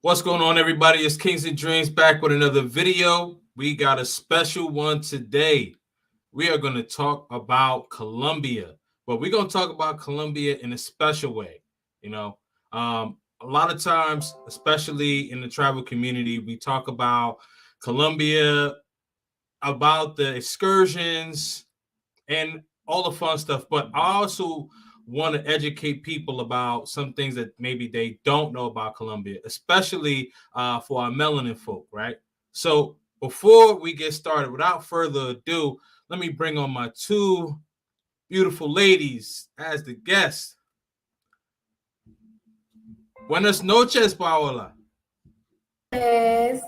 What's going on, everybody? It's Kings and Dreams back with another video. We got a special one today. We are going to talk about Colombia, but we're going to talk about Colombia in a special way. You know, a lot of times, especially in the tribal community, we talk about Colombia, about the excursions, and all the fun stuff. But I also want to educate people about some things that maybe they don't know about Colombia, especially for our melanin folk, right? So before we get started, without further ado, let me bring on my two beautiful ladies as the guests. Buenas noches, Paola. Yes.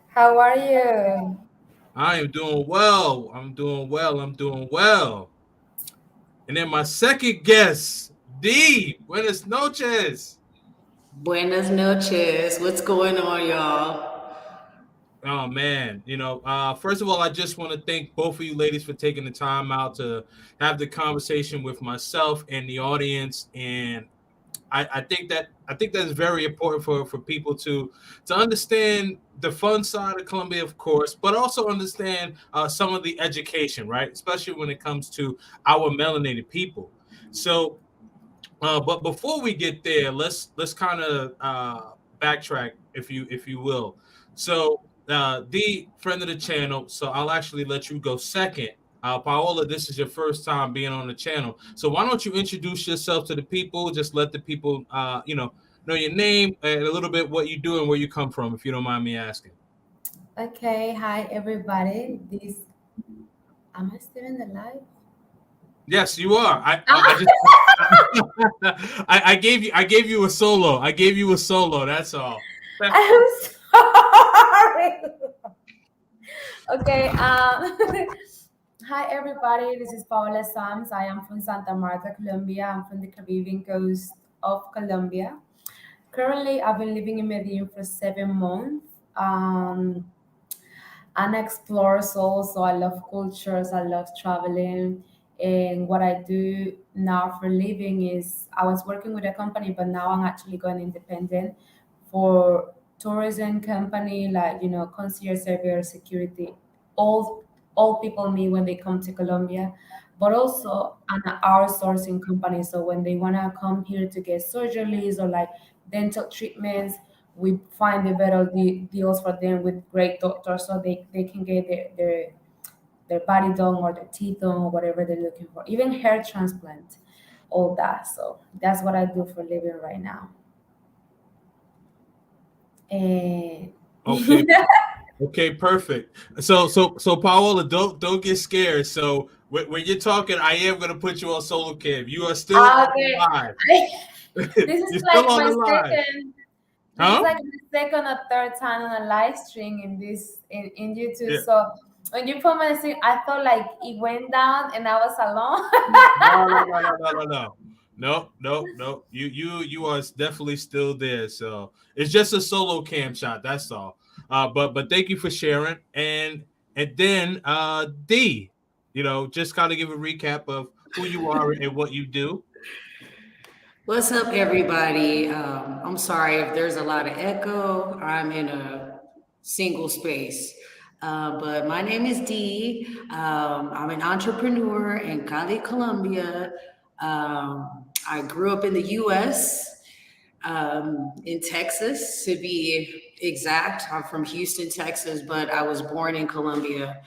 How are you? I am doing well. I'm doing well. And then my second guest, D. Buenas noches. Buenas noches. What's going on, y'all? Oh man, first of all, I just want to thank both of you ladies for taking the time out to have the conversation with myself and the audience. And I think that's very important for people to understand the fun side of Colombia, of course, but also understand some of the education, right? Especially when it comes to our melanated people. So but before we get there, let's kind of backtrack, if you will. So, the friend of the channel. So I'll actually let you go second. Paola, this is your first time being on the channel. So why don't you introduce yourself to the people? Just let the people, know your name and a little bit what you do and where you come from, if you don't mind me asking. Okay, hi everybody. This am I still in the live? Yes, you are. I Ah, just I gave you a solo. I gave you a solo. That's all. I'm sorry. Okay, hi everybody. This is Paola Sams. I am from Santa Marta, Colombia. I'm from the Caribbean coast of Colombia. Currently, I've been living in Medellin for 7 months. And explores also. I love cultures, I love traveling. And what I do now for living is I was working with a company, but now I'm actually going independent for tourism company, like concierge service, security, all all people need when they come to Colombia, but also an outsourcing company. So when they wanna come here to get surgeries or like dental treatments, we find the better deals for them with great doctors so they can get their body done or their teeth done or whatever they're looking for. Even hair transplant, all that. So that's what I do for living right now. And Okay. Okay, perfect. So Paola, don't get scared. So when you're talking, I am gonna put you on solo cam. You are still on okay, the live. this is You're like still on my the live, second. This is huh? like the second or third time on a live stream in this in YouTube. Yeah. So when you put my stream, I thought like it went down and I was alone. No. No. You are definitely still there. So it's just a solo cam shot. That's all. But thank you for sharing. And then D, just kind of give a recap of who you are and what you do. What's up, everybody? I'm sorry if there's a lot of echo. I'm in a single space. But my name is Dee. I'm an entrepreneur in Cali, Colombia. I grew up in the US, in Texas, to be exact. I'm from Houston, Texas, but I was born in Colombia.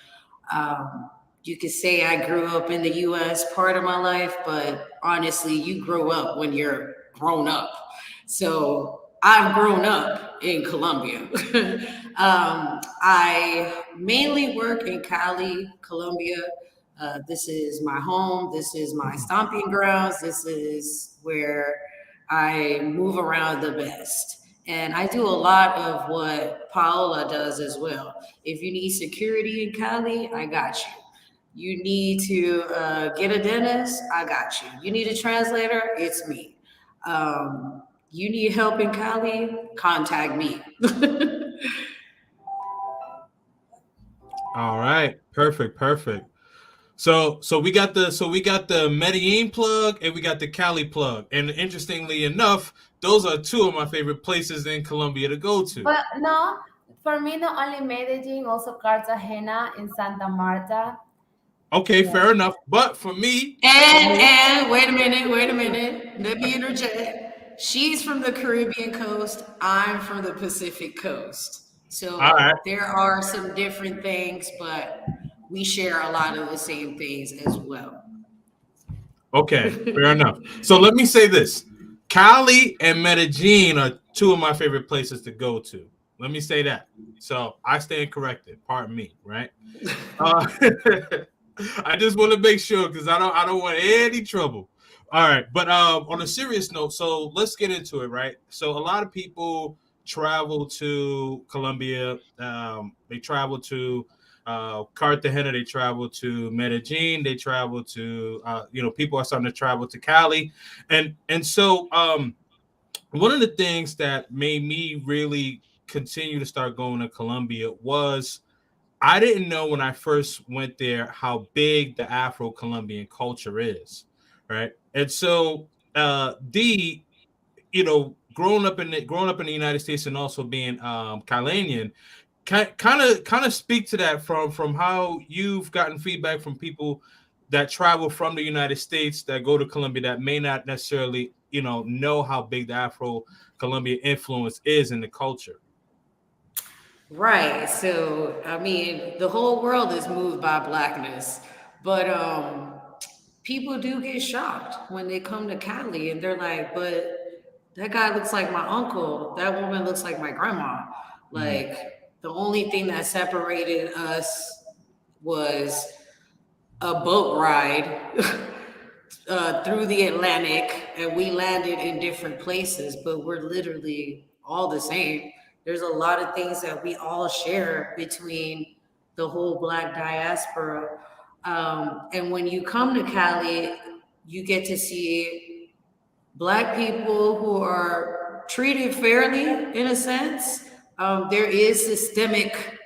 Um, you could say I grew up in the US part of my life, but honestly, you grow up when you're grown up. So I've grown up in Colombia. I mainly work in Cali, Colombia. This is my home. This is my stomping grounds. This is where I move around the best. And I do a lot of what Paola does as well. If you need security in Cali, I got you. You need to get a dentist, I got you. You need a translator, it's me. You need help in Cali, contact me. All right. Perfect. So we got the Medellin plug and we got the Cali plug. And interestingly enough, those are two of my favorite places in Colombia to go to. But no, for me, not only Medellin, also Cartagena and Santa Marta. Okay, Yeah. fair enough. But for me, And wait a minute. Let me interject. She's from the Caribbean coast. I'm from the Pacific coast. all right, So there are some different things, but we share a lot of the same things as well. okay, fair enough. So let me say this: Cali and Medellin are two of my favorite places to go to. Let me say that. So I stand corrected. Pardon me, right? Uh, I just want to make sure because I don't want any trouble. All right, but on a serious note, so let's get into it, right? So a lot of people travel to Colombia. They travel to Cartagena. They travel to Medellin. They travel to people are starting to travel to Cali, and so one of the things that made me really continue to start going to Colombia was I didn't know when I first went there how big the Afro-Colombian culture is, right? And so, D, growing up in the United States and also being Calanian, kind of speak to that from how you've gotten feedback from people that travel from the United States that go to Colombia that may not necessarily know how big the Afro-Colombian influence is in the culture. Right. So, I mean, the whole world is moved by blackness, but people do get shocked when they come to Cali and they're like, "But that guy looks like my uncle. That woman looks like my grandma." Mhm. Like the only thing that separated us was a boat ride through the Atlantic, and we landed in different places, but we're literally all the same. There's a lot of things that we all share between the whole Black diaspora. And when you come to Cali, you get to see Black people who are treated fairly in a sense. There is systemic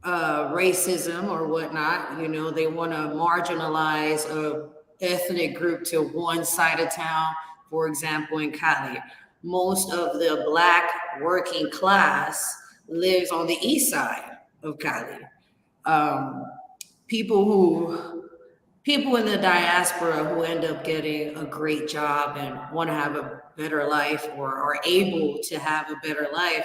racism or whatnot. You know, they want to marginalize a ethnic group to one side of town. For example, in Cali, most of the Black working class lives on the east side of Cali. Um, people who people in the diaspora who end up getting a great job and want to have a better life or are able to have a better life,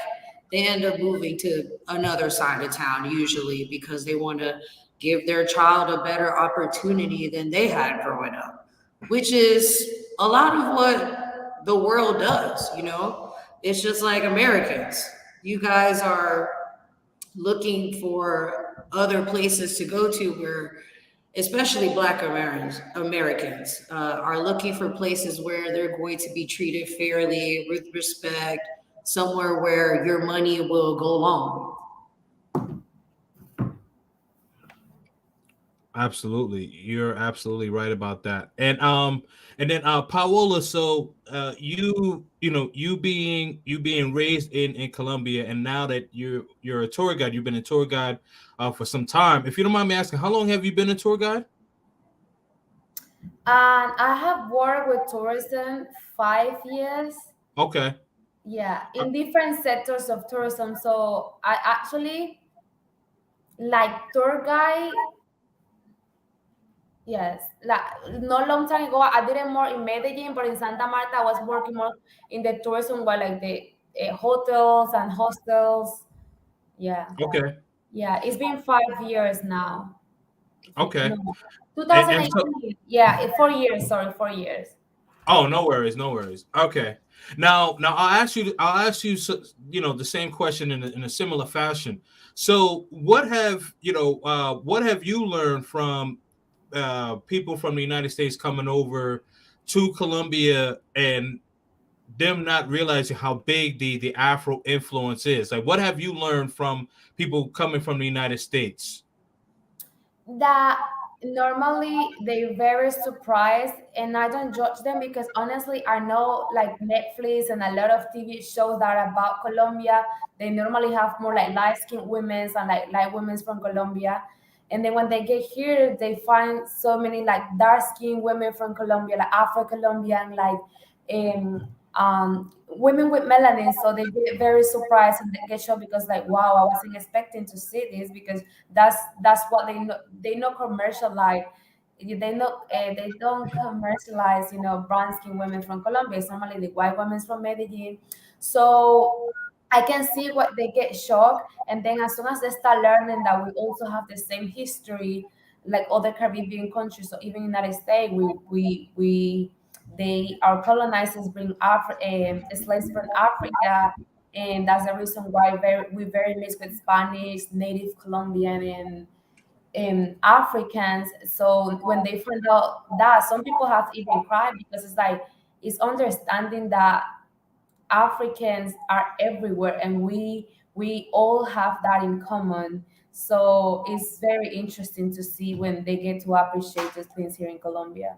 they end up moving to another side of town usually because they want to give their child a better opportunity than they had growing up, which is a lot of what the world does, you know? It's just like Americans. You guys are looking for other places to go to where especially Black Americans are looking for places where they're going to be treated fairly, with respect, somewhere where your money will go long. Absolutely. You're absolutely right about that. And then Paola, so you being raised in Colombia and now that you're a tour guide, you've been a tour guide for some time. If you don't mind me asking, how long have you been a tour guide? And I have worked with tourism 5 years. Okay. Yeah, Uh, in different sectors of tourism. So I actually like tour guide. Yes, like not long time ago, I did it more in Medellin, but in Santa Marta, I was working more in the tourism, where like the hotels and hostels. Yeah, Okay. yeah, it's been 5 years now. Okay. No, And so 2018. Yeah, 4 years. Sorry, 4 years. oh, no worries, no worries. Okay. Now I'll ask you the same question in a similar fashion. So what have you learned from people from the United States coming over to Colombia and them not realizing how big the Afro influence is? Like, what have you learned from people coming from the United States? That normally they're very surprised, and I don't judge them because honestly, I know like Netflix and a lot of TV shows that are about Colombia. They normally have more like light skinned women and like light women from Colombia. And then when they get here, they find so many like dark skinned women from Colombia, like Afro-Colombian, like women with melanin. So they get very surprised and they get shocked because like, wow, I wasn't expecting to see this, because that's what they know commercial, like they don't commercialize, brown skin women from Colombia. It's normally the white women from Medellin. So I can see what they get shocked, and then as soon as they start learning that we also have the same history like other Caribbean countries, so even United States, they our colonizers bring slaves from Africa, and that's the reason why we very mix with Spanish, Native Colombian, and Africans. So when they find out that, some people have even cried, because it's like it's understanding that Africans are everywhere, and we all have that in common. So it's very interesting to see when they get to appreciate these things here in Colombia.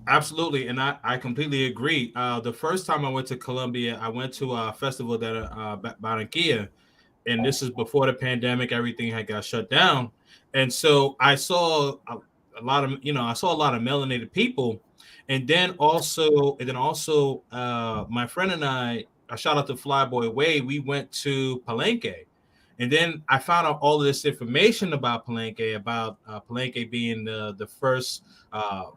Absolutely, and I completely agree. The first time I went to Colombia, I went to a festival that Barranquilla, and this is before the pandemic. Everything had got shut down, and so I saw a lot of I saw a lot of melanated people, and then also my friend and I. A shout out to Flyboy Way. We went to Palenque, and then I found out all of this information about Palenque, about Palenque being the first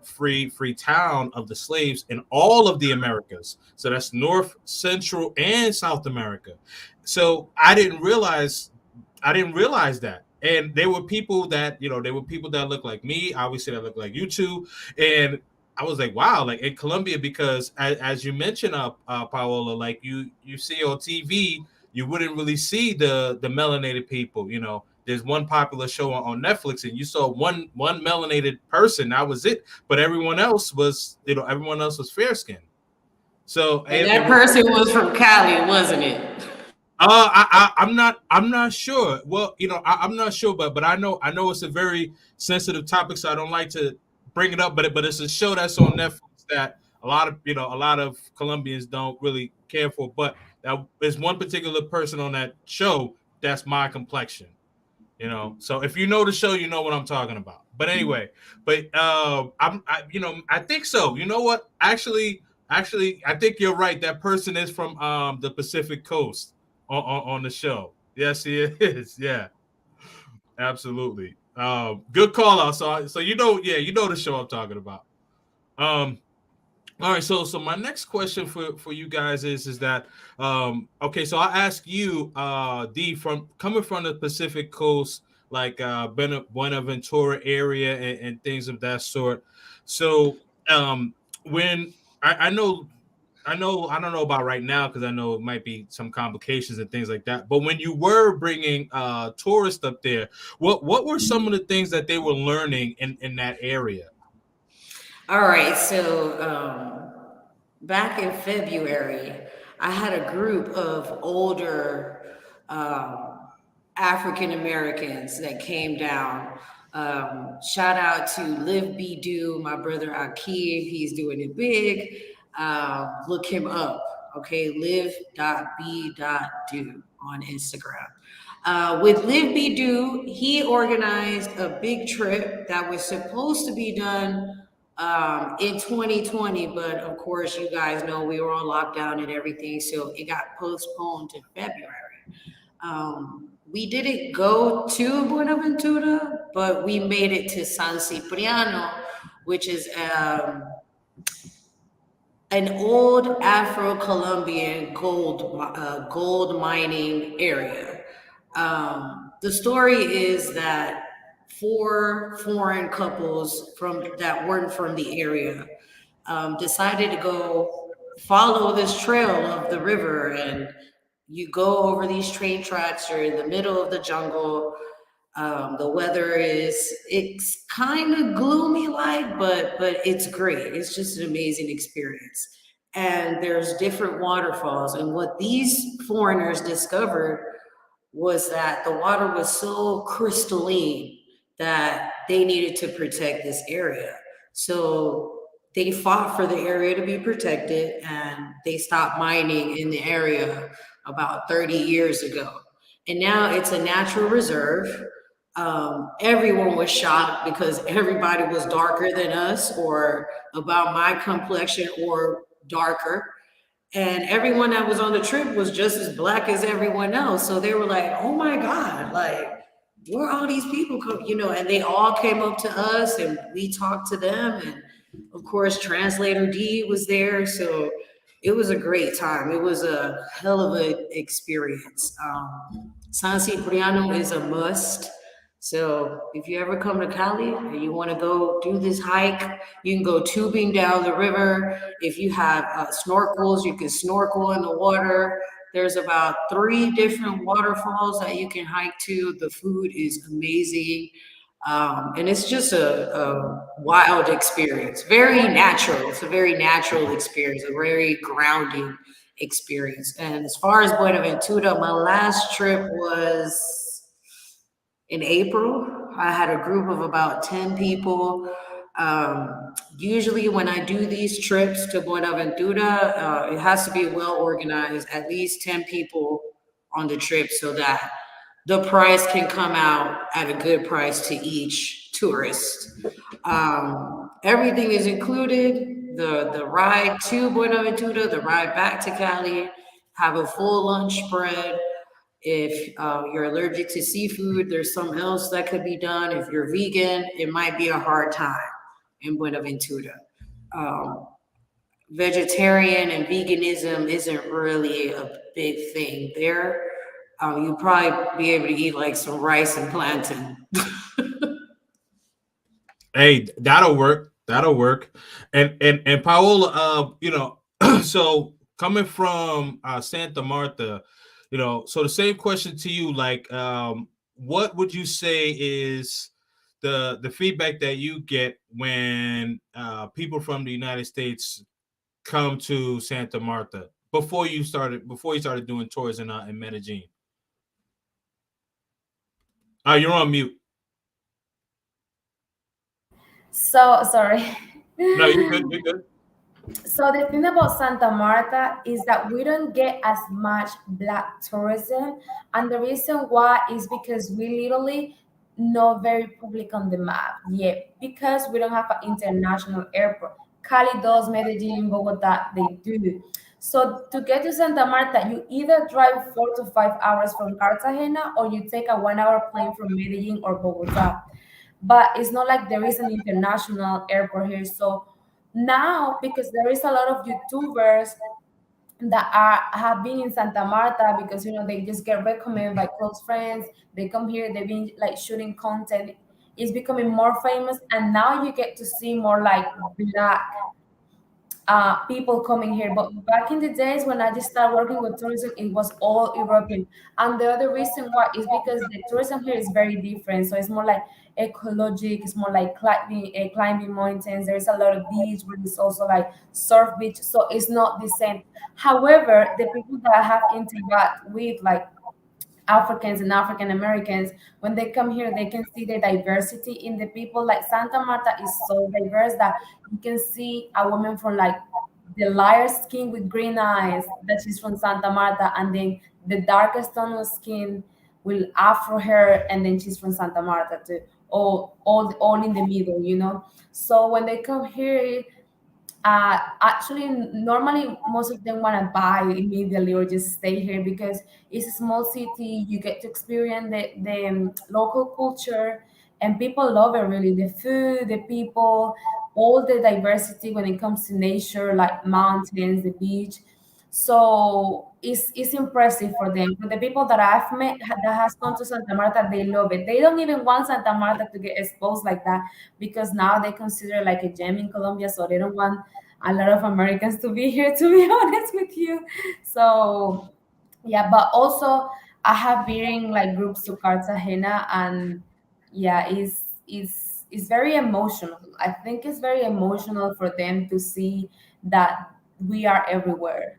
free town of the slaves in all of the Americas. So that's North, Central, and South America. So I didn't realize that. And there were people that, there were people that look like me, obviously that look like you two. And I was like, wow, like in Colombia, because as you mentioned, Paola, like you see on TV, you wouldn't really see the melanated people. There's one popular show on Netflix, and you saw one melanated person. That was it. But everyone else was fair skinned. So And it that was. person was from Cali, wasn't it? I'm not sure. Well, I'm not sure, but I know it's a very sensitive topic, so I don't like to bring it up. But it's a show that's on Netflix that a lot of Colombians don't really care for. But there's one particular person on that show that's my complexion. So if you know the show, you know what I'm talking about. But anyway, I think so. You know what? Actually, I think you're right. That person is from the Pacific Coast on the show. Yes, he is. Yeah, absolutely. Good call out. So yeah, you know the show I'm talking about. Um, all right, so my next question for you guys is that okay, so I'll ask you, D, from coming from the Pacific Coast, like Buenaventura area and things of that sort. So when I know I don't know about right now, because I know it might be some complications and things like that. But when you were bringing tourists up there, what were some of the things that they were learning in that area? All right, so back in February, I had a group of older um, African Americans that came down. Shout out to Live Be Do, my brother Akeem. He's doing it big. Look him up. Okay, live.be.do on Instagram. With Live Be Do, he organized a big trip that was supposed to be done in 2020, but of course, you guys know we were on lockdown and everything, so it got postponed to February. We didn't go to Buenaventura, but we made it to San Cipriano, which is an old Afro-Colombian gold mining area. The story is that four foreign couples from that weren't from the area decided to go follow this trail of the river, and you go over these train tracks. You're in the middle of the jungle. The weather it's kind of gloomy like, but it's great. It's just an amazing experience. And there's different waterfalls. And what these foreigners discovered was that the water was so crystalline that they needed to protect this area. So they fought for the area to be protected, and they stopped mining in the area about 30 years ago. And now it's a natural reserve. Everyone was shocked because everybody was darker than us or about my complexion or darker. And everyone that was on the trip was just as black as everyone else. So they were like, oh my God, like, where all these people come, and they all came up to us and we talked to them. And of course, translator D was there. So it was a great time. It was a hell of an experience. San Cipriano is a must. So if you ever come to Cali and you want to go do this hike, you can go tubing down the river. If you have snorkels, you can snorkel in the water. There's about three different waterfalls that you can hike to. The food is amazing. And it's just a wild experience, very natural. It's a very natural experience, a very grounding experience. And as far as Buenaventura, my last trip was in April. I had a group of about 10 people. Usually, when I do these trips to Buenaventura, it has to be well organized, at least 10 people on the trip so that the price can come out at a good price to each tourist. Everything is included. The ride to Buenaventura, the ride back to Cali, have a full lunch spread. If you're allergic to seafood, there's something else that could be done. If you're vegan, it might be a hard time in Buenaventura. Um, Vegetarian and veganism isn't really a big thing there. You'd probably be able to eat like some rice and plantain. Hey, that'll work. That'll work. And Paola, so coming from Santa Marta, so the same question to you, like, what would you say is the feedback that you get when people from the United States come to Santa Marta before you started doing tours in Medellin? You're on mute. So sorry. No, you're good. You're good. So the thing about Santa Marta is that we don't get as much black tourism, and the reason why is because we literally not very public on the map yet because we don't have an international airport. Cali does, Medellin, Bogota, they do. So to get to Santa Marta, you either drive 4 to 5 hours from Cartagena or you take a 1 hour plane from Medellin or Bogota, but it's not like there is an international airport here. So now, because there is a lot of YouTubers that are have been in Santa Marta because they just get recommended by close friends. They come here, they've been like shooting content. It's becoming more famous, and now you get to see more like black people coming here. But back in the days when I just started working with tourism, it was all European. And the other reason why is because the tourism here is very different. So it's more like ecologic, it's more like climbing mountains. There's a lot of beach, but it's also like surf beach. So it's not the same. However, the people that I have interact with, like Africans and African Americans, when they come here, they can see the diversity in the people. Like Santa Marta is so diverse that you can see a woman from like the lighter skin with green eyes, that she's from Santa Marta, and then the darkest tone of skin with Afro hair, and then she's from Santa Marta too. All in the middle. So when they come here, actually, normally most of them want to buy immediately or just stay here because it's a small city. You get to experience the local culture, and people love it really. The food, the people, all the diversity when it comes to nature, like mountains, the beach. So it's impressive for them. For the people that I've met that has come to Santa Marta, they love it. They don't even want Santa Marta to get exposed like that because now they consider like a gem in Colombia, so they don't want a lot of Americans to be here, to be honest with you. So yeah, but also I have been in like groups to Cartagena, and yeah, it's very emotional. I think it's very emotional for them to see that we are everywhere.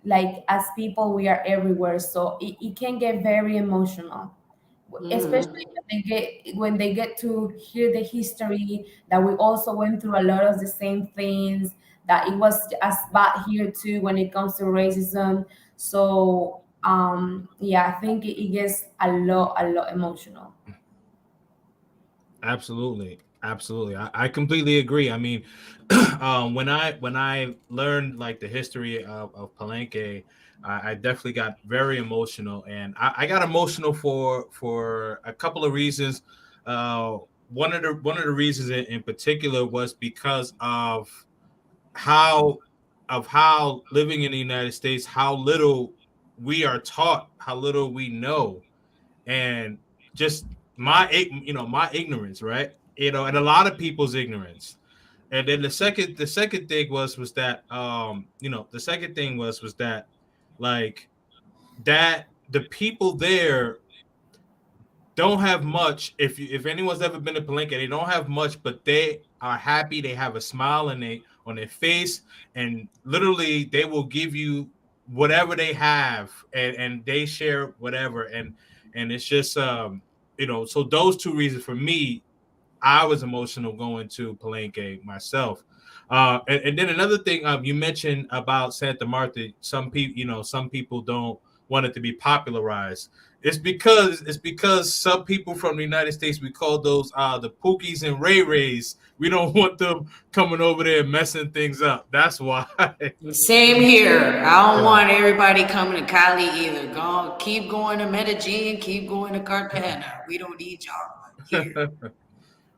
Like as people, we are everywhere, so it can get very emotional, especially Mhm. when they get to hear the history that we also went through a lot of the same things, that it was as bad here too when it comes to racism. So Yeah, I think it gets a lot emotional. Absolutely, absolutely. I completely agree. I mean, when I learned like the history of Palenque, I definitely got very emotional, and I got emotional for a couple of reasons. Uh, one of the reasons in particular was because how how living in the United States, how little we are taught, how little we know, and just my ignorance, right? And a lot of people's ignorance. And then the second thing was that the second thing was that like that the people there don't have much. If anyone's ever been to Palenque, they don't have much, but they are happy. They have a smile on their face, and literally they will give you whatever they have, and they share whatever, and it's just so those two reasons for me, I was emotional going to Palenque myself. And then another thing, you mentioned about Santa Marta. Some people don't want it to be popularized. It's because some people from the United States, we call those the Pookies and Ray Rays. We don't want them coming over there and messing things up. That's why. Same here. I don't Yeah. want everybody coming to Cali either. Go, keep going to Medellin, keep going to Cartagena. We don't need y'all here.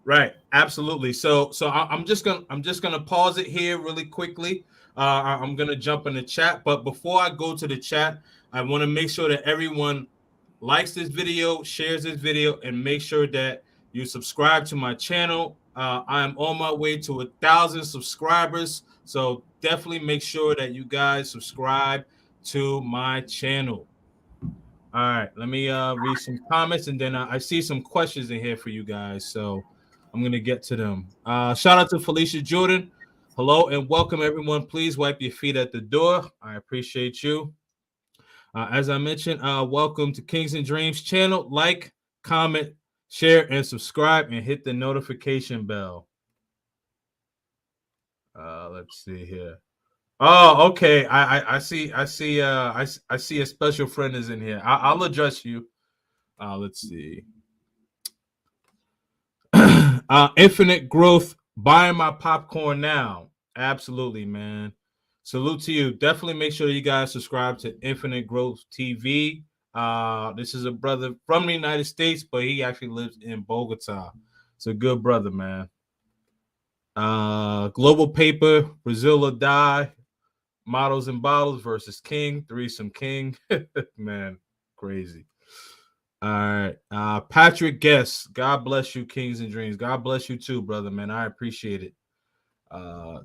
Right, absolutely. So I'm just gonna pause it here really quickly. I'm gonna jump in the chat, but before I go to the chat, I want to make sure that everyone likes this video, shares this video, and make sure that you subscribe to my channel. I am on my way to 1,000 subscribers, so definitely make sure that you guys subscribe to my channel. All right, let me read some comments, and then I see some questions in here for you guys, so I'm gonna get to them. Shout out to Felicia Jordan. Hello and welcome, everyone. Please wipe your feet at the door. I appreciate you. As I mentioned, welcome to Kings and Dreams channel. Like, comment, share, and subscribe, and hit the notification bell. Let's see here. Oh, okay. I see a special friend is in here. I'll address you. Let's see. Infinite growth. Buying my popcorn now. Absolutely, man. Salute to you. Definitely make sure you guys subscribe to Infinite Growth TV. This is a brother from the United States, but he actually lives in Bogota. It's a good brother, man. Global Paper, Brazil or Die, Models and Bottles versus King, Threesome King. Man, crazy. All right. Patrick Guest, God bless you, Kings and Dreams. God bless you too, brother, man. I appreciate it.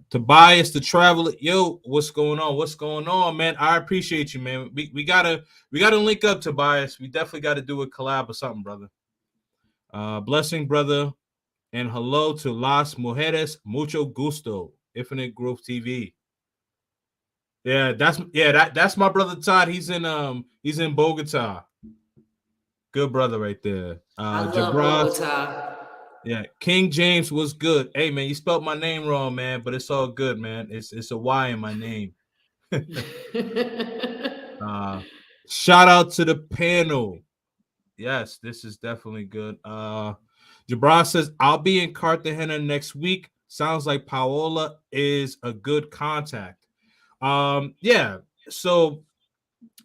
Tobias the Traveler. Yo, what's going on? What's going on, man? I appreciate you, man. We gotta link up, Tobias. We definitely gotta do a collab or something, brother. Blessing, brother. And hello to Las Mujeres. Mucho gusto. Infinite Growth TV. That's my brother Todd. He's in Bogota. Good brother right there. I love Jabraz. Bogota. Yeah, King James was good. Hey man, you spelled my name wrong, man, but it's all good, man. It's a Y in my name. uh Shout out to the panel. Yes, this is definitely good. Jabra says, I'll be in Cartagena next week. Sounds like Paola is a good contact. Yeah, so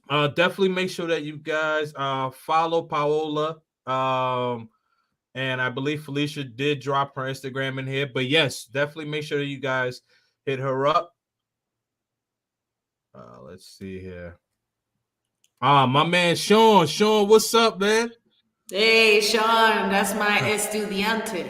definitely make sure that you guys follow Paola. And I believe Felicia did drop her Instagram in here. But yes, definitely make sure that you guys hit her up. Let's see here. My man Sean. Sean, what's up, man? Hey, Sean, that's my estudiante.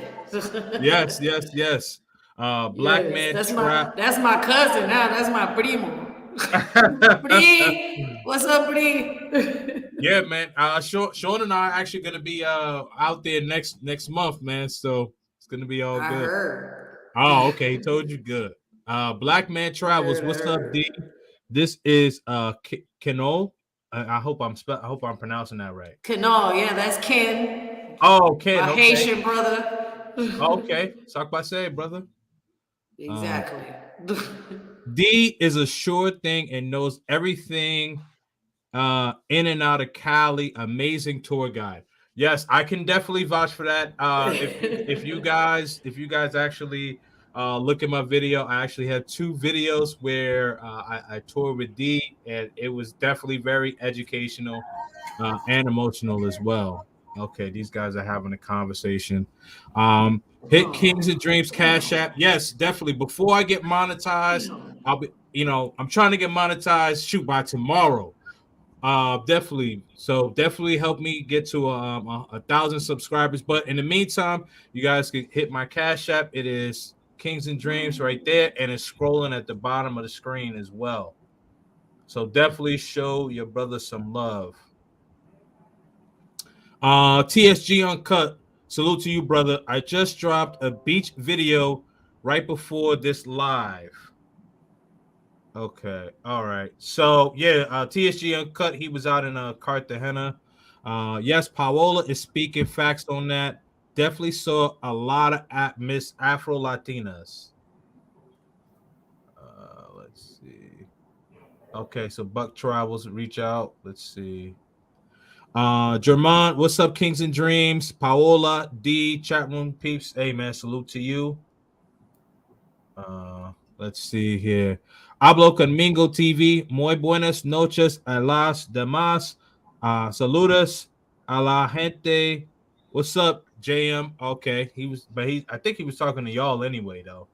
Yes, yes, yes. Black Yes, man that's trap. my cousin now. That's my primo. Pri, what's up, Pri? Yeah, man. Sean and I are actually gonna be out there next month, man. So it's gonna be all I good. heard. Oh, okay. He told you good. Black man I travels. heard. I What's up, D? heard. This is Kenol. I hope I'm pronouncing that right. No, yeah, that's Ken, Oh, my Ken. Okay. Haitian brother. Oh, okay. Talk by say, brother. Uh, Exactly. D is a sure thing and knows everything In and out of Cali, amazing tour guide. Yes, I can definitely vouch for that. If you guys actually look at my video, I actually have two videos where I toured with D, and it was definitely very educational and emotional as well. Okay, these guys are having a conversation. Hit Kings and Dreams Cash App. Yes, definitely. Before I get monetized, I'll be. I'm trying to get monetized. Shoot, by tomorrow. Definitely. So definitely help me get to 1,000 subscribers. But in the meantime, you guys can hit my Cash App. It is Kings and Dreams right there, and it's scrolling at the bottom of the screen as well. So definitely show your brother some love. TSG Uncut. Salute to you, brother. I just dropped a beach video right before this live. Okay. All right. So yeah, TSG Uncut, he was out in Cartagena. Yes, Paola is speaking facts on that. Definitely saw a lot of Miss Afro Latinas. Let's see. Okay, so Buck Travels reach out. Let's see. Jermont, what's up, Kings and Dreams? Paola, D, chat room peeps. Hey man, salute to you. Let's see here. Hablo conmigo TV. Muy buenas noches a las demás. Saludos a la gente. What's up, JM? Okay, I think he was talking to y'all anyway, though.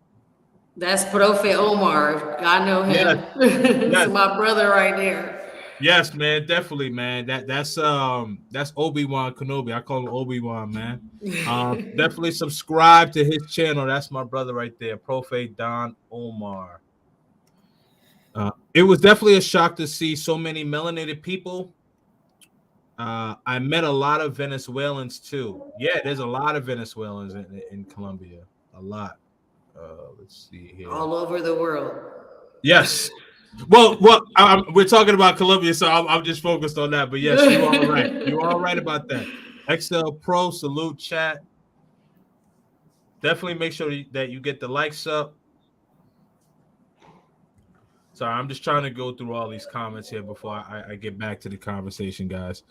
That's Profe Omar. I know Yes, him. It's yes, my brother right there. yes, man, definitely, man. That's Obi-Wan Kenobi. I call him Obi-Wan, man. Definitely subscribe to his channel. That's my brother right there, Profe Don Omar. It was definitely a shock to see so many melanated people. I met a lot of Venezuelans too. Yeah, there's a lot of Venezuelans in Colombia. A lot. Let's see here. All over the world. Yes. We're talking about Colombia, so I'm just focused on that. But yes, you are right. You are right about that. XL Pro, salute chat. Definitely make sure that you get the likes up. Sorry, I'm just trying to go through all these comments here before I get back to the conversation, guys.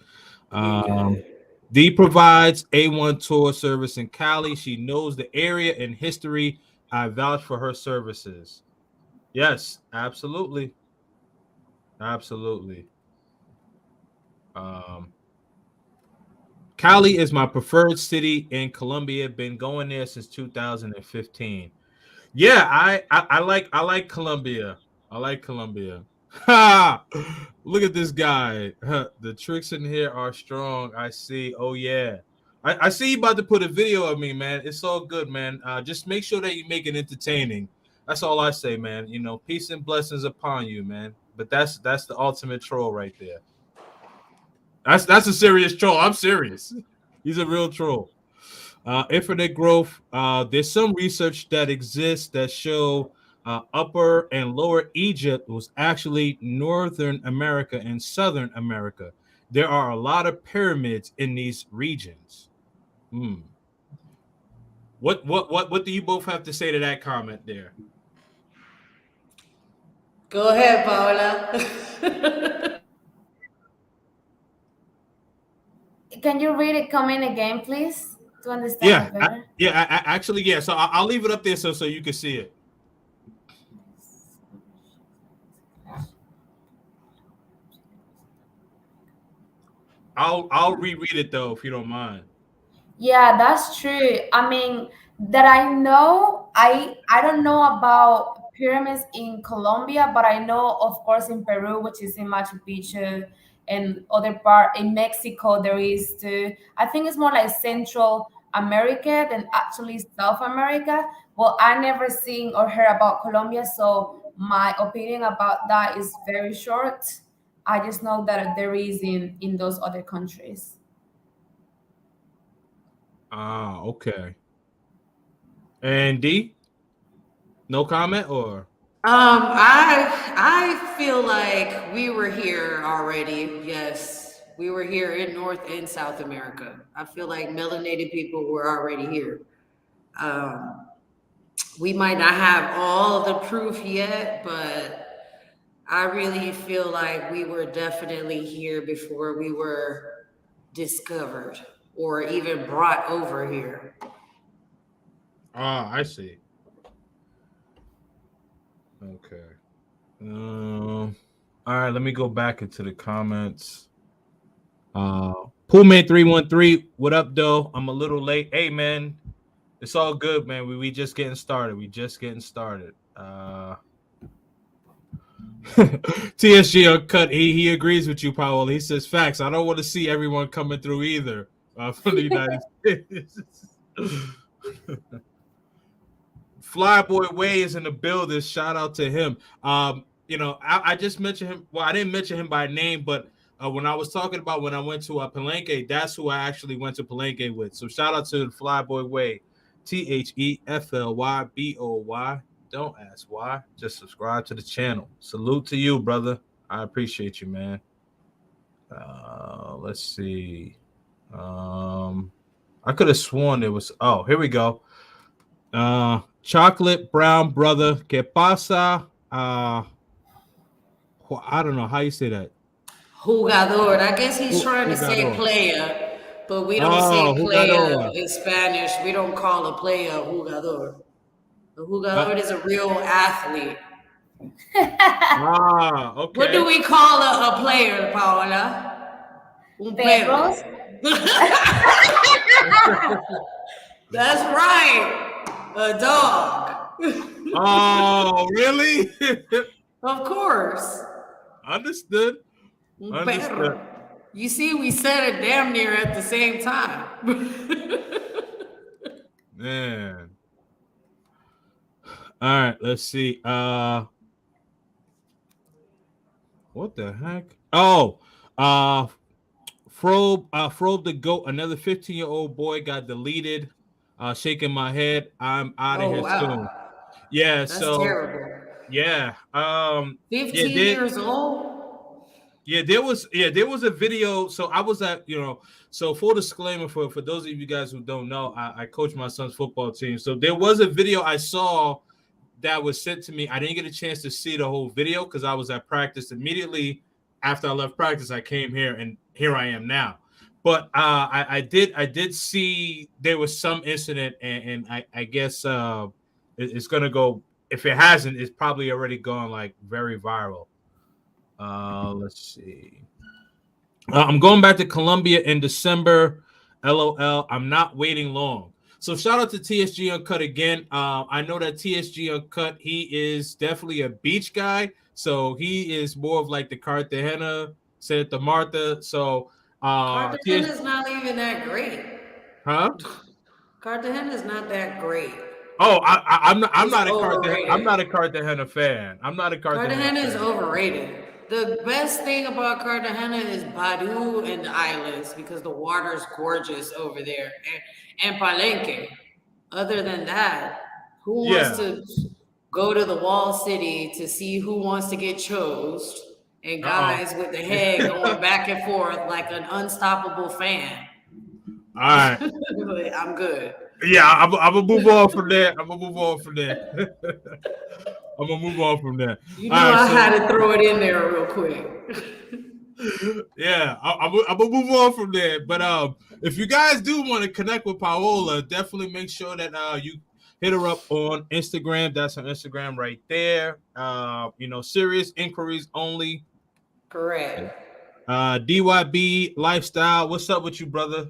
You Um, good. D provides A1 tour service in Cali. She knows the area and history. I vouch for her services. Yes, absolutely. Absolutely. Um, Cali is my preferred city in Colombia. Been going there since 2015. Yeah, I like Colombia. I like Colombia. Ha! Look at this guy. The tricks in here are strong. I see. Oh yeah. I see you about to put a video of me, man. It's all good, man. Just make sure that you make it entertaining. That's all I say, man. Peace and blessings upon you, man. But that's the ultimate troll right there. That's a serious troll. I'm serious. He's a real troll. Infinite growth. There's some research that exists that show Upper and Lower Egypt was actually Northern America and Southern America. There are a lot of pyramids in these regions. Hmm. What do you both have to say to that comment there? Go ahead, Paola. Can you read it comment again, please, to understand Yeah, it better? actually, yeah. So I'll leave it up there so you can see it. I'll reread it though if you don't mind. Yeah, that's true. I mean, that I know, I don't know about pyramids in Colombia, but I know, of course, in Peru, which is in Machu Picchu, and other part in Mexico, there is too. I think it's more like Central America than actually South America. Well, I never seen or heard about Colombia, so my opinion about that is very short. I just know that there is in those other countries. Ah, okay. And D, no comment or I feel like we were here already. Yes, we were here in North and South America. I feel like melanated people were already here. Um, we might not have all the proof yet, but I really feel like we were definitely here before we were discovered or even brought over here. Ah, I see. Okay. All right, let me go back into the comments. Uh Poolman 313, what up, though? I'm a little late. Hey man, it's all good, man. We just getting started. We just getting started. TSG Uncut, he agrees with you, Powell. He says facts. I don't want to see everyone coming through either from the United States. Flyboy Way is in the building. Shout out to him. I just mentioned him. Well, I didn't mention him by name, but when I was talking about when I went to Palenque, that's who I actually went to Palenque with. So shout out to the Flyboy Way, TheFlyBoy. Don't ask why. Just subscribe to the channel. Salute to you, brother. I appreciate you, man. Let's see. I could have sworn there was. Oh, here we go. Chocolate Brown Brother. ¿Qué pasa? I don't know how you say that. Jugador. I guess he's trying to say Jugador. player, but we don't Oh, say player jugador. in Spanish. We don't call a player jugador. A Uh, jugador is a real athlete. What do okay. we call a player, Paola? Un perro. Perros. That's right. A dog. Oh, really? Of course. Understood. Un Understood. perro. You see, we said it damn near at the same time. Man. All right, let's see. What the heck? Oh, Frobe the goat. Another 15-year-old boy got deleted. Shaking my head. I'm out of Oh, here soon. wow. Yeah. That's So terrible. yeah. Yeah. 15 years old? There was a video. So I was at, so full disclaimer for those of you guys who don't know, I coach my son's football team. So there was a video I saw that was sent to me. I didn't get a chance to see the whole video because I was at practice. Immediately after I left practice, I came here and here I am now. But I did see there was some incident, and I guess it's gonna go. If it hasn't, it's probably already gone like very viral. Let's see. I'm going back to Colombia in December. LOL. I'm not waiting long. So shout out to TSG Uncut again. I know that TSG Uncut, he is definitely a beach guy. So he is more of like the Cartagena, Santa Marta. So Cartagena is not even that great. huh? Cartagena is not that great. Oh, I'm not. I'm It's not a Cartagena. I'm not overrated. a Cartagena fan. I'm not a Cartagena Cartagena is fan. overrated. The best thing about Cartagena is Badu and the islands because the water is gorgeous over there. And Palenque. Other than that, who wants Yeah. to go to the wall city to see who wants to get chose? And Uh guys with the head oh. going back and forth like an unstoppable fan. All right. I'm good. Yeah, I'm gonna move on from there. I'm gonna move on from there. I'm gonna move on from there. You All knew right, I so had to throw it in there real quick. yeah, I'm gonna move on from there. But if you guys do want to connect with Paola, definitely make sure that you hit her up on Instagram. That's her Instagram right there. Serious inquiries only. Correct. DYB lifestyle. What's up with you, brother?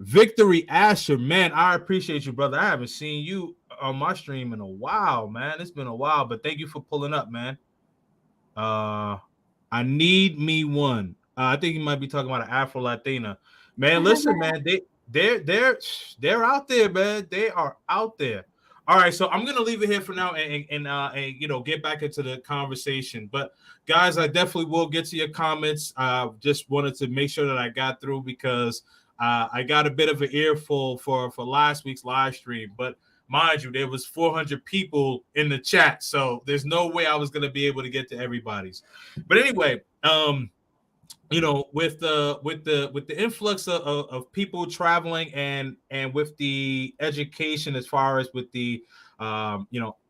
Victory Asher, man, I appreciate you, brother. I haven't seen you on my stream in a while, man. It's been a while, but thank you for pulling up, man. I need me one. I think you might be talking about an Afro Latina. Man, listen, man, they're out there, man. They are out there. All right, so I'm gonna leave it here for now and get back into the conversation. But guys, I definitely will get to your comments. Just wanted to make sure that I got through because I got a bit of an earful for last week's live stream, but mind you, there was 400 people in the chat, so there's no way I was going to be able to get to everybody's. But anyway, with the influx of people traveling and with the education as far as with the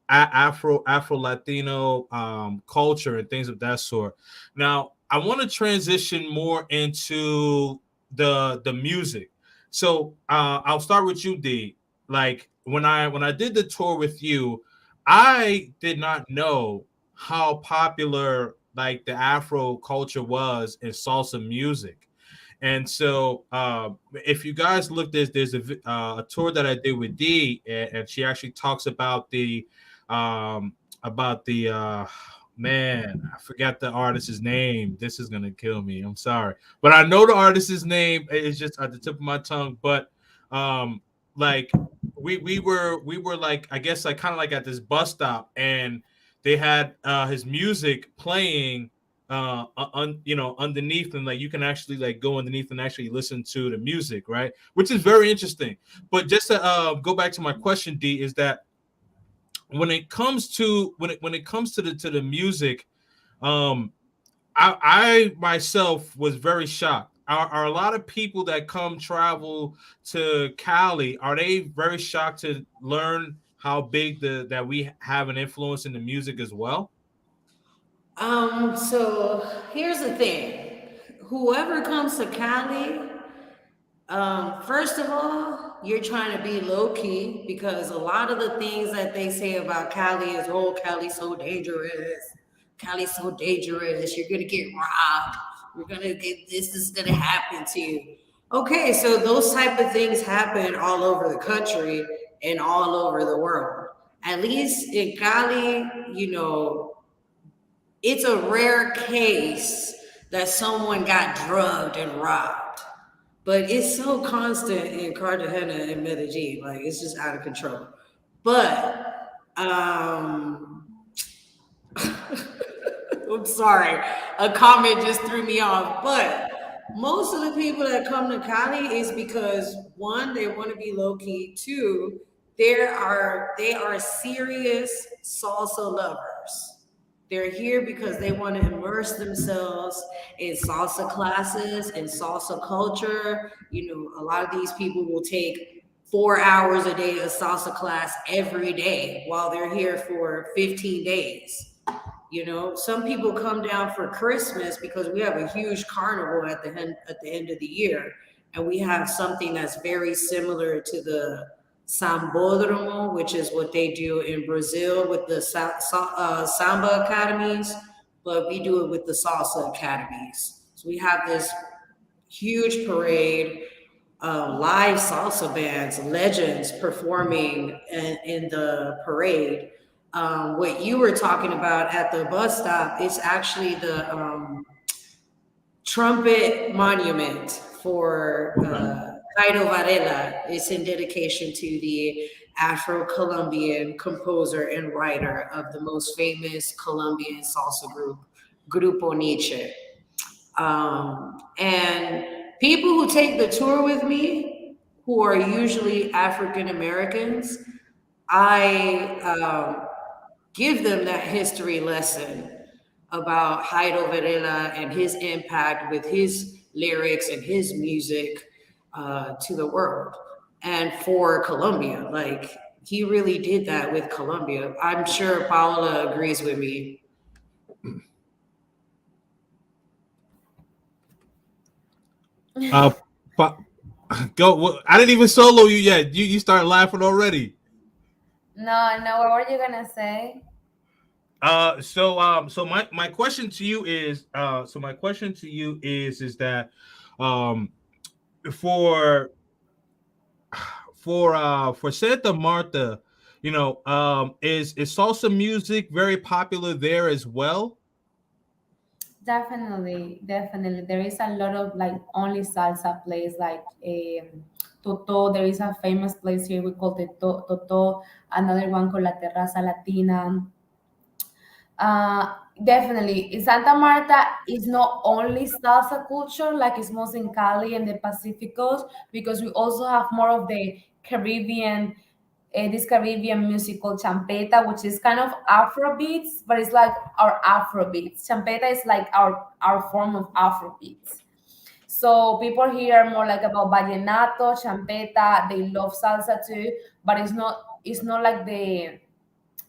Afro Latino culture and things of that sort. Now, I want to transition more into the music. So I'll start with you, D. Like when I did the tour with you, I did not know how popular like the Afro culture was in salsa music. And so, if you guys look, there's a tour that I did with D, and she actually talks um, about the man. I forgot the artist's name. This is gonna kill me. I'm sorry, but I know the artist's name. It's just at the tip of my tongue. But um, like we were like, I guess like kind of like at this bus stop, and they had his music playing underneath, and like you can actually like go underneath and actually listen to the music, right? Which is very interesting. But just to go back to my question, D, is that when it comes to the music, um I myself was very shocked. Are a lot of people that come travel to Cali, are they very shocked to learn how big that we have an influence in the music as well? So here's the thing. Whoever comes to Cali, first of all, you're trying to be low key because a lot of the things that they say about Cali is, oh, Cali's so dangerous. Cali's so dangerous. You're gonna get robbed. You're gonna get this is gonna happen to you. Okay, so those type of things happen all over the country and all over the world. At least in Cali, you know, it's a rare case that someone got drugged and robbed. But it's so constant in Cartagena and Medellin, like it's just out of control. But I'm sorry, a comment just threw me off. But most of the people that come to Cali is because one, they want to be low key. Two, they are serious salsa lovers. They're here because they want to immerse themselves in salsa classes and salsa culture. You know, a lot of these people will take 4 hours a day of salsa class every day while they're here for 15 days. You know, some people come down for Christmas because we have a huge carnival at the end of the year, and we have something that's very similar to the Sambodromo, which is what they do in Brazil with the samba academies, but we do it with the salsa academies. So we have this huge parade, live salsa bands, legends performing in the parade. What you were talking about at the bus stop is actually the trumpet monument for Okay. Jairo Varela. It's in dedication to the Afro-Colombian composer and writer of the most famous Colombian salsa group, Grupo Nietzsche. And people who take the tour with me, who are usually African Americans, I give them that history lesson about Jairo Varela and his impact with his lyrics and his music to the world and for Colombia. Like he really did that with Colombia. I'm sure Paola agrees with me. Uh, but go. I didn't even solo you yet. You start laughing already. No, no, what were you gonna say? So my question to you is is that um for for Santa Marta, is salsa music very popular there as well? Definitely, definitely. There is a lot of like only salsa place like Toto. There is a famous place here we call it Toto. Another one called La Terraza Latina. Definitely, in Santa Marta is not only salsa culture, like it's most in Cali and the Pacific Coast, because we also have more of the Caribbean, this Caribbean music called champeta, which is kind of Afro beats, but it's like our Afro beats. Champeta is like our form of Afro beats. So people here are more like about vallenato, champeta. They love salsa too, but it's not like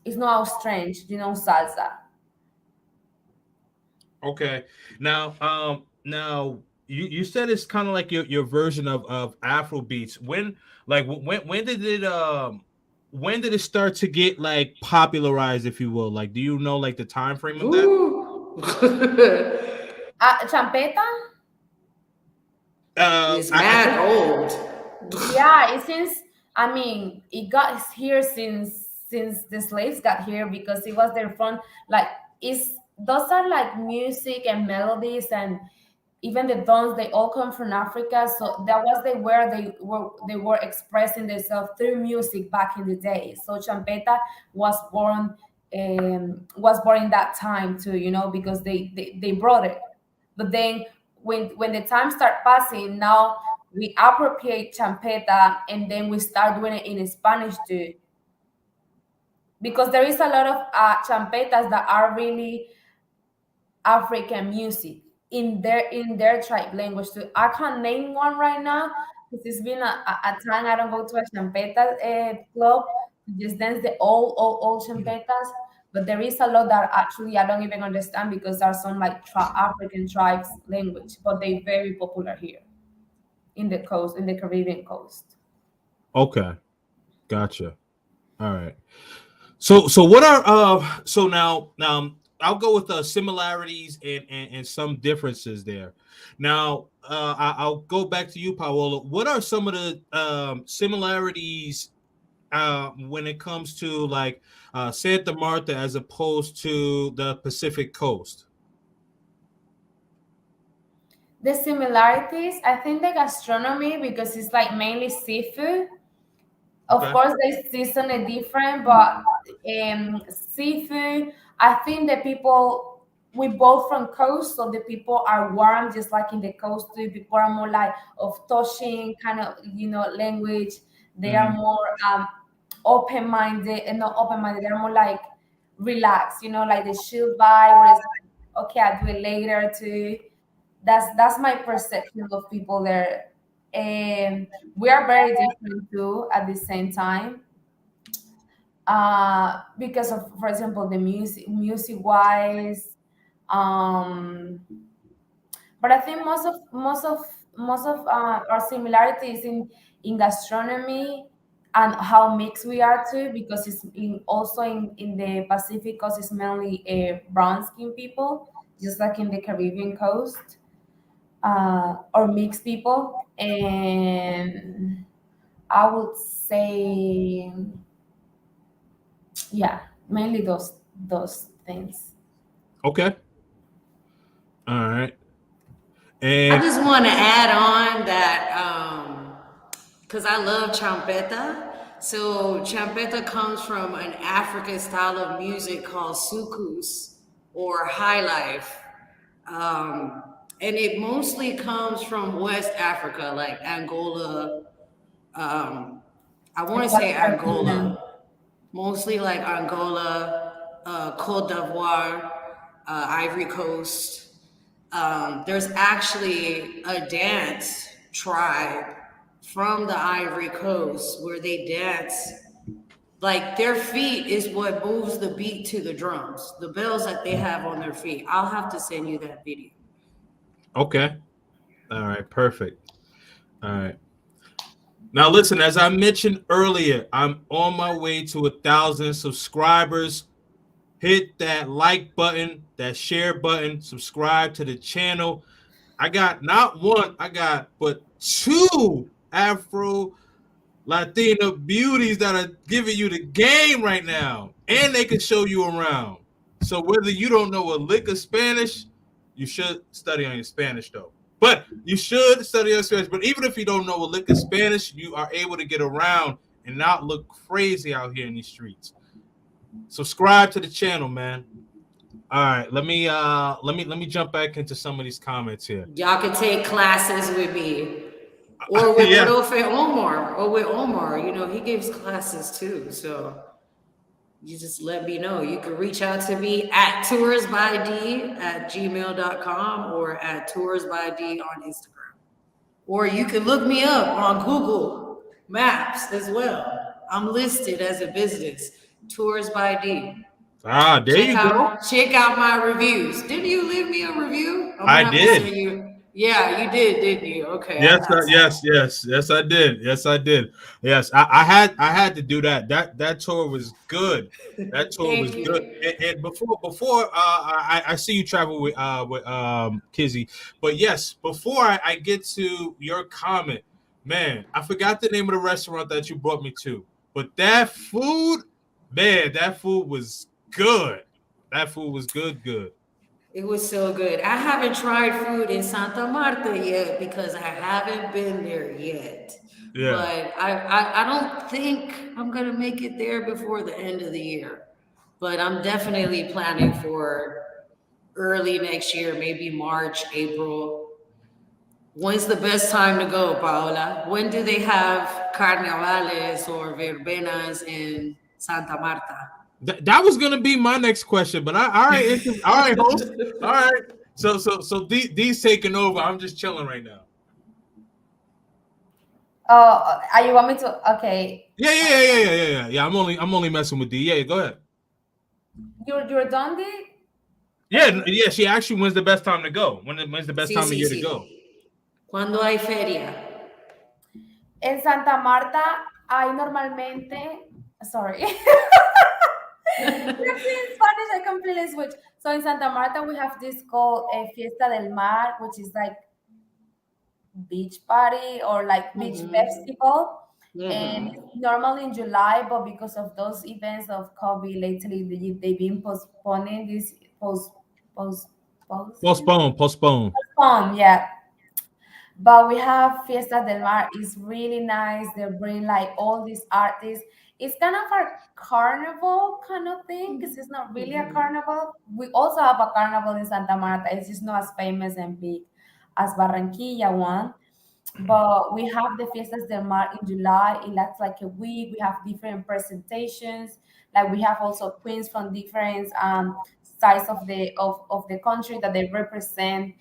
It's not strange, salsa. Okay. Now you said it's kind of like your version of Afro beats. When did it start to get like popularized, if you will? Like, do you know like the time frame of that? Ooh. Champeta. It's I mad think old. Yeah, it since I mean it got here since the slaves got here because it was their fun. Like it's those are like music and melodies and even the tones. They all come from Africa, so that was the where they were expressing themselves through music back in the day. So champeta was born in that time too, because they brought it. But then when the time start passing, now we appropriate champeta and then we start doing it in Spanish too. Because there is a lot of champetas that are really African music in their tribe language too. I can't name one right now because it's been a time I don't go to a champeta club to just dance the old champetas. But there is a lot that actually I don't even understand because there are some like African tribes language, but they're very popular here in the Caribbean coast. okay, gotcha. All right. So what are so now I'll go with similarities and some differences there. Now I'll go back to you, Paola. What are some of the similarities when it comes to like Santa Marta as opposed to the Pacific Coast? The similarities, I think the gastronomy because it's like mainly seafood. Of Okay. course, they season it different, but seafood. I think the people we both from coast, so the people are warm, just like in the coast too. People are more like of touching kind of language. They are Hmm. more open minded and not open minded. They're more like relaxed, like the chill vibe. Where it's like, okay, I'll do it later too. That's my perception of people there, and we are very different too at the same time, because of, for example, the music wise. um but I think most of our similarities in gastronomy and how mixed we are too, because it's also in the Pacific coast it's mainly brown skin people, just like in the Caribbean coast, or mixed people. And I would say, yeah, mainly those things. Okay. All right. I And just want to add on that because I love champeta. So champeta comes from an African style of music called sukus or high life. Um, and it mostly comes from West Africa, like Angola. Um, I want to say Equatorial. Angola, mostly like Angola, Cote d'Ivoire, Ivory Coast. There's actually a dance tribe from the Ivory Coast where they dance like their feet is what moves the beat to the drums, the bells that they have on their feet. I'll have to send you that video. okay. All right. Perfect. All right. Now, listen, as I mentioned earlier, I'm on my way to 1,000 subscribers. Hit that like button, that share button, subscribe to the channel. I got not one, I got but two Afro Latina beauties that are giving you the game right now, and they can show you around. So whether you don't know a lick of Spanish, you should study on your Spanish though. But you should study on Spanish. But even if you don't know a lick of Spanish, you are able to get around and not look crazy out here in these streets. Subscribe to the channel, man. All right, let me jump back into some of these comments here. Y'all can take classes with me or with Yeah. Profe Omar or with Omar. You know, he gives classes too. So you just let me know. You can reach out to me at toursbyd@gmail.com or at toursbyd on Instagram. Or you can look me up on Google Maps as well. I'm listed as a business. Tours by D. Ah, there you go. Check out my reviews. Didn't you leave me a review? I'm I gonna have to did. send you. Yeah, you did, didn't you? Okay, I Yes, got some. yes, I did. Yes, I did. Yes, I had to do that. That tour was good. That tour was Thank good. you. And before I see you travel with Kizzy, but yes, before I get to your comment, man, I forgot the name of the restaurant that you brought me to, but that food, man, that food was good. That food was good, good. It was so good. I haven't tried food in Santa Marta yet because I haven't been there yet. Yeah. But I don't think I'm gonna make it there before the end of the year. But I'm definitely planning for early next year, maybe March, April. When's the best time to go, Paola? When do they have carnavales or verbenas in Santa Marta? That was gonna be my next question, but all right, all right, host, all right. So these taking over. I'm just chilling right now. Oh, you want me to? Okay, Yeah. I'm only messing with D. Yeah, go ahead. you're done, D? Yeah. She actually when's the best time to go? When's the best Sí, time of sí, year to go? sí. ¿Cuándo hay feria? En Santa Marta hay normalmente, sorry. In Spanish, I completely switch. So in Santa Marta, we have this called a Fiesta del Mar, which is like beach party or like beach Mm-hmm. festival. And Mm-hmm. it's normally in July, but because of those events of COVID lately, they've been postponing this posting Postpone. postpone, yeah. But we have Fiesta del Mar is really nice. They bring like all these artists. It's kind of a carnival kind of thing because it's not really a Mm-hmm. carnival. We also have a carnival in Santa Marta. It's just not as famous and big as Barranquilla one. But we have the Fiestas del Mar in July. It lasts like a week. We have different presentations. Like we have also queens from different sides of the country that they represent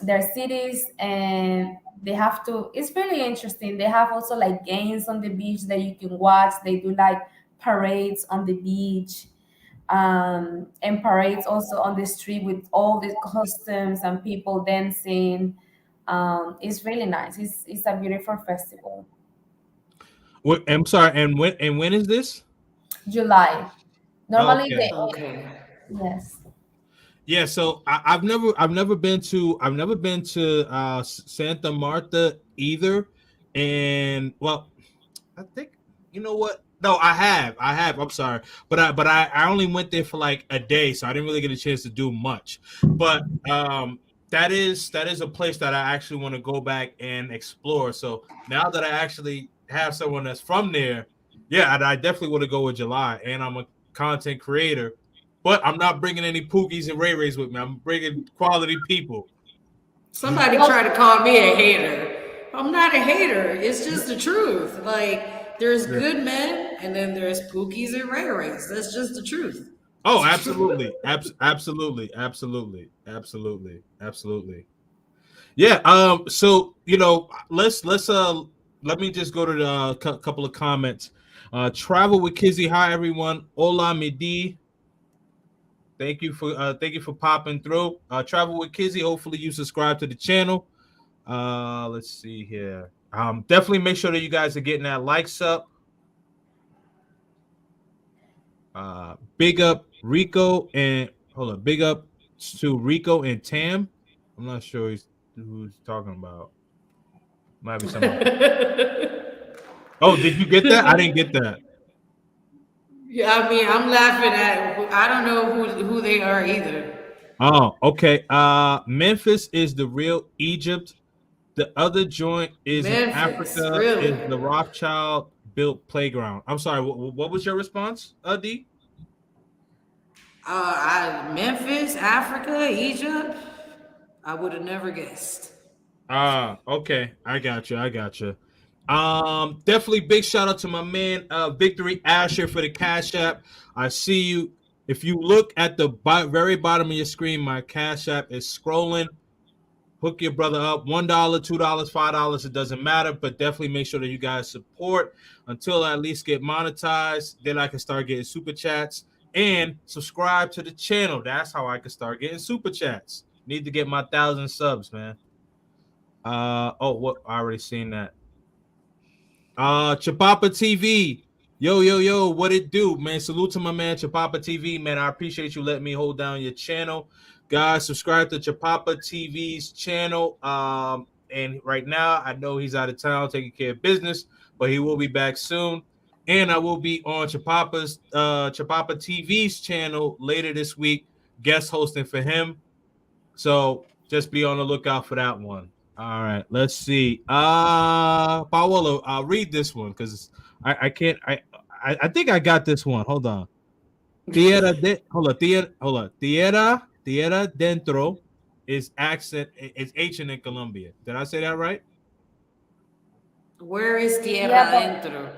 their cities, and they have to, it's really interesting. They have also like games on the beach that you can watch. They do like parades on the beach, and parades also on the street with all the costumes and people dancing. It's really nice. It's a beautiful festival. I'm sorry. And when is this? July normally Okay. the Okay. yes. Yeah, so I've never been to Santa Marta either, and well, I think you know what? No, I have. I'm sorry, but I only went there for like a day, so I didn't really get a chance to do much. But that is a place that I actually want to go back and explore. So now that I actually have someone that's from there, yeah, I definitely want to go with July, and I'm a content creator. But I'm not bringing any Pookies and Ray Rays with me. I'm bringing quality people. Somebody Well, tried to call me a hater. I'm not a hater. It's just the truth. Like there's Yeah. good men, and then there's Pookies and Ray Rays. That's just the truth. Oh, absolutely, absolutely. Yeah. So let me just go to the couple of comments. Travel with Kizzy. Hi everyone. Hola mi D. Thank you for popping through. Travel with Kizzy. Hopefully you subscribe to the channel. Let's see here. Definitely make sure that you guys are getting that likes up. Big up Rico and hold on. Big up to Rico and Tam. I'm not sure who's talking about. Might be someone. Oh, did you get that? I didn't get that. Yeah, I mean, I'm laughing at. I don't know who they are either. Oh, okay. Memphis is the real Egypt. The other joint is in Memphis, Africa. Is really? the Rothschild built playground? I'm sorry. What was your response, D? Memphis, Africa, Egypt. I would have never guessed. Ah, okay. I got you. I got you. Definitely big shout out to my man, Victory Asher for the Cash App. I see you. If you look at the very bottom of your screen, my Cash App is scrolling. hook your brother up. $1, $2, $5, it doesn't matter, but definitely make sure that you guys support until I at least get monetized. Then I can start getting super chats and subscribe to the channel. That's how I can start getting super chats. Need to get my 1,000 subs, man. Oh, what I already seen that. Chapapa TV. Yo, yo, yo, what it do, man? Salute to my man Chapapa TV, man. I appreciate you letting me hold down your channel. Guys, subscribe to Chapapa TV's channel. And right now, I know he's out of town taking care of business, but he will be back soon. And I will be on Chapapa TV's channel later this week, guest hosting for him. So just be on the lookout for that one. All right, let's see. Paolo, I'll read this one because I can't. I think I got this one. Hold on. Hold on. Tierra dentro is accent. It's ancient in Colombia. Did I say that right? Where is Yeah, tierra but adentro?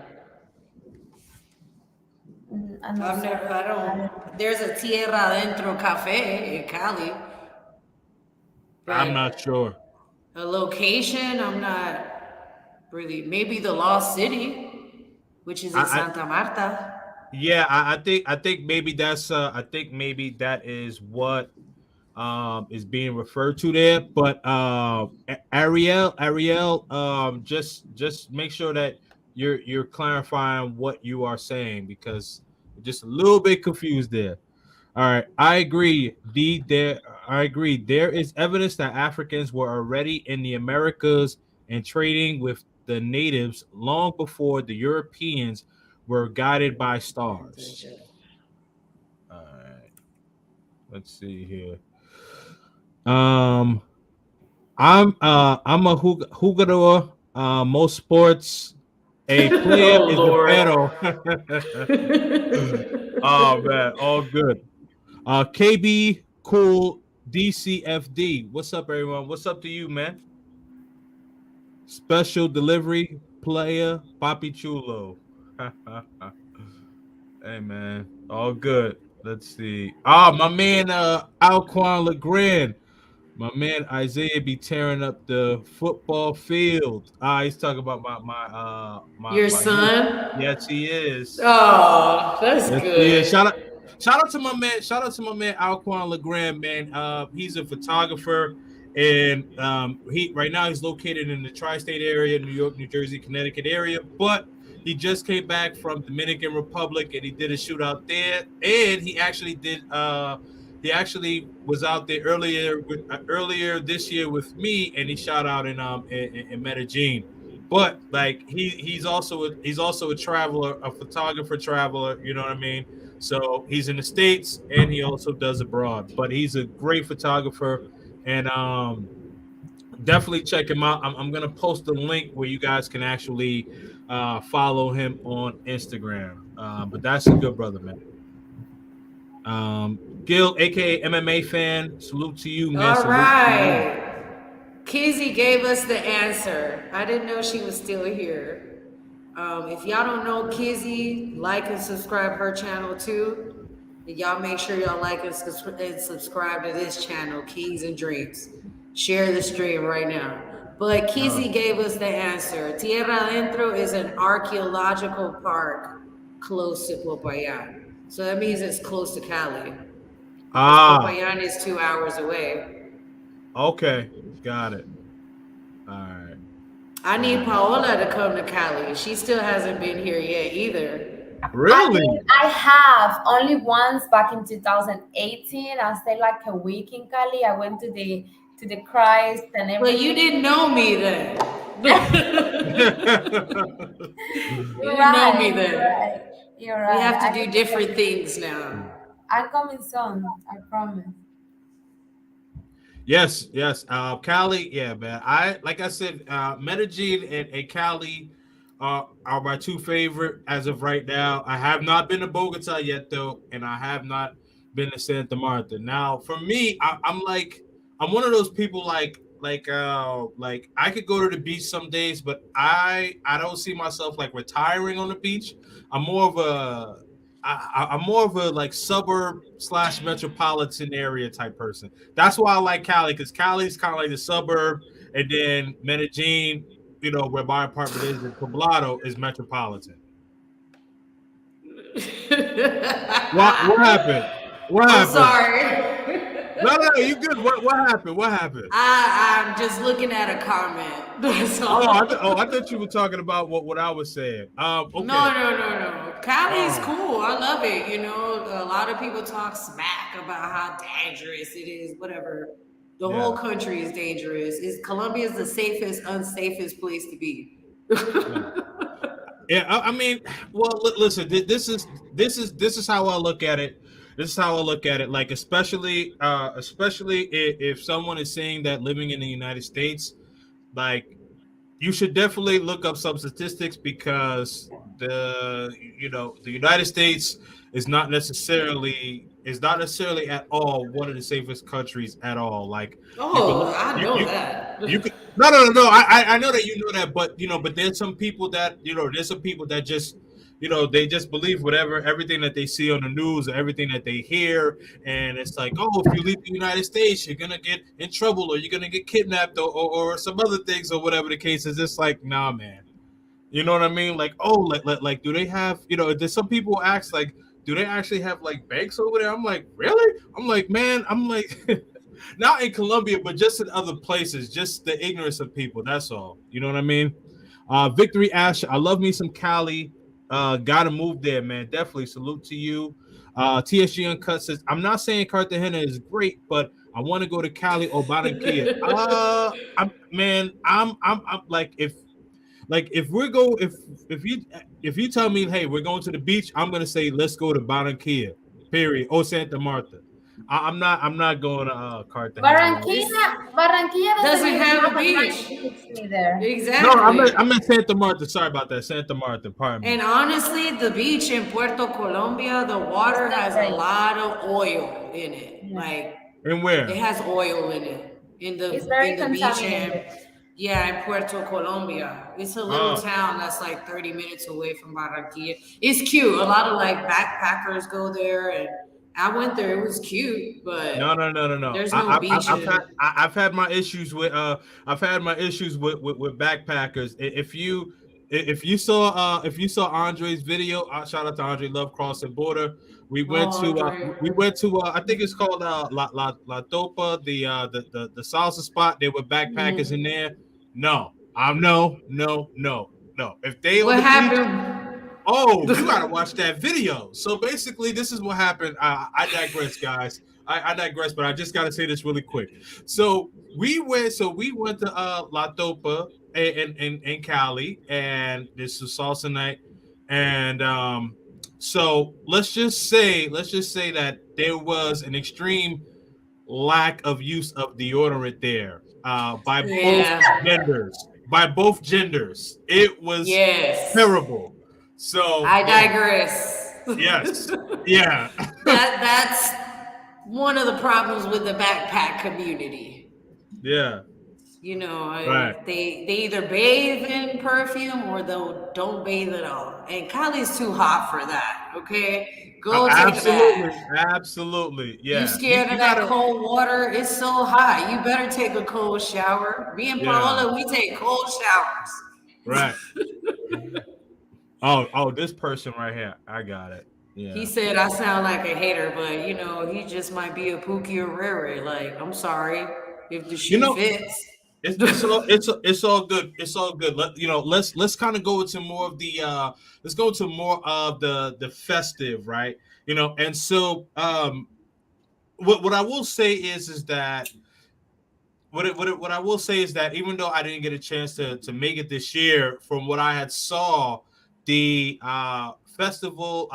I'm not sorry. I don't. There's a tierra adentro cafe in Cali, I'm not but sure. a location, I'm not really. Maybe the Lost City, which is in I Santa Marta. yeah. I think maybe that's. I think maybe that is what is being referred to there. But Ariel, just make sure that you're clarifying what you are saying because just a little bit confused there. All right, I agree. I agree. There is evidence that Africans were already in the Americas and trading with the natives long before the Europeans were guided by stars. All right, let's see here. Um, I'm a jugador. Most sports, a player Oh is a Lord. pero. Oh man, all good. KB Cool DCFD. What's up, everyone? What's up to you, man? Special delivery player, Papi Chulo. Hey man, all good. Let's see. My man, Alquan Legrand. My man Isaiah be tearing up the football field. He's talking about Your my youth. son? Yes, he is. Oh, that's Yes, he is. good. Shout out to my man. Shout out to my man Alquan Legrand, man. He's a photographer, and he right now he's located in the tri-state area, New York, New Jersey, Connecticut area. But he just came back from Dominican Republic, and he did a shoot out there. And he actually did. He actually was out there earlier this year with me, and he shot out in Medellin. But like he's also a traveler, a photographer traveler. You know what I mean? So he's in the States and he also does abroad, but he's a great photographer and definitely check him out. I'm going to post a link where you guys can actually follow him on Instagram. But that's a good brother, man. Gil, aka MMA fan, salute to you, man. All Salute to you. right. Kizzy gave us the answer. I didn't know she was still here. If y'all don't know Kizzy, like and subscribe her channel too. And y'all make sure y'all like and subscribe to this channel, Kings and Dreams. Share the stream right now. But Kizzy gave us the answer. Tierra Adentro is an archaeological park close to Popayan. So that means it's close to Cali. Because Popayan is 2 hours away. Okay, got it. All right. I need Paola to come to Cali. She still hasn't been here yet either. Really? I have only once back in 2018. I stayed like a week in Cali. I went to the Christ and everything. But you didn't know me then. You didn't know me then. You're right. We have to do different things now. I'm coming soon. I promise. Yes, yes. Cali, yeah, man. Like I said, Medellin and Cali are my two favorite as of right now. I have not been to Bogota yet though, and I have not been to Santa Marta. Now, for me, I'm one of those people like I could go to the beach some days, but I don't see myself like retiring on the beach. I'm more of a I'm more of a like suburb slash metropolitan area type person. That's why I like Cali because Cali's kind of like the suburb, and then Medellin, where my apartment is, and Poblado is metropolitan. What happened? What I'm happened? sorry. No, no, you good. What happened? What happened? I'm just looking at a comment. That's Oh, all. I thought you were talking about what I was saying. Okay. No, no, no, no. Cali is Oh, cool. I love it. You know, a lot of people talk smack about how dangerous it is, whatever. The whole yeah, country is dangerous. Colombia is the safest, unsafest place to be. yeah. Yeah, I mean, well, listen. This is how I look at it. This is how I look at it. Like, especially if someone is saying that living in the United States, like, you should definitely look up some statistics because the United States is not necessarily at all one of the safest countries at all. Like, you could look Oh, I you know you that. you could no, no, no, no. I know that you know that, but there's some people that just they just believe whatever everything that they see on the news or everything that they hear, and it's like, oh, if you leave the United States, you're gonna get in trouble or you're gonna get kidnapped or some other things or whatever the case is. It's like, nah, man. You know what I mean? Like, oh, like do they have, there's some people ask, like, do they actually have like banks over there? I'm like, really? I'm like, man, I'm like, not in Colombia, but just in other places, just the ignorance of people. That's all. You know what I mean? Victory Ash, I love me some Cali. Gotta move there, man. Definitely salute to you. TSG Uncut says, I'm not saying Cartagena is great, but I want to go to Cali or Barranquilla. I'm like, if we're go if you tell me, hey, we're going to the beach, I'm gonna say let's go to Barranquilla, period, or Santa Martha. I'm not going to Cartagena. Like, Barranquilla doesn't Doesn't even have have a a nice beach. beach neither. no, Exactly. I'm at Santa Martha. Sorry about that, Santa Martha. Pardon me. And honestly, the beach in Puerto Colombia, the It's water not has a great. lot of oil in it. Yeah. Like And it where? has oil in it. It's In very the beach and contaminated. yeah, in Puerto Colombia. It's a little Oh, town that's like 30 minutes away from Barranquilla. It's cute. A lot of like backpackers go there and I went there. It was cute, no, but no, no, no, no. there's no beaches. I've had my issues with with backpackers. If you saw Andre's video, shout out to Andre Love Crossing Border. Oh, We Andre. went to I think it's called La Topa, the salsa spot. There were backpackers in Mhm. there. No, no, no, no, no. If they on What the beach, happened? oh, you gotta watch that video. So basically, this is what happened. I digress, guys. I digress, but I just gotta say this really quick. So we went to La Topa in Cali, and this is salsa night, and so let's just say that there was an extreme lack of use of deodorant there by both Yeah. genders. By both genders, it was Yes. terrible. So I yeah, digress. yes, yeah, That's one of the problems with the backpack community. yeah, You know, right. they either bathe in perfume or they don't bathe at all. And Cali's too hot for that. Okay, go take a bath. Absolutely, absolutely, You yeah. You scared of you that gotta, cold water? It's so hot. You better take a cold shower. Me and yeah, Paola, we take cold showers. right. Oh, this person right here, I got it. He Yeah. said I sound like a hater, but you know, he just might be a Pookie or Riri. Like, I'm sorry if the You shoe know, fits. it's all good. It's all good. Let's kind of go into more of the let's go into more of the festive, right? And so what I will say is that what I will say is that even though I didn't get a chance to make it this year, from what I had saw, the Festival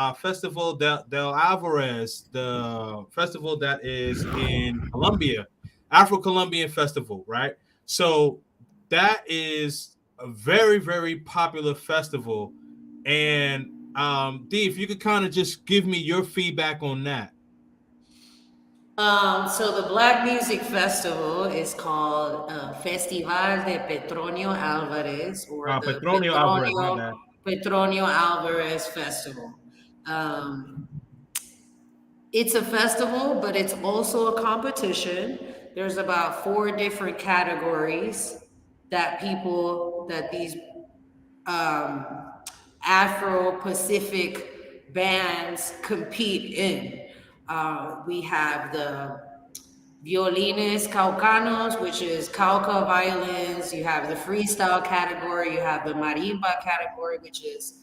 del Alvarez, the festival that is in Colombia, Afro-Colombian festival, right? So that is a very very popular festival, and D, if you could kind of just give me your feedback on that. So the Black Music Festival is called Festival de Petronio Alvarez or the Petronio Alvarez, my bad. Petronio Alvarez Festival. Um, it's a festival, but it's also a competition. There's about four different categories that these um, Afro Pacific bands compete in. We have the violines caucanos, which is cauca violins. You have the freestyle category. You have the marimba category, which is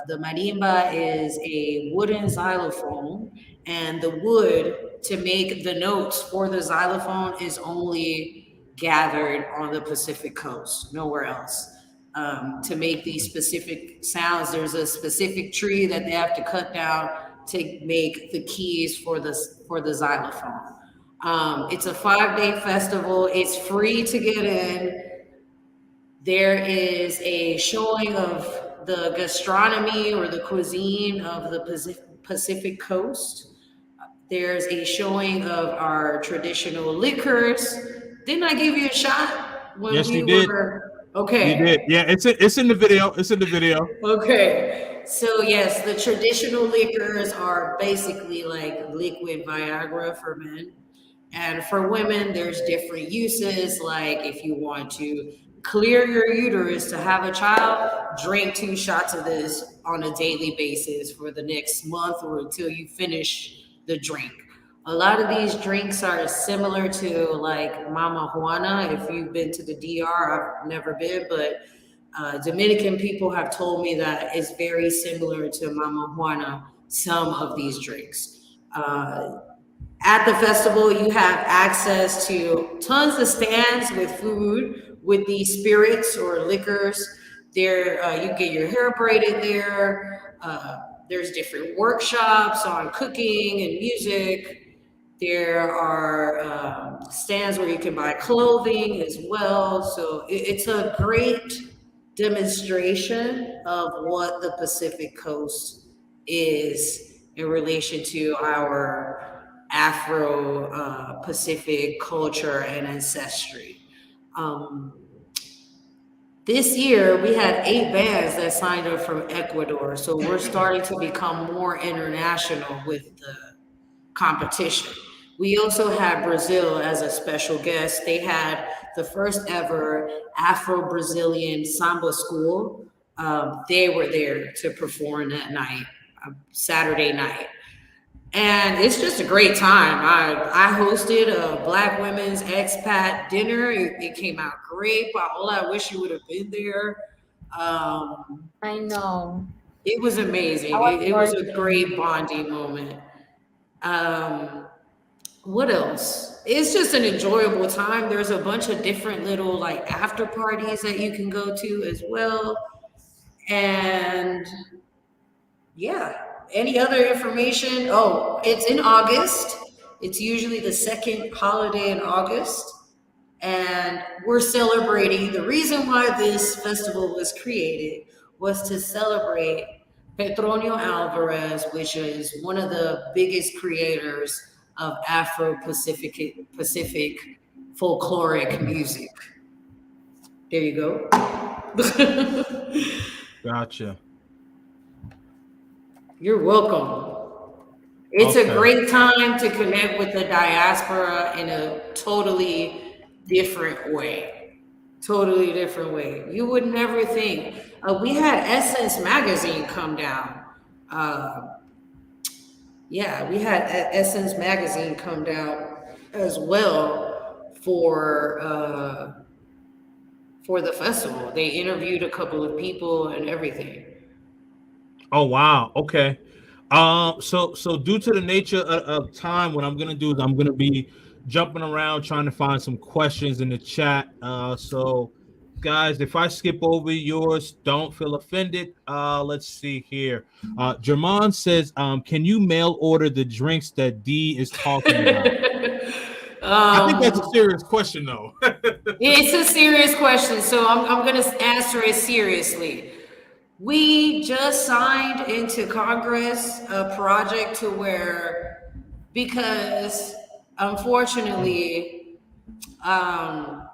the marimba is a wooden xylophone, and the wood to make the notes for the xylophone is only gathered on the Pacific coast, nowhere else. To make these specific sounds, there's a specific tree that they have to cut down to make the keys for the xylophone. It's a 5-day festival. It's free to get in. There is a showing of the gastronomy or the cuisine of the Pacific Coast. There's a showing of our traditional liquors. Didn't I give you a shot when Yes, we you did. were You okay? did. Yeah, it's in the video. It's in the video. Okay. So yes, the traditional liquors are basically like liquid Viagra for men. And for women, there's different uses. Like if you want to clear your uterus to have a child, drink 2 shots of this on a daily basis for the next month or until you finish the drink. A lot of these drinks are similar to like Mama Juana. If you've been to the DR, I've never been, but Dominican people have told me that it's very similar to Mama Juana, some of these drinks. At the festival, you have access to tons of stands with food, with these spirits or liquors. There, you get your hair braided there. There's different workshops on cooking and music. There are stands where you can buy clothing as well. So it's a great demonstration of what the Pacific Coast is in relation to our Afro Pacific culture and ancestry. Um, this year, we had 8 bands that signed up from Ecuador. So we're starting to become more international with the competition. We also had Brazil as a special guest. They had the first ever Afro Brazilian samba school. They were there to perform that night, Saturday night. And it's just a great time. I hosted a Black women's expat dinner. It came out great. Paola, I wish you would have been there. Um, I know. it was I amazing. was It was a working. great bonding moment. Um, what else? It's just an enjoyable time. There's a bunch of different little like after parties that you can go to as well. And yeah, any other information? Oh, it's in August. It's usually the second holiday in August. And we're celebrating. The reason why this festival was created was to celebrate Petronio Alvarez, which is one of the biggest creators of Pacific folkloric music. There you go. Gotcha. You're welcome. It's a Okay. great time to connect with the diaspora in a totally different way. Totally different way. You would never think. We had Essence magazine come down. Uh, yeah, we had Essence magazine come down as well for the festival. They interviewed a couple of people and everything. Oh wow. Okay. So due to the nature of time, what I'm gonna do is I'm gonna be jumping around trying to find some questions in the chat. So guys, if I skip over yours, don't feel offended. Let's see here. Jermon says, can you mail order the drinks that D is talking about? I think that's a um, serious question, though. it's a serious question, so I'm going to answer it seriously. We just signed into Congress a project to where, because unfortunately, um,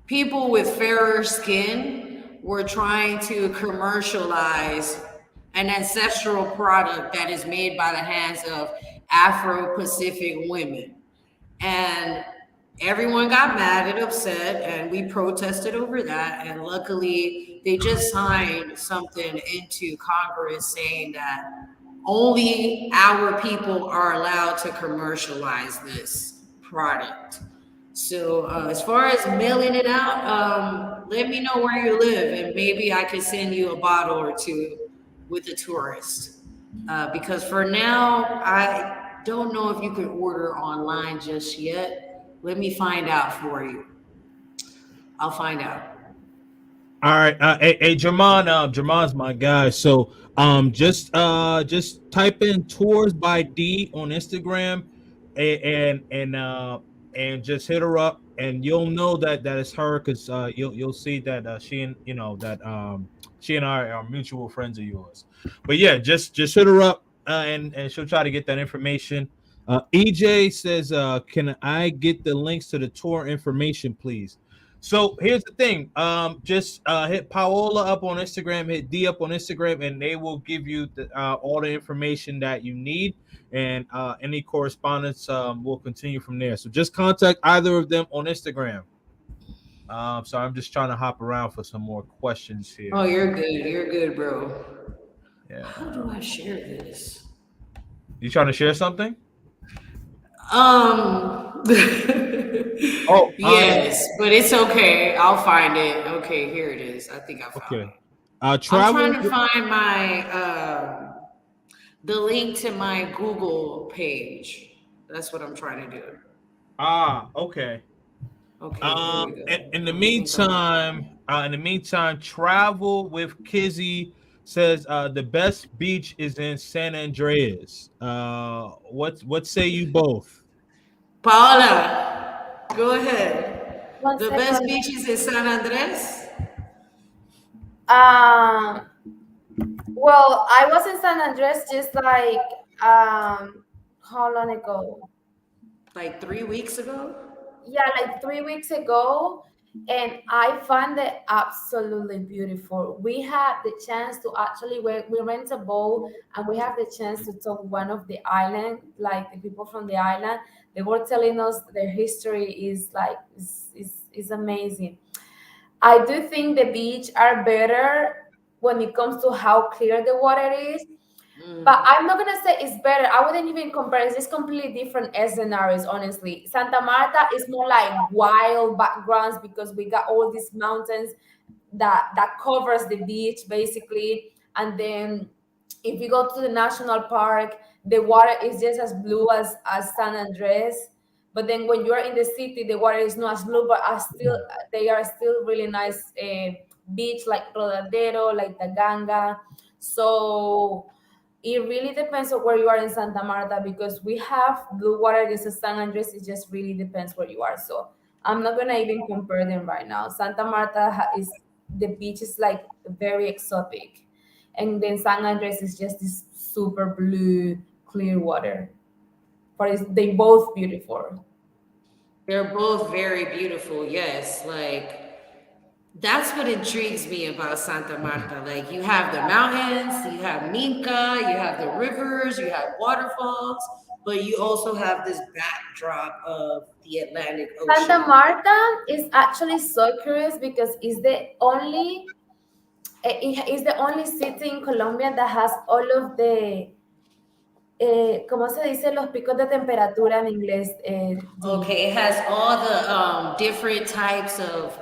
people with fairer skin were trying to commercialize an ancestral product that is made by the hands of Afro Pacific women. And everyone got mad and upset, and we protested over that. And luckily, they just signed something into Congress saying that only our people are allowed to commercialize this product. So, as far as mailing it out, let me know where you live, and maybe I could send you a bottle or two with a tourist. Because for now, I don't know if you can order online just yet. Let me find out for you. I'll find out. All right, hey, Jermon, Jermon's my guy. So, just type in "tours by D" on Instagram, and and just hit her up, and you'll know that it's her because you'll see that she and that she and I are mutual friends of yours. But yeah, just hit her up, and she'll try to get that information. EJ says, "Can I get the links to the tour information, please?" So here's the thing. Just hit Paola up on Instagram, hit D up on Instagram, and they will give you all the information that you need. And any correspondence will continue from there. So just contact either of them on Instagram. So I'm just trying to hop around for some more questions Oh, here. you're good. You're good, bro. Yeah. How do I share this? You trying to share something? Um, Oh, yes, but it's okay. I'll find it. Okay, here it is. I think I found okay. it. I'm trying Travel. to find my the link to my Google page. That's what I'm trying to do. Okay. Okay, here we go. In the I think I'm. meantime, travel with Kizzy says the best beach is in San Andreas. What say you both? Paola, go ahead. One The best second. beaches in San Andres, Um, well, I was in San Andres just like how long ago? like 3 weeks ago. Yeah, like 3 weeks ago, and I found it absolutely beautiful. We had the chance to actually we rent a boat, and we have the chance to talk one of the island, like the people from the island. They were telling us their history is like is amazing. I do think the beach are better when it comes to how clear the water is, but Mm. I'm not gonna say it's better. I wouldn't even compare. It's just completely different scenarios, honestly. Santa Marta is more like wild backgrounds because we got all these mountains that covers the beach basically. And then if you go to the national park, the water is just as blue as San Andres. But then when you are in the city, the water is not as blue, but are still they are still really nice beach like Rodadero, like the Ganga. So it really depends on where you are in Santa Marta because we have blue water. This is San Andres. It just really depends where you are. So I'm not gonna even compare them right now. Santa Marta is the beach is like very exotic, and then San Andres is just this super blue, clear water. But they both beautiful. They're both very beautiful. Yes, like that's what intrigues me about Santa Marta. Like you have the mountains, you have Minca, you have the rivers, you have waterfalls, but you also have this backdrop of the Atlantic Santa Ocean. Marta is actually so curious because it's the only city in Colombia that has all of the ¿cómo se dice los picos de temperatura en inglés? G. Okay, it has all the different types of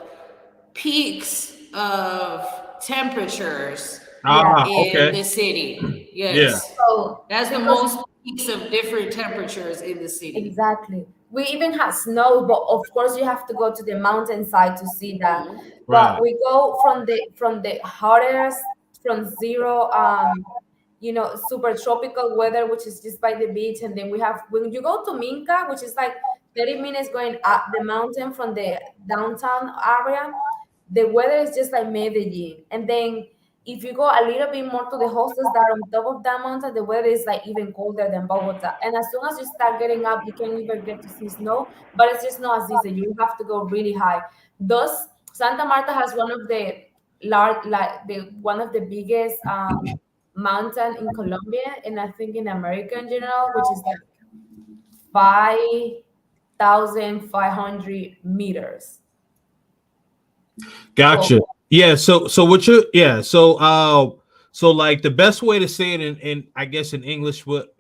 peaks of temperatures Yeah. in Okay. the city. Yeah. Yes. So That's the because most peaks of different temperatures in the city. exactly. We even have snow, but of course you have to go to the mountainside to see that. Mhm. But Right. we go from the hottest from zero super tropical weather, which is just by the beach, and then we have when you go to Minca, which is like 30 minutes going up the mountain from the downtown area, the weather is just like Medellin. And then if you go a little bit more to the hostels that are on top of that mountain, the weather is like even colder than Bogota. And as soon as you start getting up, you can even get to see snow, but it's just not as easy. You have to go really high. Thus, Santa Marta has one of the large, like the one of the biggest mountain in Colombia, and I think in America in general, which is like 5,500 meters. Gotcha. So Yeah. So what you yeah. So like the best way to say it in I guess in English, what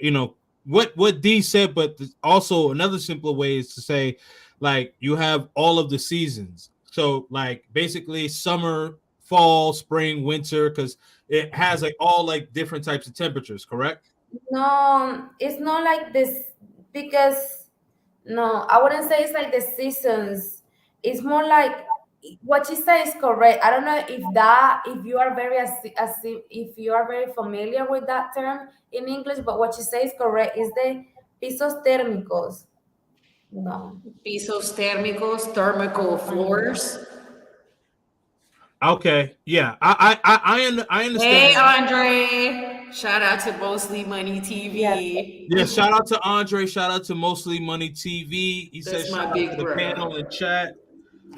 what D said, but also another simpler way is to say like you have all of the seasons. So like basically summer, fall, spring, winter, because it has like all like different types of temperatures, correct? no, it's not like this because no, I wouldn't say it's like the seasons. It's more like what you say is correct. I don't know if you are very if you are very familiar with that term in English, but what you say is correct. Is the pisos térmicos? No, Pisos térmicos, thermical I don't know. floors. Okay. Yeah. I understand Hey, that. Andre. Shout out to Mostly Money Yes. Yeah, TV. shout out to Andre. Shout out to Mostly Money TV. He says That's shout my out to big the bro. panel and chat.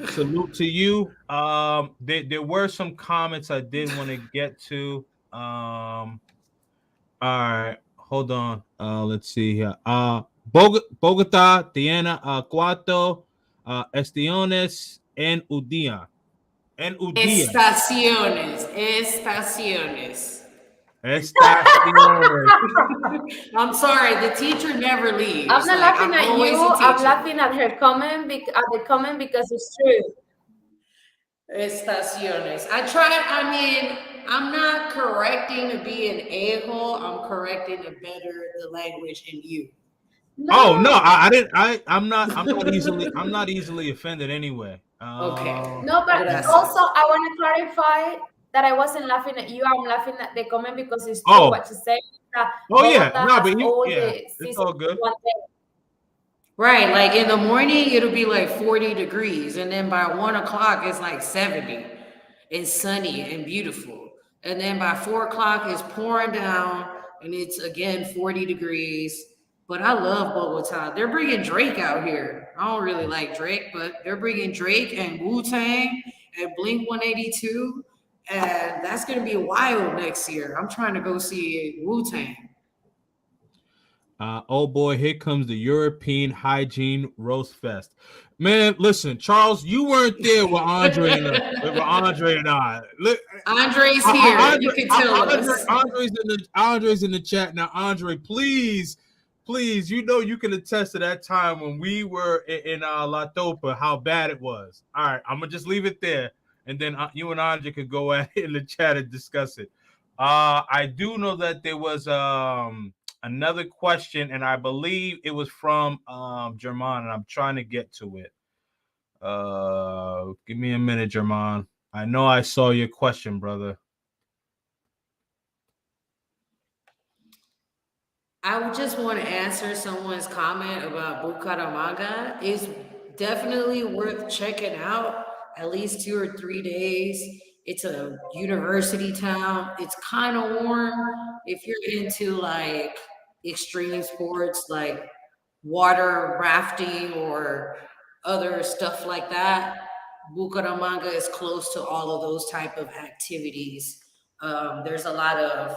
Salute to you. There were some comments I did want to get to. All right, hold on. Let's see here. Bogota, Diana, Cuatro, Estiones, and Udia. And Udia. Estaciones. Estaciones. Estaciones. I'm sorry, the teacher never I'm leaves. not Like, laughing I'm at you. always a I'm teacher. laughing at her comment at the comment because it's true. Estaciones. I mean, I'm not correcting to be an a-hole. I'm correcting to better the language in you. Oh no, No, I didn't. I'm not easily offended anyway. Okay. no, but Gracias. also I want to clarify that I wasn't laughing at you. I'm laughing at the comment because it's true Oh, what you say. That oh yeah, Bogota no, has but all yeah, the it's seasons all in good. one day. Right. Like in the morning, it'll be like 40 degrees. And then by 1 o'clock, it's like 70. It's sunny and beautiful. And then by 4 o'clock, it's pouring down and it's again 40 degrees. But I love Bogota. They're bringing Drake out here. I don't really like Drake, but they're bringing Drake and Wu Tang and Blink 182. And that's going to be wild next year. I'm trying to go see Wu Tang. Oh boy, here comes the European Hygiene Roast Fest. Man, listen, Charles, you weren't there with Andre and I. Look, Andre's here. You Andre, can tell us. Andre's in the chat now. Andre, please, you can attest to that time when we were in La Topa, how bad it was. All right, I'm gonna just leave it there, and then you and Andre could go at it in the chat and discuss it. I do know that there was another question, and I believe it was from German, and I'm trying to get to it. Give me a minute, German. I know I saw your question, brother. I would just want to answer someone's comment about Bucaramanga. It's definitely worth checking out at least 2 or 3 days. It's a university town. It's kind of warm. If you're into like extreme sports like water rafting or other stuff like that, Bucaramanga is close to all of those type of activities. There's a lot of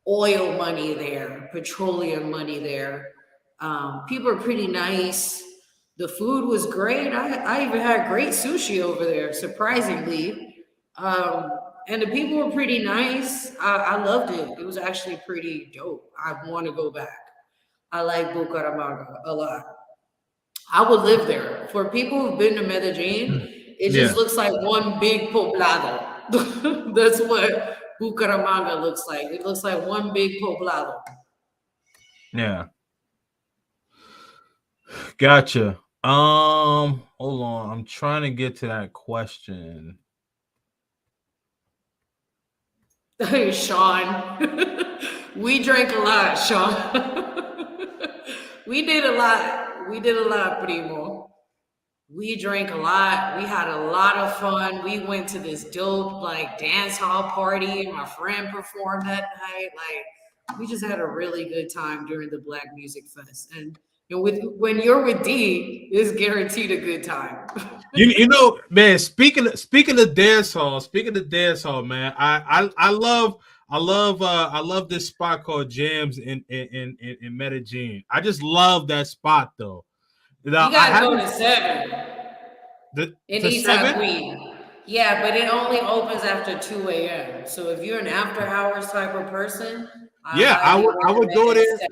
oil money there, petroleum money there. People are pretty nice. The food was great. I even had great sushi over there, surprisingly. Um, and the people were pretty nice. I loved it. It was actually pretty dope. I want to go back. I like Bucaramanga a lot. I would live there. For people who've been to Medellin, it Yeah, just looks like one big poblado. That's what Bucaramanga looks like. It looks like one big poblado. yeah, gotcha. Hold on, I'm trying to get to that question. Sean, we drank a lot, Sean. We did a lot. We did a lot, primo. We drank a lot. We had a lot of fun. We went to this dope like dance hall party. My friend performed that night. Like we just had a really good time during the Black Music Fest. And with when you're with D, it's guaranteed a good time. You know, man. Speaking of dance hall, man, I I love this spot called Jams in Medellin. I just love that spot though. Now, You I gotta go haven't to 7. to Anytime seven. we. Yeah, but it only opens after 2 a.m. So if you're an after hours type of person, I Yeah, highly I would go recommend there. 7.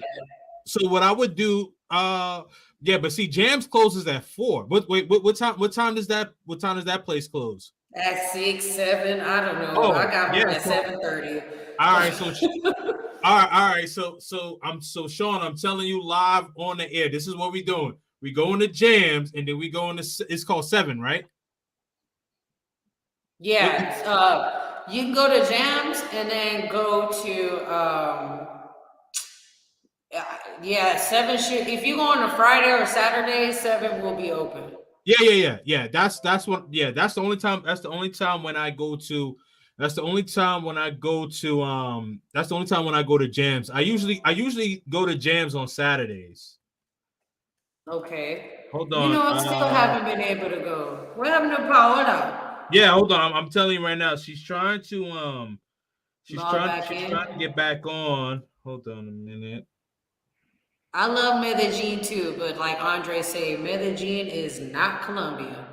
So what I would do, yeah, but see, Jams closes at 4. What time does that place close? At 6, 7, I don't know. I Oh, got yeah. home at So 7:30. all right, all right. So Sean, I'm telling you live on the air. This is what we doing. We go into Jams, and then we go into it's called 7, right? Yeah, you can go to Jams and then go to yeah, 7 should, if you go on a Friday or Saturday, 7 will be open. Yeah. That's what. Yeah, that's the only time. That's the only time when I go to. That's the only time when I go to. That's the only time when I go to Jams. I usually go to Jams on Saturdays. Okay. Hold You on. know, I still haven't been able to go. What happened to Paola? Yeah, hold on. I'm telling you right now. Log back She's in. trying to get back on. Hold on a minute. I love Medellin too, but like Andre say, Medellin is not Colombia.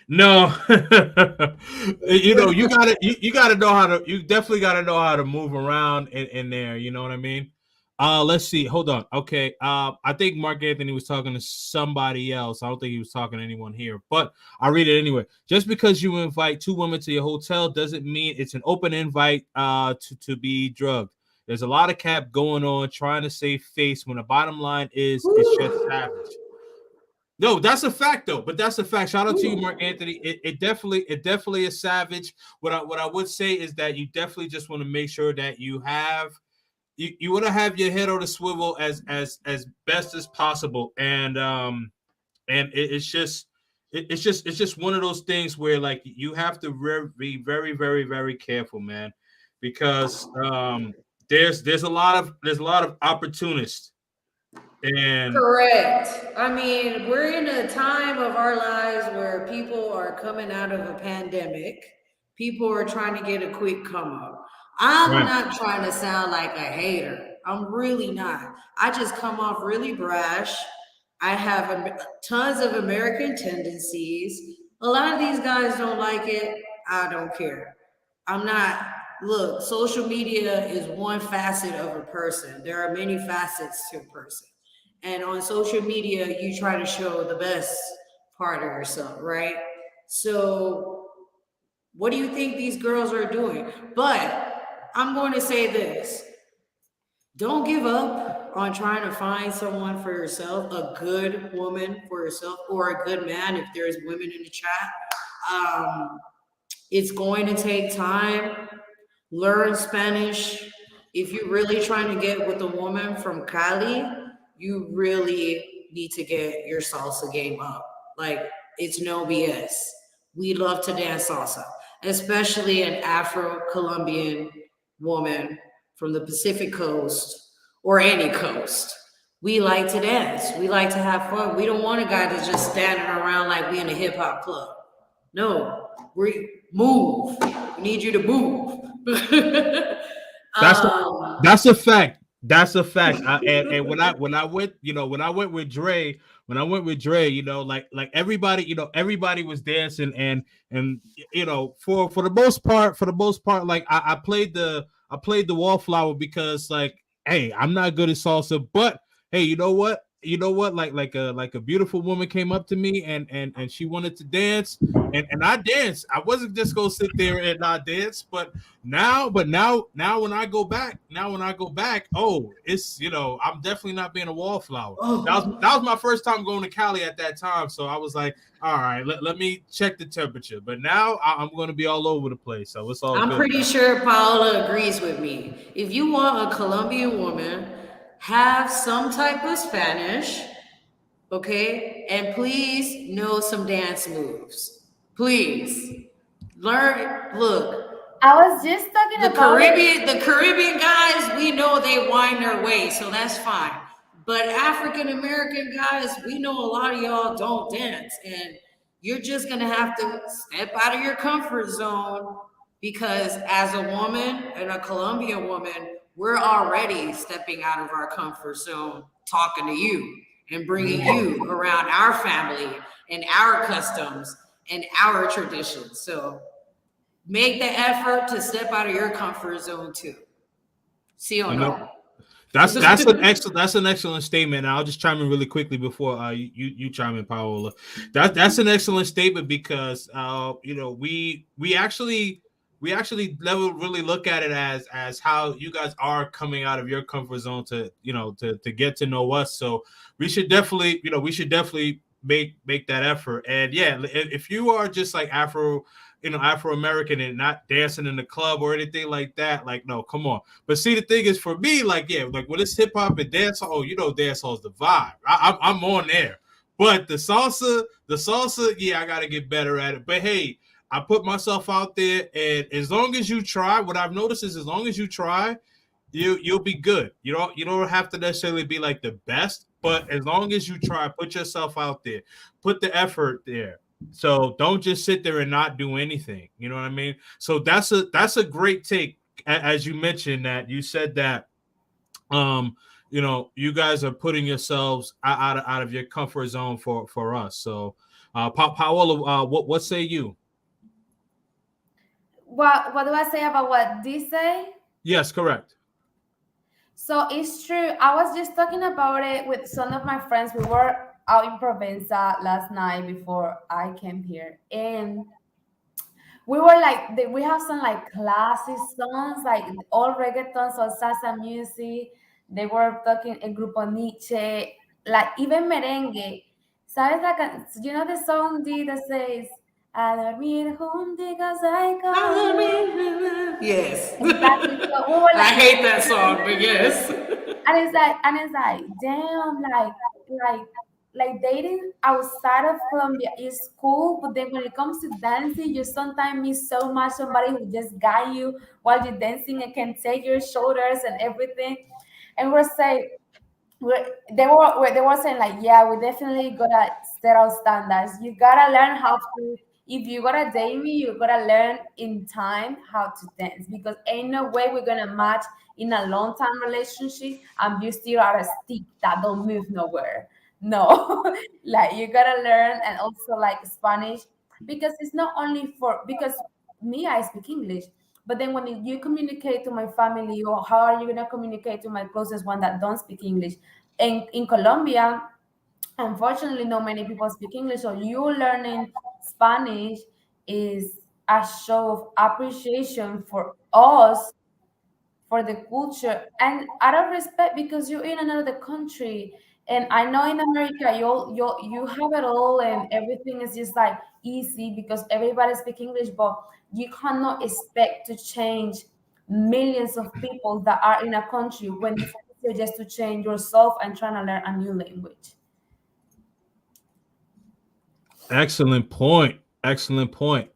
No, you gotta know how to you definitely gotta know how to move around in there. You know what I mean? Let's see. Hold on. Okay. I think Mark Anthony was talking to somebody else. I don't think he was talking to anyone here, but I'll read it anyway. Just because you invite two women to your hotel doesn't mean it's an open invite to be drugged. There's a lot of cap going on trying to save face when the bottom line is it's just savage. No, that's a fact though. But that's a fact. Shout out to you, Mark Anthony. It definitely is savage. What I would say is that you definitely just want to make sure that you want to have your head on the swivel as best as possible. And it's just one of those things where like you have to be very, very, very careful, man, because there's a lot of opportunists and Correct. I mean, we're in a time of our lives where people are coming out of a pandemic. People are trying to get a quick come up. I'm right. not trying to sound like a hater. I'm really not. I just come off really brash. I have tons of American tendencies. A lot of these guys don't like it. I don't care. I'm not. Look, social media is one facet of a person. There are many facets to a person. And on social media, you try to show the best part of yourself, right? So, what do you think these girls are doing? But I'm going to say this: don't give up on trying to find someone for yourself, a good woman for yourself, or a good man if there's women in the chat. Um, it's going to take time. Learn Spanish. If you're really trying to get with a woman from Cali, you really need to get your salsa game up. Like, it's no BS. We love to dance salsa, especially an Afro Colombian woman from the Pacific coast or any coast. We like to dance. We like to have fun. We don't want a guy that's just standing around like we in a hip hop club. No, we move. We need you to move. That's a, um, that's a fact. That's a fact. And when I went, when I went with Dre, like everybody, everybody was dancing and for the most part, like I played the wallflower because like, hey, I'm not good at salsa, but hey, you know what? Like a beautiful woman came up to me and she wanted to dance and I danced. I wasn't just gonna sit there and not dance, but now when I go back, oh, it's I'm definitely not being a wallflower. That was my first time going to Cali at that time, so I was like, all right, let me check the temperature. But now I'm going to be all over the place, so it's all I'm good. pretty sure Paola agrees with me. If you want a Colombian woman, have some type of Spanish, okay? And please know some dance moves. Please learn. Look, I was just talking about it. The Caribbean guys, we know they wind their way, so that's fine. But African American guys, we know a lot of y'all don't dance, and you're just gonna have to step out of your comfort zone because as a woman and a Colombian woman, we're already stepping out of our comfort zone, talking to you and bringing you around our family and our customs and our traditions. So make the effort to step out of your comfort zone too. See or You know, no? that's an excellent statement. And I'll just chime in really quickly before you chime in, Paola. That's an excellent statement because we actually never really look at it as how you guys are coming out of your comfort zone to to get to know us. So we should definitely make that effort. And yeah, if you are just like Afro American and not dancing in the club or anything like that, like no, come on. But see, the thing is, for me, like yeah, like when it's hip hop and dance hall, dance hall's the vibe. I'm on there. But the salsa, yeah, I gotta get better at it. But hey, I put myself out there, and as long as you try, what I've noticed is as long as you try, you'll be good. You don't have to necessarily be like the best, but as long as you try, put yourself out there, put the effort there. So don't just sit there and not do anything. You know what I mean? So that's a great take. As you mentioned that you said that you guys are putting yourselves out of your comfort zone for us. So Paola, what say you? What do I say about what they say? Yes, correct. So it's true. I was just talking about it with some of my friends. We were out in Provenza last night before I came here, and we were like, we have some like classic songs, like all reggaeton, so salsa music. They were talking a grupo Nietzsche, like even merengue. ¿Sabes la you know the song that says, "A dormir junticos I go." Yes. Exactly. So we were I like, hate that song, but yes. and it's like, damn, like, like dating outside of Colombia is cool, but then when it comes to dancing, you sometimes miss so much somebody who just got you while you're dancing and can take your shoulders and everything. And we're saying, they were saying like, yeah, we definitely gotta set our standards. You gotta learn how to. If you gotta date me, you gotta learn in time how to dance because ain't no way we're gonna match in a long time relationship and you still are a stick that don't move nowhere. No, like you gotta learn and also like Spanish because it's not only for because me I speak English, but then when you communicate to my family, or how are you gonna communicate to my closest one that don't speak English? In Colombia, unfortunately, not many people speak English. So you learning Spanish is a show of appreciation for us, for the culture, and out of respect because you're in another country. And I know in America, you have it all, and everything is just like easy because everybody speaks English. But you cannot expect to change millions of people that are in a country when it's easier just to change yourself and trying to learn a new language. Excellent point. Excellent point.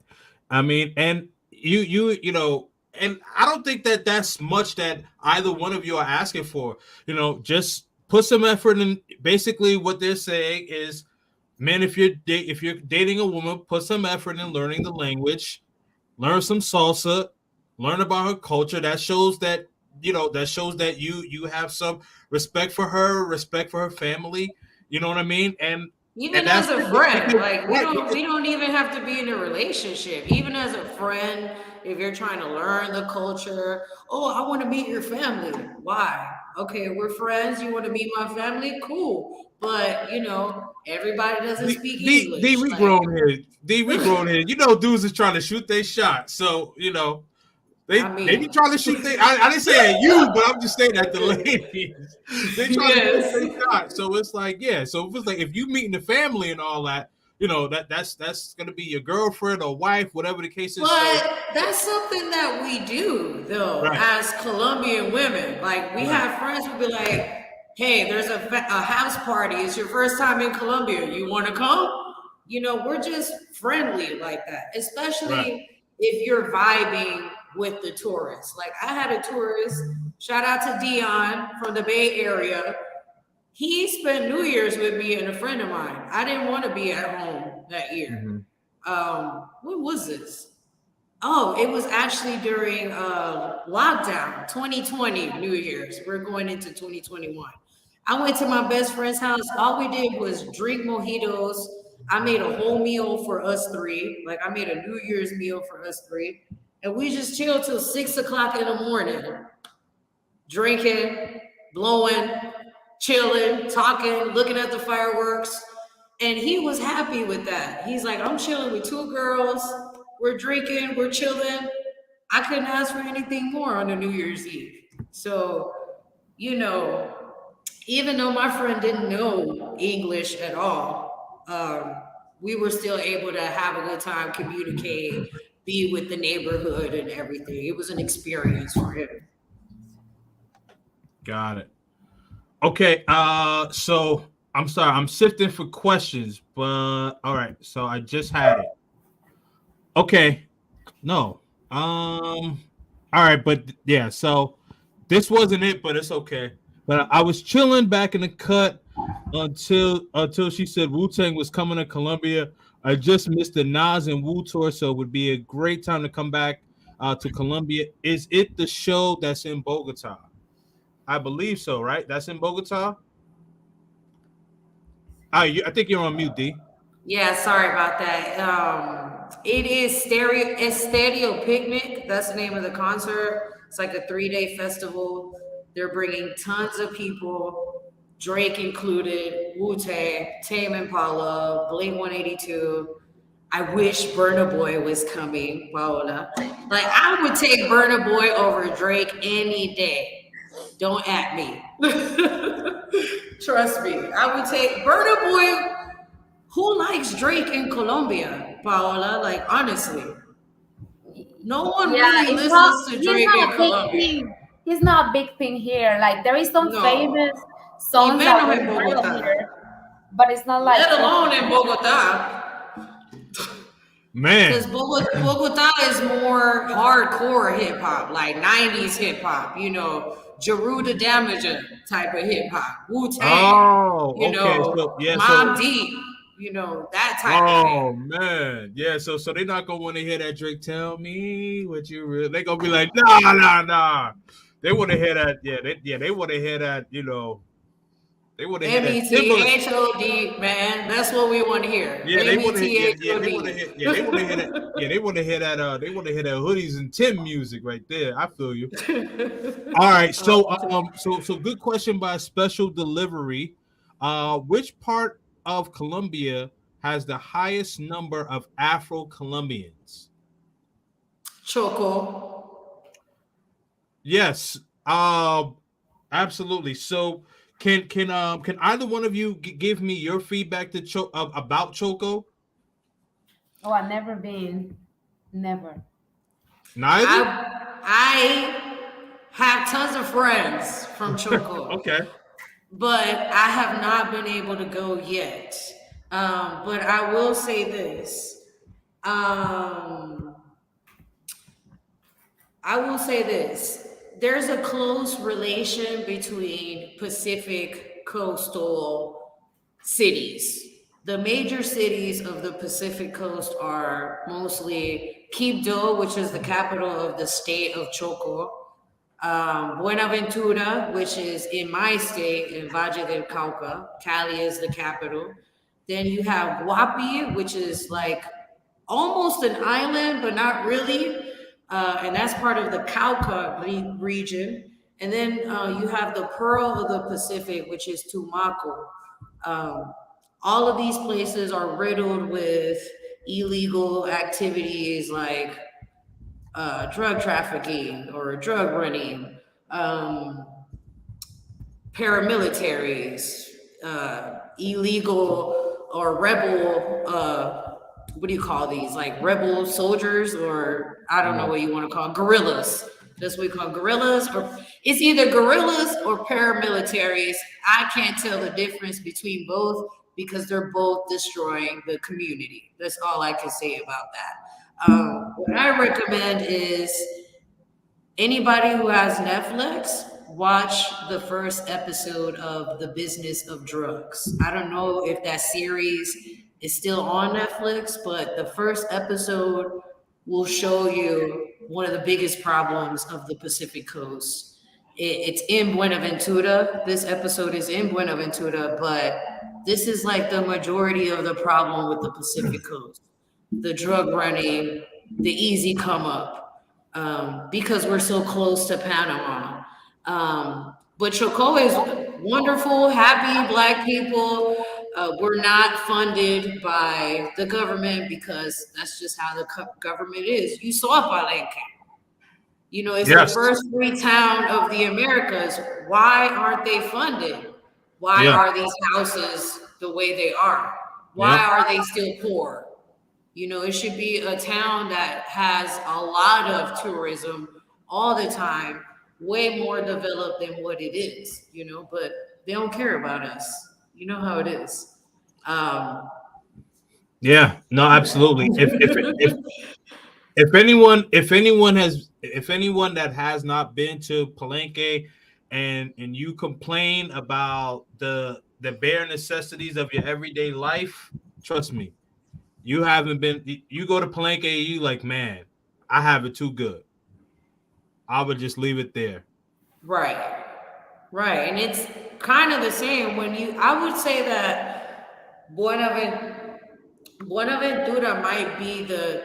I mean, and and I don't think that that's much that either one of you are asking for. Just put some effort in. Basically, what they're saying is, man, if you're dating a woman, put some effort in learning the language, learn some salsa, learn about her culture. That shows that you have some respect for her, respect for her family. You know what I mean? And Even that's as a it. friend, Because like we right, don't because we don't even have to be in a relationship. Even as a friend, if you're trying to learn the culture, oh, I want to meet your family. Why? Okay, we're friends. You want to meet my family? Cool. But everybody doesn't speak English. We Like, grown here. We grown here. Dudes is trying to shoot their shot. So they be I trying to shoot their. I didn't say at you, but I'm just saying at the ladies. They trying to shoot yes. their shot. So it's like yeah. So if it's like if you meeting the family and all that, that's gonna be your girlfriend or wife, whatever the case is. So But that's something that we do though, right, as Colombian women. Like we right. have friends who be like, "Hey, there's a house party. It's your first time in Colombia. You want to come?" We're just friendly like that, Right. especially if you're vibing with the tourists. Like I had a tourist. Shout out to Dion from the Bay Area. He spent New Year's with me and a friend of mine. I didn't want to be at home that year. Mm-hmm. When was this? Oh, it was actually during lockdown, 2020 New Year's. We're going into 2021. I went to my best friend's house. All we did was drink mojitos. I made a whole meal for us three. Like I made a New Year's meal for us three. And we just chilled till 6 o'clock in the morning, drinking, blowing, chilling, talking, looking at the fireworks. And he was happy with that. He's like, I'm chilling with two girls. We're drinking, we're chilling. I couldn't ask for anything more on a New Year's Eve. So, you know, even though my friend didn't know English at all, we were still able to have a good time, communicate, be with the neighborhood and everything. It was an experience for him. Got it. Okay. So I'm sorry, I'm sifting for questions, but all right. So I just had it. Okay. No. All right, but yeah, so this wasn't it, but it's okay. But I was chilling back in the cut until she said Wu Tang was coming to Colombia. I just missed the Nas and Wu tour, so it would be a great time to come back to Colombia. Is it the show that's in Bogota? I believe so, right? That's in Bogota. I think you're on mute, D. Yeah, sorry about that. It is Stereo Picnic. That's the name of the concert. It's like a 3-day festival. They're bringing tons of people, Drake included, Wu Tang, Tame Impala, Blink 182. I wish Burna Boy was coming, Paola. Like I would take Burna Boy over Drake any day. Don't at me. Trust me. I would take Burna Boy. Who likes Drake in Colombia, Paola? Like honestly, no one Yeah, really it's not. listens to He's Drake in not a big Colombia. thing. He's not a big thing here. Like there is some No, famous y songs that menos went en viral Bogotá. here, but it's not like Let it's alone in Bogotá. Because Man. Bogota is more hardcore hip hop, like 90s hip hop, Jeru the Damager type of hip hop, Wu Tang, Oh, okay. So yeah, Mob so Deep, that type of thing. oh man, yeah. So they're not gonna want to hear that Drake. Tell me what you really. They gonna be like, nah, nah, nah. They want to hear that. They want to hear that. They want to hear that Timberland. METHOD, man. That's what we want to hear. Yeah, they want to. Yeah, they want to hear. Yeah, they want to hear that. Yeah, they want to hear that. They want to hear that hoodies and Tim music right there. I feel you. All right. So good question by special delivery. Which part of Colombia has the highest number of Afro-Colombians? Choco. Yes. Absolutely. So can either one of you give me your feedback about Choco? oh, I've never been, never. Neither. I have tons of friends from Choco. Okay. But I have not been able to go yet. But I will say this. I will say this. There's a close relation between Pacific coastal cities. The major cities of the Pacific coast are mostly Quibdó, which is the capital of the state of Choco, Buenaventura, which is in my state, in Valle del Cauca. Cali is the capital. Then you have Guapi, which is like almost an island, but not really. And that's part of the Cauca region. And then you have the Pearl of the Pacific, which is Tumaco. All of these places are riddled with illegal activities like drug trafficking or drug running, paramilitaries, illegal or rebel, what do you call these? Like rebel soldiers, or I don't know what you want to call guerrillas. That's what we call guerrillas, or it's either guerrillas or paramilitaries. I can't tell the difference between both because they're both destroying the community. That's all I can say about that. What I recommend is anybody who has Netflix, watch the first episode of The Business of Drugs. I don't know if that series is still on Netflix, but the first episode will show you one of the biggest problems of the Pacific Coast. It's in Buenaventura. This episode is in Buenaventura, but this is like the majority of the problem with the Pacific Coast: the drug running, the easy come up, because we're so close to Panama. But Choco is wonderful, happy black people. We're not funded by the government because that's just how the government is. You saw Palenque. You know, it's the Yes. first free town of the Americas. Why aren't they funded? Why Yeah. are these houses the way they are? Why Yep. are they still poor? You know, it should be a town that has a lot of tourism all the time, way more developed than what it is, you know, but they don't care about us. You know how it is. Um, Yeah. No, absolutely. If anyone that has not been to Palenque and you complain about the bare necessities of your everyday life, trust me, you haven't been. You go to Palenque, you like, man, I have it too good. I would just leave it there. right, right. And it's kind of the same when I would say that Buenaventura might be the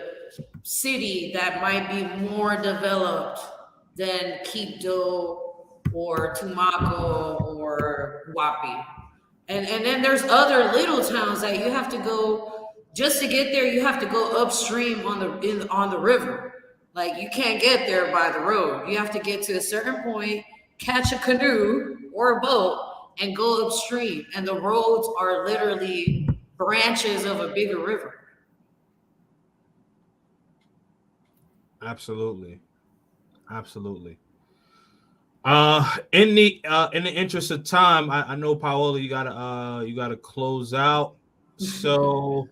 city that might be more developed than Quito or Tumaco or Huapi. And then there's other little towns that you have to go just to get there. You have to go upstream on the river. Like you can't get there by the road. You have to get to a certain point, catch a canoe or a boat, and go upstream. And the roads are literally branches of a bigger river. Absolutely, absolutely. In the interest of time, I know Paola, you gotta close out. So,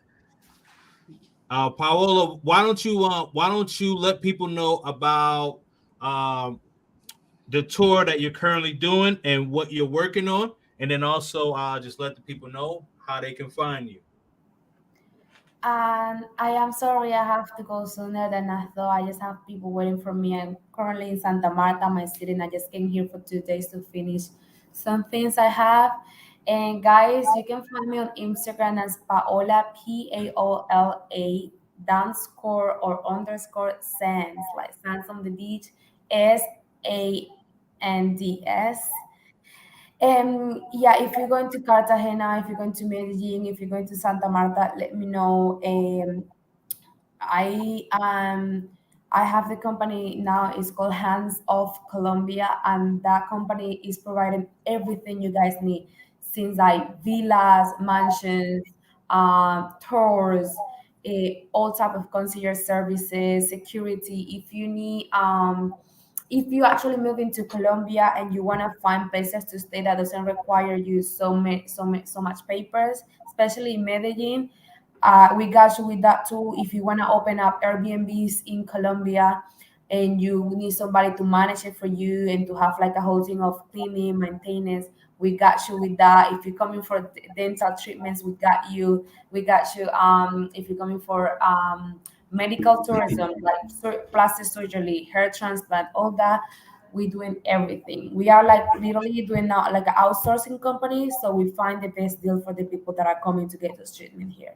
Paola, why don't you let people know about um the tour that you're currently doing and what you're working on, and then also just let the people know how they can find you. And I am sorry I have to go sooner than I thought. I just have people waiting for me. I'm currently in Santa Marta, my city, and I just came here for 2 days to finish some things I have. And guys, you can find me on Instagram as Paola, Paola dance score or underscore sands, like sands on the beach, Sands. Yeah, if you're going to Cartagena, if you're going to Medellin, if you're going to Santa Marta, let me know. I um I have the company now. It's called Hands of Colombia, and that company is providing everything you guys need, since like villas, mansions, tours, all type of concierge services, security. If you actually move into Colombia and you want to find places to stay that doesn't require you so much papers, especially in Medellin, we got you with that too. If you want to open up Airbnbs in Colombia and you need somebody to manage it for you and to have like a whole thing of cleaning, maintenance, we got you with that. If you're coming for dental treatments, we got you. We got you. If you're coming for medical tourism, like plastic surgery, hair transplant, all that, we doing everything. We are like literally doing now like an outsourcing company, so we find the best deal for the people that are coming to get this treatment here.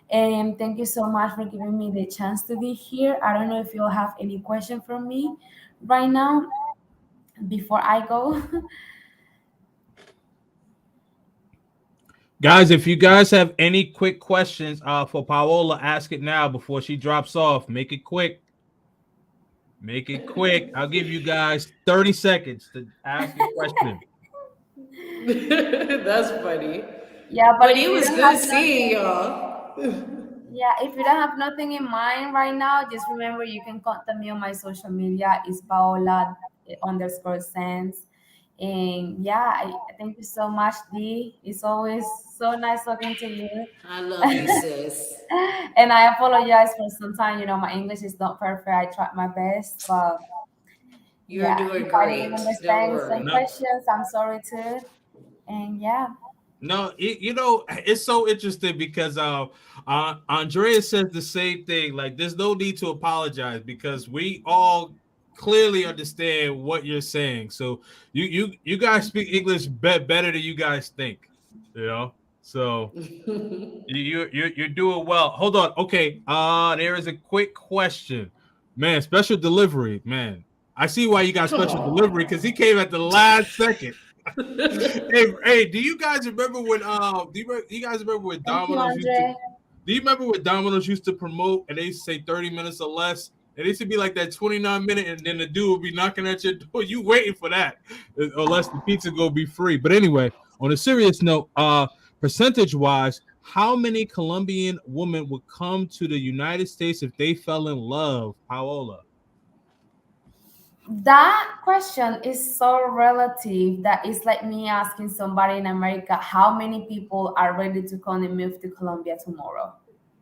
And thank you so much for giving me the chance to be here. I don't know if you'll have any question from me right now before I go. Guys, if you guys have any quick questions for Paola, ask it now before she drops off. Make it quick. Make it quick. I'll give you guys 30 seconds to ask a question. That's funny. Yeah, but But if it you was don't have good seeing nothing, y'all. yeah, if you don't have nothing in mind right now, just remember you can contact me on my social media. It's Paola underscore sense. And yeah, thank you so much, D. It's always so nice talking to you. I love you, sis. And I apologize for sometimes, my English is not perfect. I try my best, but You're yeah, if doing I didn't great. Don't understand some worry. No, questions, I'm sorry too. And yeah. No, you know, it's so interesting because Andrea says the same thing. Like, there's no need to apologize because we all clearly understand what you're saying. So you guys speak English better than you guys think. You know, so you're doing well. Hold on, okay. There is a quick question, man. Special delivery, man. I see why you got special delivery because he came at the last second. Hey, do you guys remember when do you guys remember when Thank you, Domino's used to Andre. do you remember what Domino's used to promote and they used to say 30 minutes or less? And it used to be like that 29-minute, and then the dude would be knocking at your door. You waiting for that, unless the pizza go be free. But anyway, on a serious note, percentage wise, how many Colombian women would come to the United States if they fell in love, Paola? That question is so relative that it's like me asking somebody in America how many people are ready to come and move to Colombia tomorrow.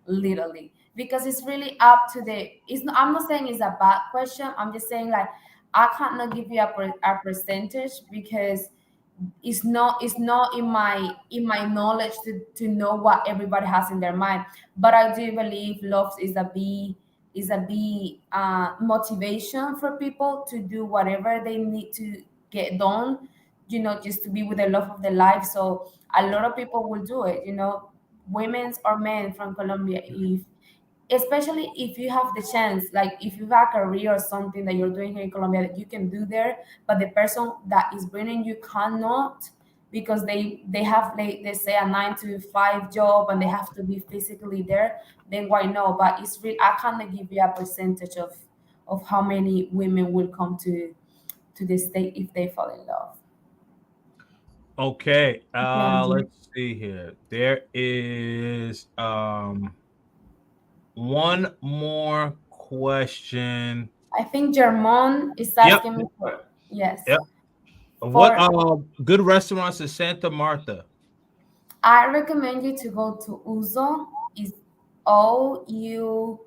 Literally. Because it's really up to the it's not, I'm not saying it's a bad question. I'm just saying like I cannot give you a percentage because it's not in my knowledge to know what everybody has in their mind, but I do believe love is a big motivation for people to do whatever they need to get done, just to be with the love of their life. So a lot of people will do it, women's or men from Colombia, if especially if you have the chance, like if you have a career or something that you're doing here in Colombia that you can do there, but the person that is bringing you cannot because they have, they say, a 9 to 5 job and they have to be physically there, then why no? But it's real. I cannot give you a percentage of how many women will come to the state if they fall in love. Okay, Yeah, Andre. let's see here. There is one more question. I think Germon is Yep, asking me for, yes, yep. What for good restaurants in Santa Marta? I recommend you to go to Uzo. Is O U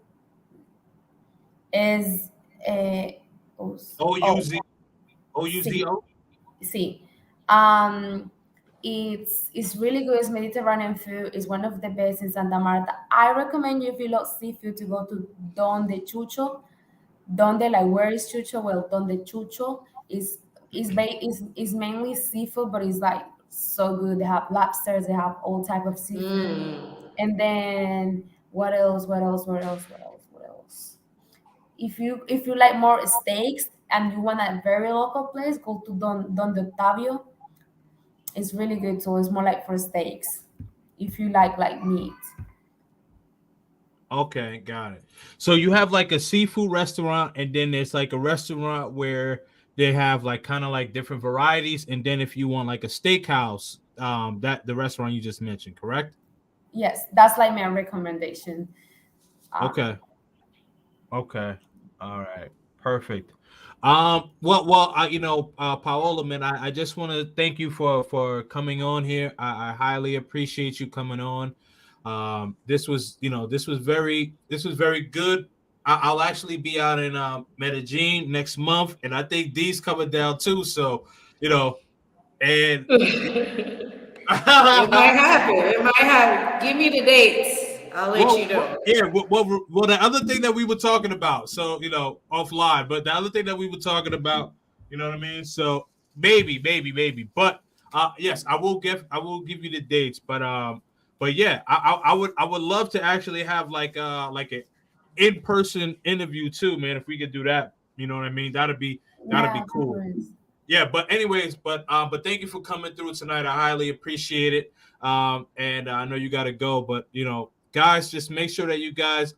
is O U oh Z O U Z see O. see. Um, it's really good. It's Mediterranean food. It's one of the best in Santa Marta. I recommend you if you love seafood to go to Don de Chucho. Donde, like, where is Chucho? Well, Donde Chucho is mainly seafood, but it's like so good. They have lobsters, they have all type of seafood. Mm. And then what else? What else? What else? What else? What else? If you like more steaks and you want a very local place, go to Don de Octavio. It's really good. So it's more like for steaks. If you like meat. Okay, got it. So you have like a seafood restaurant, and then there's like a restaurant where they have like kind of like different varieties, and then if you want like a steakhouse, that the restaurant you just mentioned, correct? Yes, that's like my recommendation. Um, Okay. Okay. All right. Perfect. Paola, man, I just want to thank you for coming on here. I highly appreciate you coming on. This was very good. I'll actually be out in Medellin next month, and I think D's coming down too. So, you know, and It might happen. It might happen. Give me the dates. I'll let you know. the other thing that we were talking about, so offline, but the other thing that we were talking about, you know what I mean? So maybe, but yes, I will give you the dates, but yeah, I would love to actually have like a in person interview too, man. If we could do that, you know what I mean? That'd be yeah, no cool. worries. Yeah, but anyways, but thank you for coming through tonight. I highly appreciate it. And I know you got to go, but guys, just make sure that you guys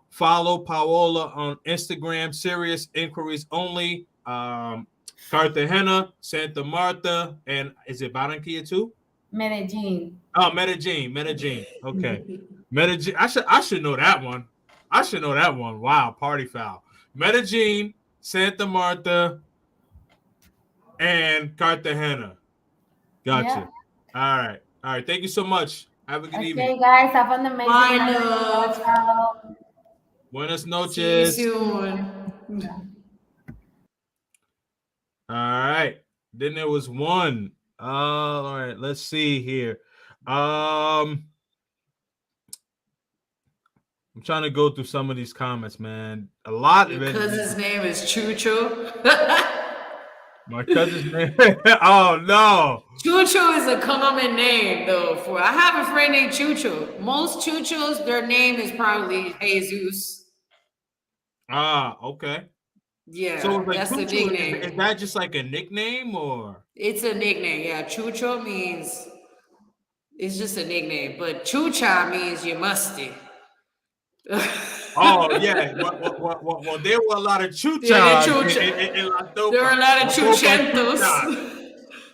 follow Paola on Instagram. Serious inquiries only. Cartagena, Santa Marta, and is it Barranquilla too? Medellin. Oh, Medellin. Okay, Medellin. I should know that one. I should know that one. Wow, party foul. Medellin, Santa Marta, and Cartagena. Gotcha. Yeah. All right. Thank you so much. Have a good evening. Okay, guys, have an amazing My night. Ciao, love. ciao. Buenas See you noches. soon. All right. Then there was one. All right, let's see here. Um, I'm trying to go through some of these comments, man. A lot of Your it. cousin's name is Chucho. My cousin's name. Oh no. Chucho is a common name, though. For I have a friend named Chucho. Most Chuchos, their name is probably Jesus. Ah, okay. So Yeah, like that's the Chuchu, is nickname. that just like a nickname or? It's a nickname. Yeah, Chucho means it's just a nickname, but Chucha means you musty. Oh yeah. Well, there were a lot of Yeah, they're chuchas chucha. in La There are Topa. a lot of La Topa chuchentos. chuchas.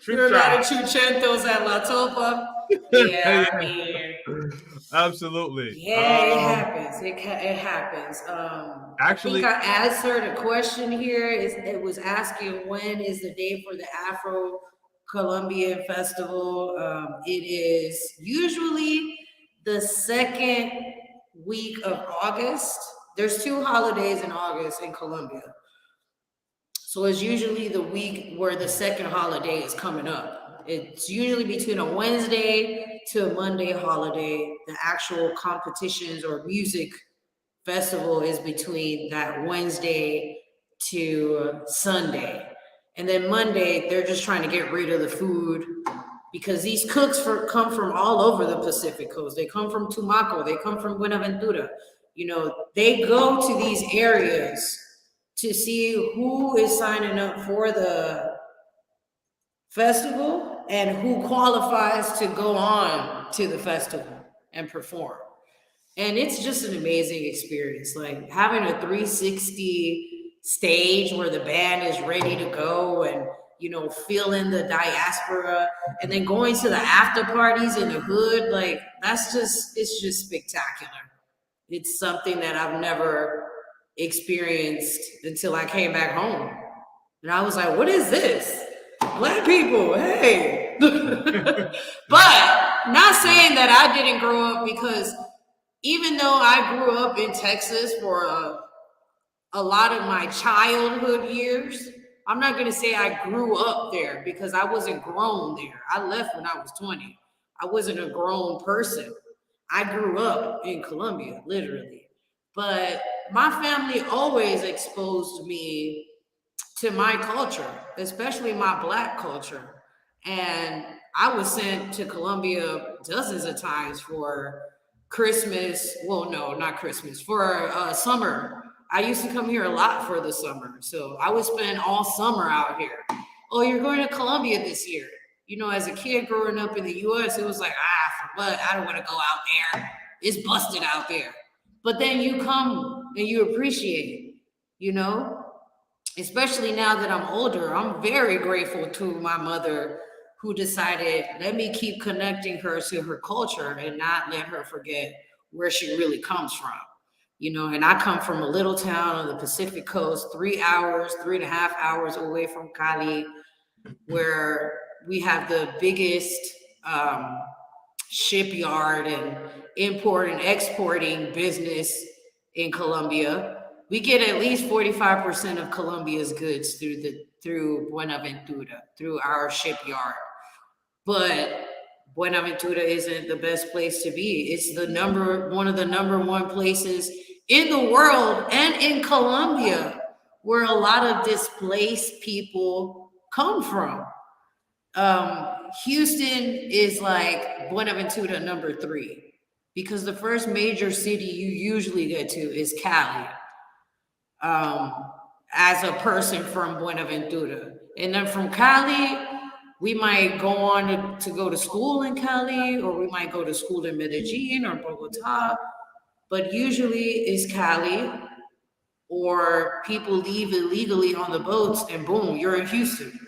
There are a lot of Chuchas. chuchentos at La Topa. Yeah, Yeah, I mean, absolutely. yeah, it happens. It happens. I think Actually, I answered a question here. It was asking when is the day for the Afro-Colombian Festival. It is usually the second week of August. There's two holidays in August in Colombia. So it's usually the week where the second holiday is coming up. It's usually between a Wednesday to a Monday holiday. The actual competitions or music festival is between that Wednesday to Sunday. And then Monday, they're just trying to get rid of the food because these cooks come from all over the Pacific coast. They come from Tumaco, they come from Buenaventura. You know, they go to these areas to see who is signing up for the festival and who qualifies to go on to the festival and perform. And it's just an amazing experience. Like having a 360 stage where the band is ready to go and, you know, feeling the diaspora and then going to the after parties in the hood. Like it's just spectacular. It's something that I've never experienced until I came back home. And I was like, what is this? Black people, hey. But not saying that I didn't grow up because even though I grew up in Texas for a lot of my childhood years, I'm not going to say I grew up there because I wasn't grown there. I left when I was 20. I wasn't a grown person. I grew up in Colombia, literally. But my family always exposed me to my culture, especially my Black culture. And I was sent to Colombia dozens of times for Christmas. Well, no, not Christmas, for summer. I used to come here a lot for the summer. So I would spend all summer out here. Oh, you're going to Colombia this year. You know, as a kid growing up in the US, it was like, for what? I don't want to go out there. It's busted out there. But then you come and you appreciate it, you know? Especially now that I'm older, I'm very grateful to my mother who decided, let me keep connecting her to her culture and not let her forget where she really comes from. You know, and I come from a little town on the Pacific coast, 3 hours, 3.5 hours away from Cali, where we have the biggest um, shipyard and import and exporting business in Colombia. We get at least 45% of Colombia's goods through Buenaventura, through our shipyard. But Buenaventura isn't the best place to be. It's one of the number one places in the world and in Colombia where a lot of displaced people come from. Houston is like Buenaventura number 3 because the first major city you usually get to is Cali. As a person from Buenaventura, and then from Cali, we might go on to go to school in Cali, or we might go to school in Medellin or Bogota. But usually is Cali, or people leave illegally on the boats, and boom, you're in Houston.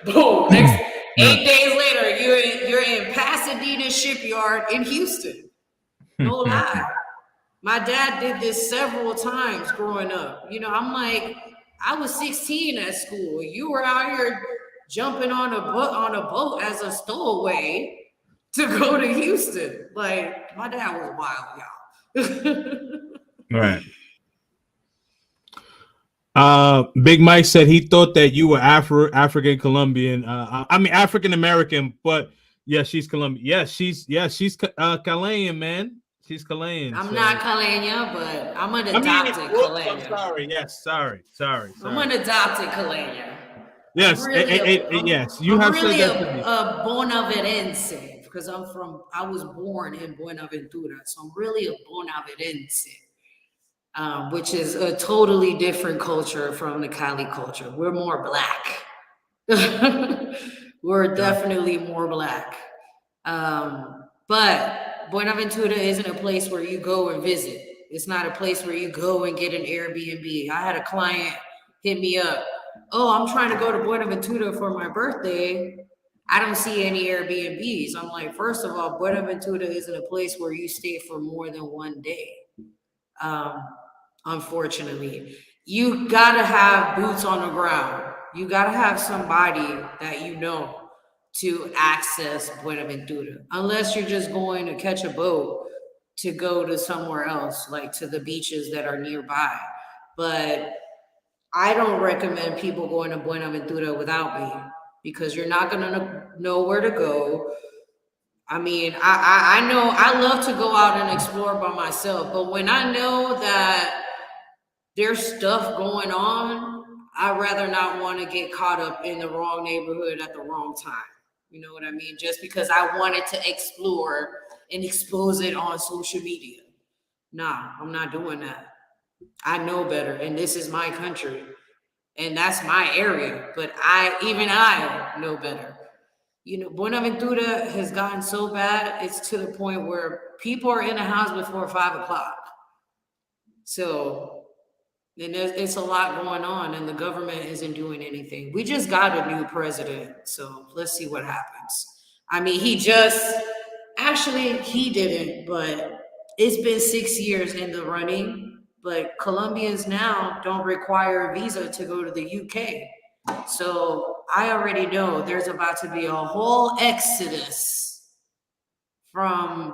Boom. Next yeah. 8 days later, you're in Pasadena shipyard in Houston. No lie. My dad did this several times growing up. You know, I'm like, I was 16 at school. You were out here jumping on a boat as a stowaway to go to Houston. Like, my dad was wild, y'all. Right. Big Mike said he thought that you were African Colombian. I mean African American, but yeah, she's Colombian. She's Chilean, man. She's Chilean. I'm So not Kalenya, but I'm an I mean, adopted whoops, I'm Kalenya. sorry. Yes, sorry. I'm an adopted Kalenya. Yes, yes, you I'm have said really that to me. a Bonaverense because I was born in Buenaventura, so I'm really a Bonaverense, which is a totally different culture from the Cali culture. We're more black. We're definitely more black. But Buenaventura isn't a place where you go and visit. It's not a place where you go and get an Airbnb. I had a client hit me up. Oh, I'm trying to go to Buenaventura for my birthday. I don't see any Airbnbs. I'm like, first of all, Buenaventura isn't a place where you stay for more than one day. Unfortunately, you gotta have boots on the ground. You gotta have somebody that you know to access Buenaventura, unless you're just going to catch a boat to go to somewhere else, like to the beaches that are nearby. But I don't recommend people going to Buenaventura without me because you're not gonna know where to go. I mean, I know I love to go out and explore by myself, but when I know that there's stuff going on, I'd rather not want to get caught up in the wrong neighborhood at the wrong time. You know what I mean? Just because I wanted to explore and expose it on social media. Nah, I'm not doing that. I know better, and this is my country, and that's my area. But I know better. You know, Buenaventura has gotten so bad, it's to the point where people are in the house before 5 o'clock. So, and it's a lot going on, and the government isn't doing anything. We just got a new president, so let's see what happens. I mean, he didn't, but it's been 6 years in the running. But Colombians now don't require a visa to go to the UK. So I already know there's about to be a whole exodus from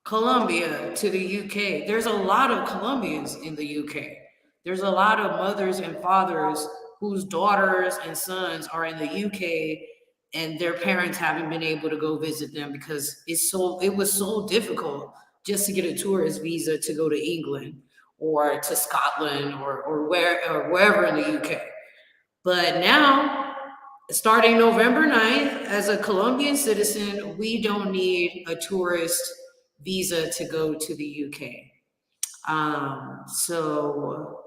Colombia to the UK. There's a lot of Colombians in the UK. There's a lot of mothers and fathers whose daughters and sons are in the UK and their parents haven't been able to go visit them because it was so difficult just to get a tourist visa to go to England or to Scotland or wherever in the UK. But now, starting November 9th, as a Colombian citizen, we don't need a tourist visa to go to the UK. So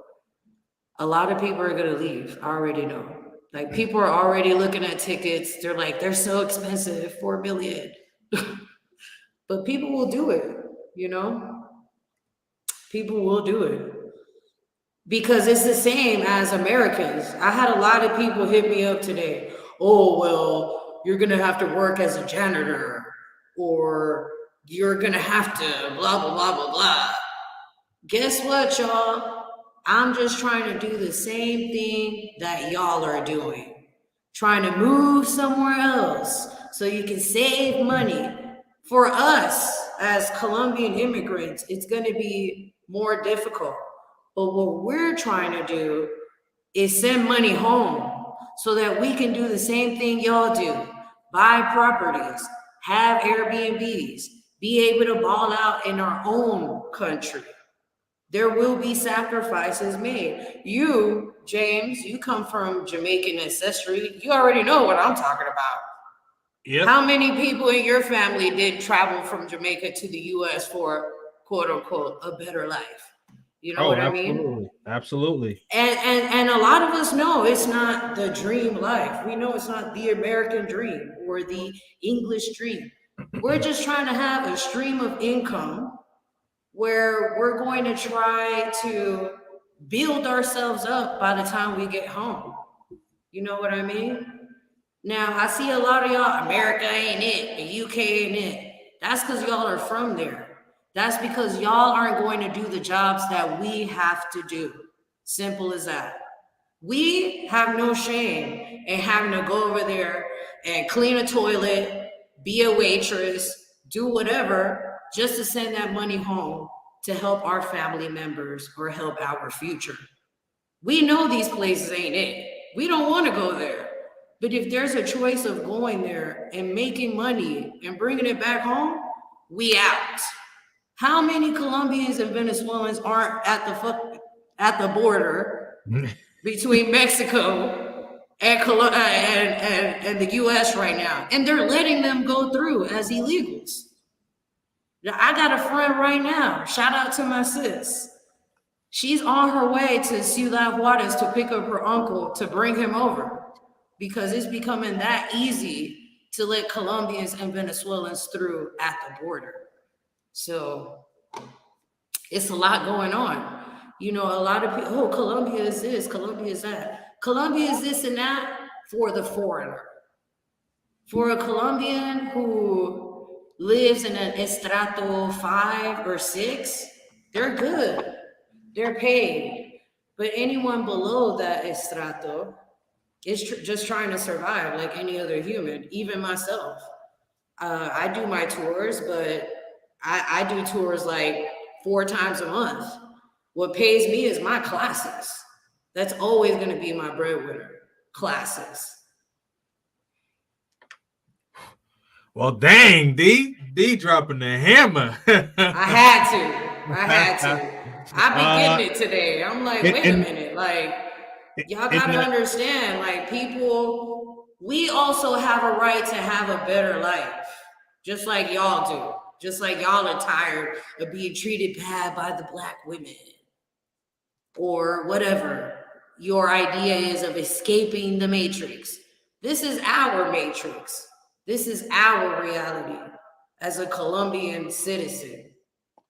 a lot of people are going to leave. I already know. Like, people are already looking at tickets. They're like, they're so expensive, 4 million. But people will do it, you know? People will do it. Because it's the same as Americans. I had a lot of people hit me up today. Oh, well, you're going to have to work as a janitor, or you're going to have to blah, blah, blah, blah, blah. Guess what, y'all? I'm just trying to do the same thing that y'all are doing. Trying to move somewhere else so you can save money. For us as Colombian immigrants, it's going to be more difficult. But what we're trying to do is send money home so that we can do the same thing y'all do. Buy properties, have Airbnbs, be able to ball out in our own country. There will be sacrifices made. You, James, you come from Jamaican ancestry. You already know what I'm talking about. Yep. How many people in your family did travel from Jamaica to the U.S. for, quote unquote, a better life? You know what I mean? Absolutely. And a lot of us know it's not the dream life. We know it's not the American dream or the English dream. We're just trying to have a stream of income where we're going to try to build ourselves up by the time we get home. You know what I mean? Now, I see a lot of y'all, America ain't it, the UK ain't it. That's because y'all are from there. That's because y'all aren't going to do the jobs that we have to do. Simple as that. We have no shame in having to go over there and clean a toilet, be a waitress, do whatever, just to send that money home to help our family members or help our future. We know these places ain't it. We don't want to go there. But if there's a choice of going there and making money and bringing it back home, we out. How many Colombians and Venezuelans aren't at the border between Mexico and, and the U.S. right now, and they're letting them go through as illegals? I got a friend right now. Shout out to my sis. She's on her way to Ciudad Juarez to pick up her uncle to bring him over because it's becoming that easy to let Colombians and Venezuelans through at the border. So it's a lot going on. You know, a lot of people, oh, Colombia is this, Colombia is that. Colombia is this and that for the foreigner. For a Colombian who lives in an estrato 5 or 6, they're good. They're paid. But anyone below that estrato is just trying to survive like any other human, even myself. I do my tours, but I do tours like 4 times a month. What pays me is my classes. That's always going to be my breadwinner. Classes. Well, dang, D dropping the hammer. I had to. I've been getting it today. I'm like, wait a minute. Like, y'all got to understand, like, people, we also have a right to have a better life. Just like y'all do. Just like y'all are tired of being treated bad by the Black women. Or whatever your idea is of escaping the matrix. This is our matrix. This is our reality as a Colombian citizen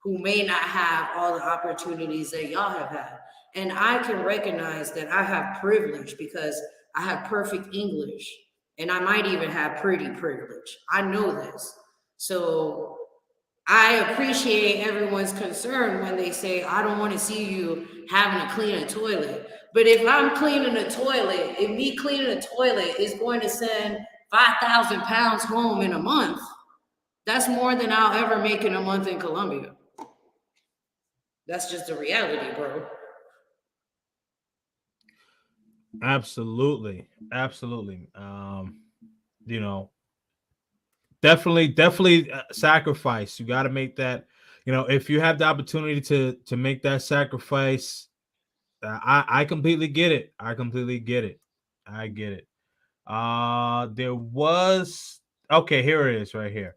who may not have all the opportunities that y'all have had. And I can recognize that I have privilege because I have perfect English and I might even have pretty privilege. I know this. So I appreciate everyone's concern when they say, I don't want to see you having to clean a toilet. But if I'm cleaning a toilet, if me cleaning a toilet is going to send 5,000 pounds home in a month, that's more than I'll ever make in a month in Colombia. That's just the reality, bro. Absolutely. You know, definitely sacrifice. You got to make that. You know, if you have the opportunity to make that sacrifice, I completely get it. I get it. There was okay. Here it is, right here.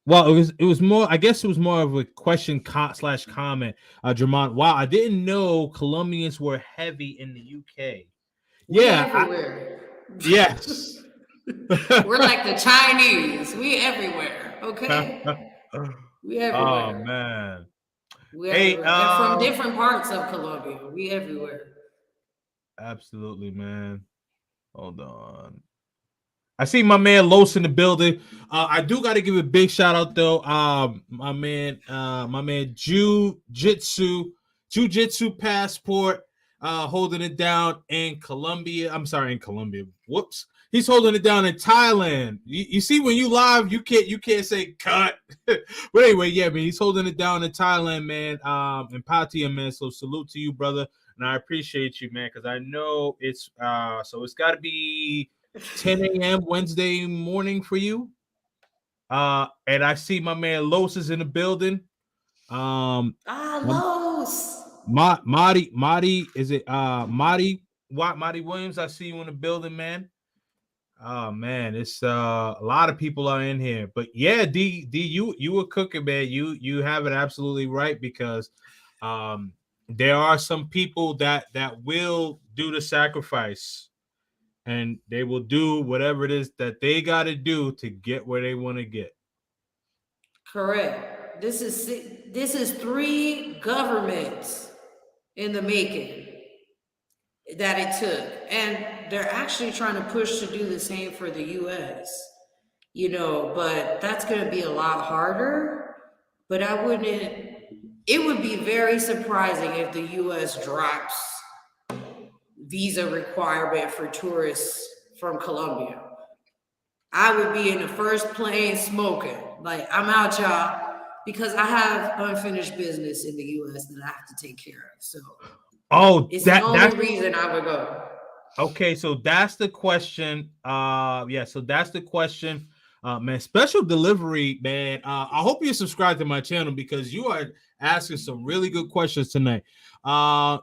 Well, it was more. I guess it was more of a question slash comment. Dramont, wow, I didn't know Colombians were heavy in the UK. We Yeah, everywhere. yes. We're like the Chinese. We everywhere. Okay. We everywhere. Oh man. We Hey, everywhere. And from different parts of Colombia. We everywhere. absolutely, man. Hold on. I see my man Los in the building. I do got to give a big shout out though. My man Jiu-Jitsu passport, holding it down in Colombia. I'm sorry, in Colombia. Whoops. He's holding it down in Thailand. You see, when you live, you can't say cut. But anyway, yeah, man, he's holding it down in Thailand, man. In Pattaya, man. So salute to you, brother, and I appreciate you, man, because I know it's so it's got to be 10 a.m. Wednesday morning for you. And I see my man Los is in the building. Los. Marty, is it Marty Williams? I see you in the building, man. Oh man, it's a lot of people are in here. But yeah, D, you were cooking, man. You have it absolutely right because there are some people that will do the sacrifice and they will do whatever it is that they got to do to get where they want to get. Correct. This is 3 governments in the making that it took. And they're actually trying to push to do the same for the US. You know, but that's going to be a lot harder. But it would be very surprising if the US drops visa requirement for tourists from Colombia. I would be in the first plane smoking. Like, I'm out, y'all. because I have unfinished business in the U.S. that I have to take care of. So Oh, it's the that only that's reason I would go. okay. So that's the question. Yeah. So that's the question. Man, special delivery, man. I hope you subscribe to my channel because you are asking some really good questions tonight.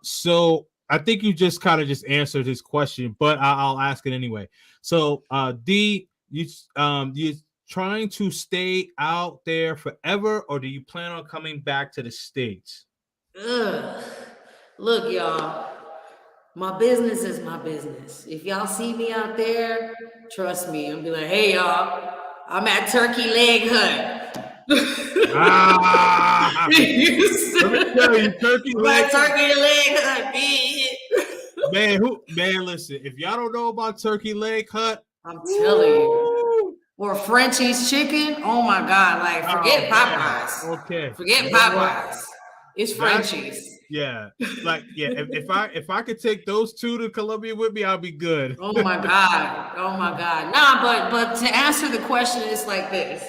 So I think you just kind of just answered his question, but I'll ask it anyway. So, D, you trying to stay out there forever, or do you plan on coming back to the States? Ugh. Look, y'all. My business is my business. If y'all see me out there, trust me. I'll be like, hey, y'all, I'm at Turkey Leg Hut. Ah, let me tell you, turkey I'm leg. at Turkey Leg Hut, bitch. Man, listen, if y'all don't know about Turkey Leg Hut, I'm telling you. woo, Or Frenchie's Chicken. Oh my God. Like, oh forget man, Popeyes. okay, Forget you know what? Popeyes. It's That's Frenchie's. yeah, like yeah. If I could take those two to Colombia with me, I'll be good. Oh my God. Oh my God. Nah, but to answer the question, it's like this.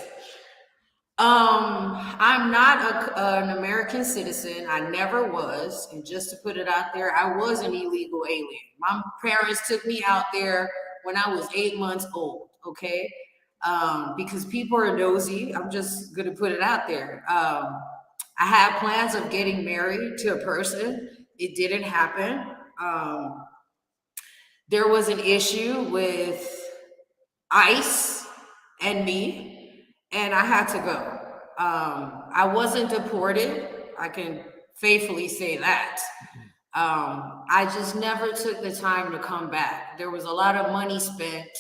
I'm not an American citizen. I never was. And just to put it out there, I was an illegal alien. My parents took me out there when I was 8 months old. Okay. Because people are nosy. I'm just going to put it out there. I had plans of getting married to a person. It didn't happen. There was an issue with ICE and me, and I had to go. I wasn't deported. I can faithfully say that. I just never took the time to come back. There was a lot of money spent.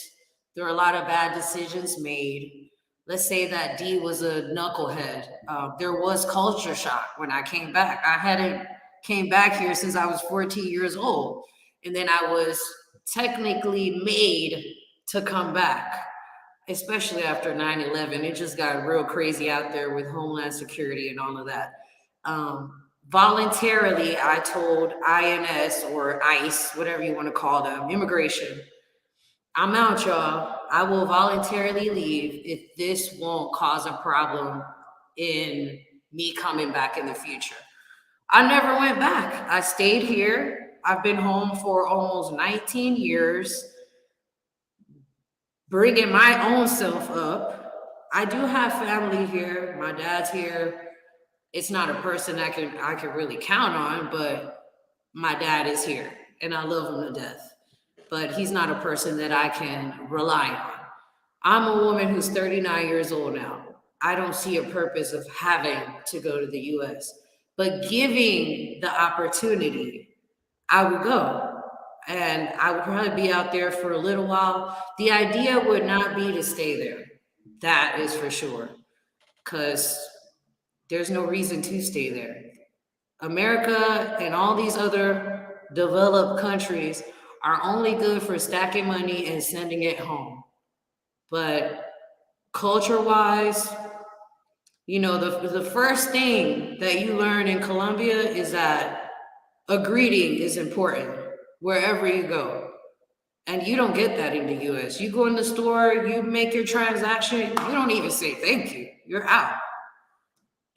There were a lot of bad decisions made. Let's say that D was a knucklehead. There was culture shock when I came back. I hadn't came back here since I was 14 years old. And then I was technically made to come back, especially after 9/11. It just got real crazy out there with Homeland Security and all of that. Voluntarily, I told INS or ICE, whatever you want to call them, immigration, I'm out, y'all. I will voluntarily leave if this won't cause a problem in me coming back in the future. I never went back. I stayed here. I've been home for almost 19 years, bringing my own self up. I do have family here. My dad's here. It's not a person I can really count on, but my dad is here and I love him to death. But he's not a person that I can rely on. I'm a woman who's 39 years old now. I don't see a purpose of having to go to the US. But giving the opportunity, I would go. And I would probably be out there for a little while. The idea would not be to stay there. That is for sure. Because there's no reason to stay there. America and all these other developed countries are only good for stacking money and sending it home. But culture wise, the first thing that you learn in Colombia is that a greeting is important wherever you go. And you don't get that in the US. You go in the store, you make your transaction, you don't even say thank you. You're out.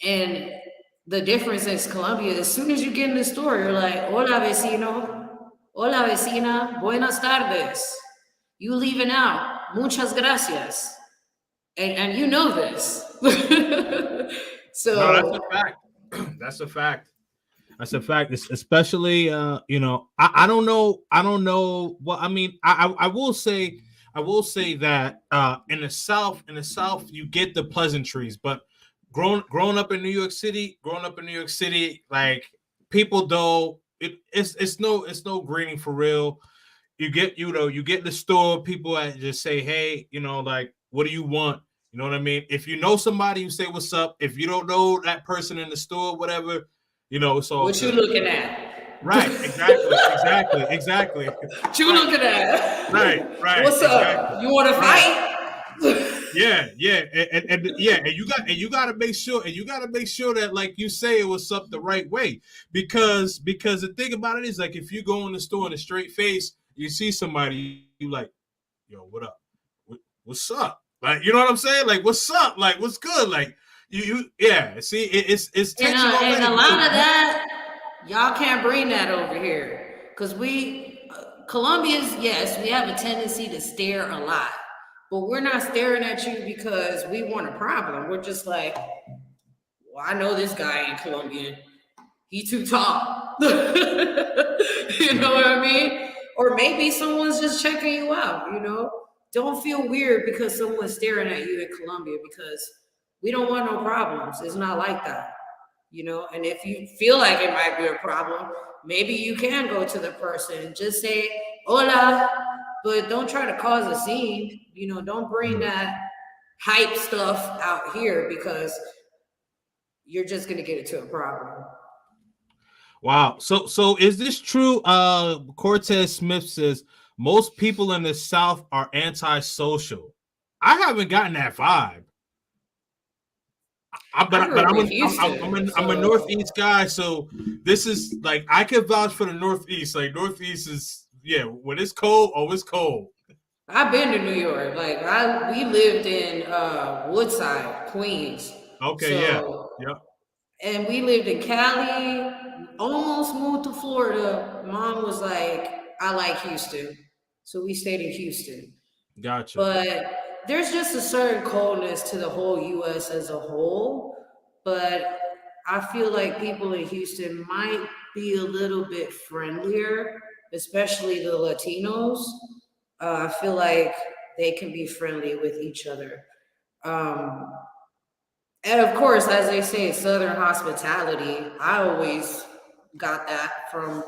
And the difference is Colombia, as soon as you get in the store, you're like, hola vecino, hola vecina, buenas tardes. You leaving out, muchas gracias. And you know this. No, that's So a fact. That's a fact. That's a fact. Especially, I don't know. I don't know. Well, I mean, I will say, that in the South, you get the pleasantries, but growing up in New York City, like people though, it's no greeting for real. You get in the store, people just say, hey, like, what do you want? You know what I mean? If you know somebody, you say what's up. If you don't know that person in the store, whatever, it's all what you good. looking at? Right, exactly. What you Right, looking at? right, What's exactly. up? You want to Right. fight? Yeah, and yeah, and you gotta make sure, that, like you say, it was up the right way, because the thing about it is, like, if you go in the store in a straight face, you see somebody, you like, yo, what up? What's up? Like, you know what I'm saying? Like, what's up? Like, what's good? Like, yeah. See, it's tension And already a lot because of that, y'all can't bring that over here. Because Colombians, yes, we have a tendency to stare a lot. But we're not staring at you because we want a problem. We're just like, well, I know this guy ain't Colombian. He too tall. You know right. what I mean? Or maybe someone's just checking you out, you know? Don't feel weird because someone's staring at you in Colombia because we don't want no problems. It's not like that, you know? And if you feel like it might be a problem, maybe you can go to the person and just say, hola, but don't try to cause a scene. You know, don't bring Mm. that hype stuff out here because you're just going to get into a problem. Wow. So is this true? Cortez Smith says most people in the South are antisocial. I haven't gotten that vibe. I grew But up in Houston, I'm a so Northeast guy, so this is like I can vouch for the Northeast. Like Northeast is yeah, when it's cold, oh it's cold. I've been to New York. We lived in Woodside, Queens. Okay, yeah, So yep, and we lived in Cali, almost moved to Florida. Mom was like, I like Houston. So we stayed in Houston. gotcha. But there's just a certain coldness to the whole US as a whole. But I feel like people in Houston might be a little bit friendlier, especially the Latinos. I feel like they can be friendly with each other. Um, and of course, as they say, Southern hospitality. I always got that from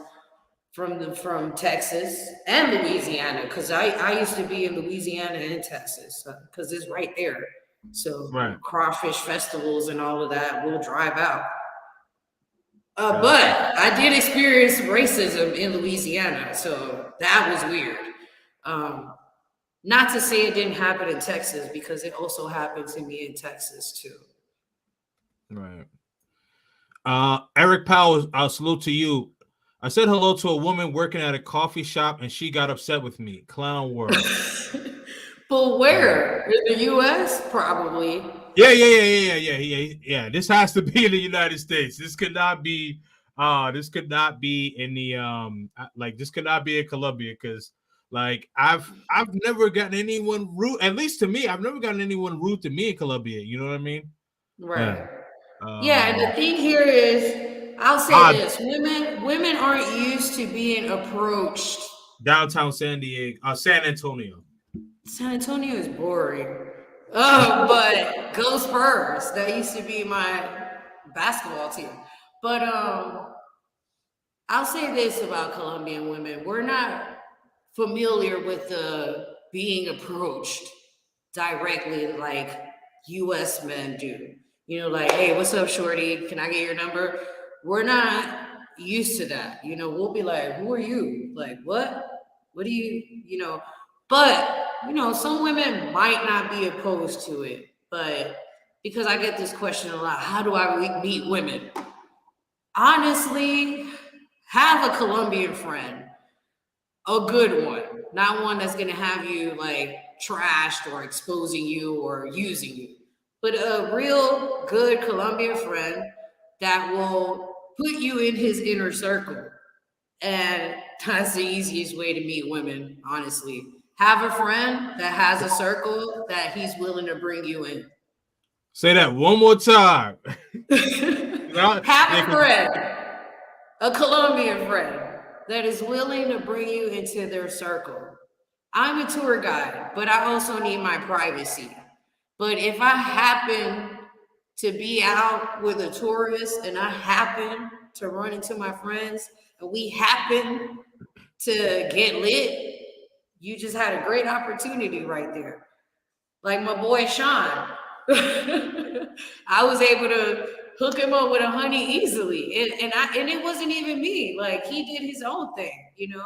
Texas and Louisiana because I used to be in Louisiana and Texas because it's right there. So Right, crawfish festivals and all of that, we'll drive out. gotcha. But I did experience racism in Louisiana, so that was weird. Um, Not to say it didn't happen in Texas because it also happened to me in Texas too. Right. Eric Powell, I'll salute to you. I said hello to a woman working at a coffee shop and she got upset with me. Clown world. But Yeah. where? In the US? Probably. Yeah. This has to be in the United States. This could not be this could not be in the like this could not be in Colombia because like I've never gotten anyone rude, at least to me, I've never gotten anyone rude to me in Colombia. You know what I mean? Yeah. Right. Yeah, and the Um thing here is, I'll say odd this: women aren't used to being approached. downtown San Antonio. San Antonio is boring. But go Spurs. That used to be my basketball team. But I'll say this about Colombian women: we're not familiar with the being approached directly like US men do. You know, like, hey, what's up, shorty? Can I get your number? We're not used to that. You know, we'll be like, who are you? Like, what? What do you know? But, you know, some women might not be opposed to it. But because I get this question a lot, how do I meet women? Honestly, have a Colombian friend, a good one, not one that's gonna have you like trashed or exposing you or using you, but a real good Colombian friend that will put you in his inner circle. And that's the easiest way to meet women, honestly. Have a friend that has a circle that he's willing to bring you in. Say that one more time. Have Yeah, a friend, a Colombian friend that is willing to bring you into their circle. I'm a tour guide, but I also need my privacy. But if I happen to be out with a tourist and I happen to run into my friends and we happen to get lit, you just had a great opportunity right there. Like my boy Sean. I was able to hook him up with a honey easily. And it wasn't even me. Like he did his own thing, you know.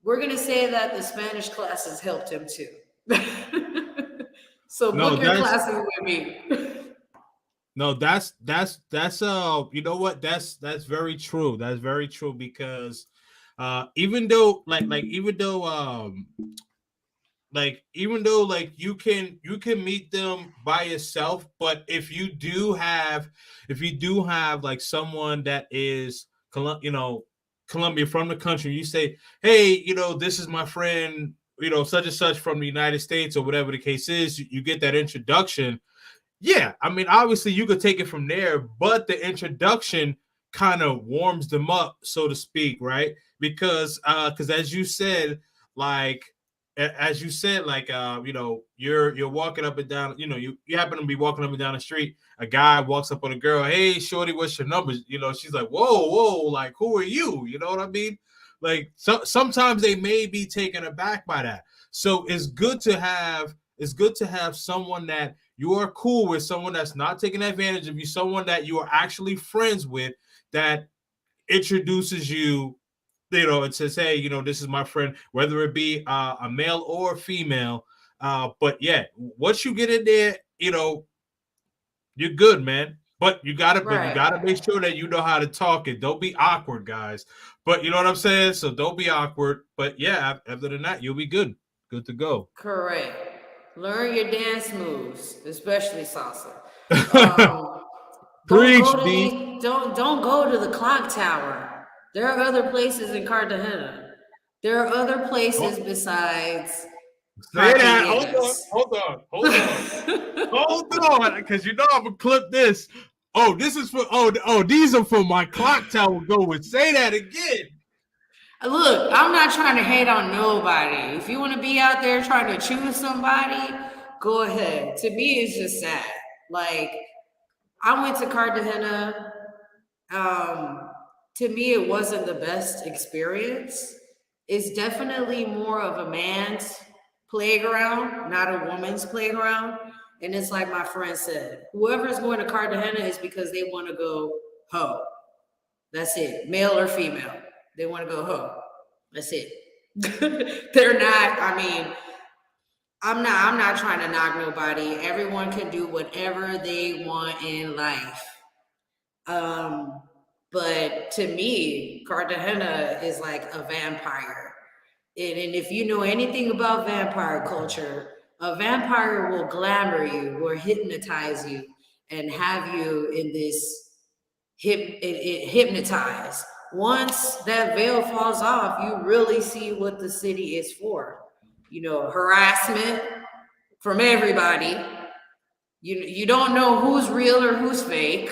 We're gonna say that the Spanish classes helped him too. So no, book your that's classes with me. no, that's you know what? That's very true. That's very true because even though like even though like you can meet them by yourself, but if you do have like someone that is Colombia from the country, you say, hey, this is my friend, such and such from the United States or whatever the case is, you get that introduction. Yeah, I mean, obviously you could take it from there, but the introduction kind of warms them up, so to speak, right? Because as you said, like you're walking up and down, you happen to be walking up and down the street, a guy walks up on a girl, hey, shorty, what's your number? She's like, whoa, like, who are you? You know what I mean? Like, sometimes they may be taken aback by that. So it's good to have someone that you are cool with, someone that's not taking advantage of you, someone that you are actually friends with, that introduces you, and says, hey, this is my friend, whether it be a male or a female. But yeah, once you get in there, you're good, man. But you gotta Right. make sure that you know how to talk it. Don't be awkward, guys. But you know what I'm saying? So don't be awkward. But yeah, other than that, you'll be good. Good to go. Correct. Learn your dance moves, especially salsa. Um, don't Preach, go to D. these. Don't go to the clock tower. There are other places in Cartagena. There are other places besides Say that. Hold on. Cartagena. Hold on. Hold on. Hold on. Because I'm gonna clip this. Oh, this is for these are for my clock tower going. Say that again. Look, I'm not trying to hate on nobody. If you want to be out there trying to choose somebody, go ahead. To me, it's just sad. Like, I went to Cartagena. Um, to me, it wasn't the best experience. It's definitely more of a man's playground, not a woman's playground. And it's like my friend said, whoever's going to Cartagena is because they want to go ho. That's it, male or female. They want to go ho. That's it. They're not. I mean, I'm not trying to knock nobody. Everyone can do whatever they want in life. Um, but to me, Cartagena is like a vampire. And if you know anything about vampire culture, a vampire will glamour you or hypnotize you and have you in this hypnotized. Once that veil falls off, you really see what the city is for. Harassment from everybody. You don't know who's real or who's fake.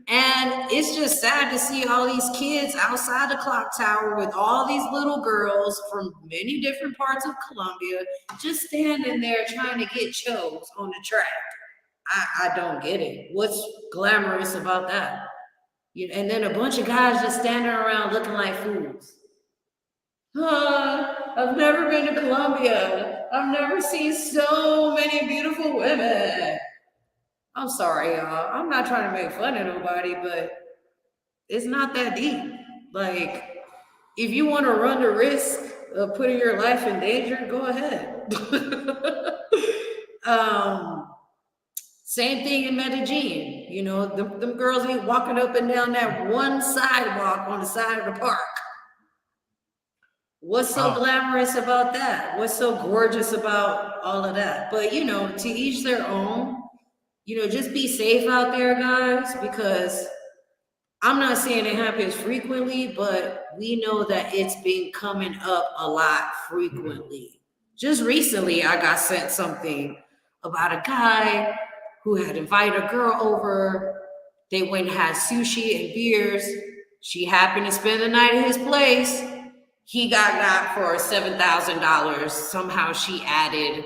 And it's just sad to see all these kids outside the clock tower with all these little girls from many different parts of Colombia just standing there trying to get shows on the track. I don't get it. What's glamorous about that? And then a bunch of guys just standing around looking like fools. I've never been to Colombia. I've never seen so many beautiful women. I'm sorry, y'all. I'm not trying to make fun of nobody, but it's not that deep. Like, if you want to run the risk of putting your life in danger, go ahead. um, Same thing in Medellin. Them girls ain't walking up and down that one sidewalk on the side of the park. What's so glamorous about that? What's so gorgeous about all of that? But, to each their own. Just be safe out there, guys, because I'm not saying it happens frequently, but we know that it's been coming up a lot frequently. Just recently, I got sent something about a guy who had invited a girl over. They went and had sushi and beers. She happened to spend the night at his place. He got for $7,000. Somehow she added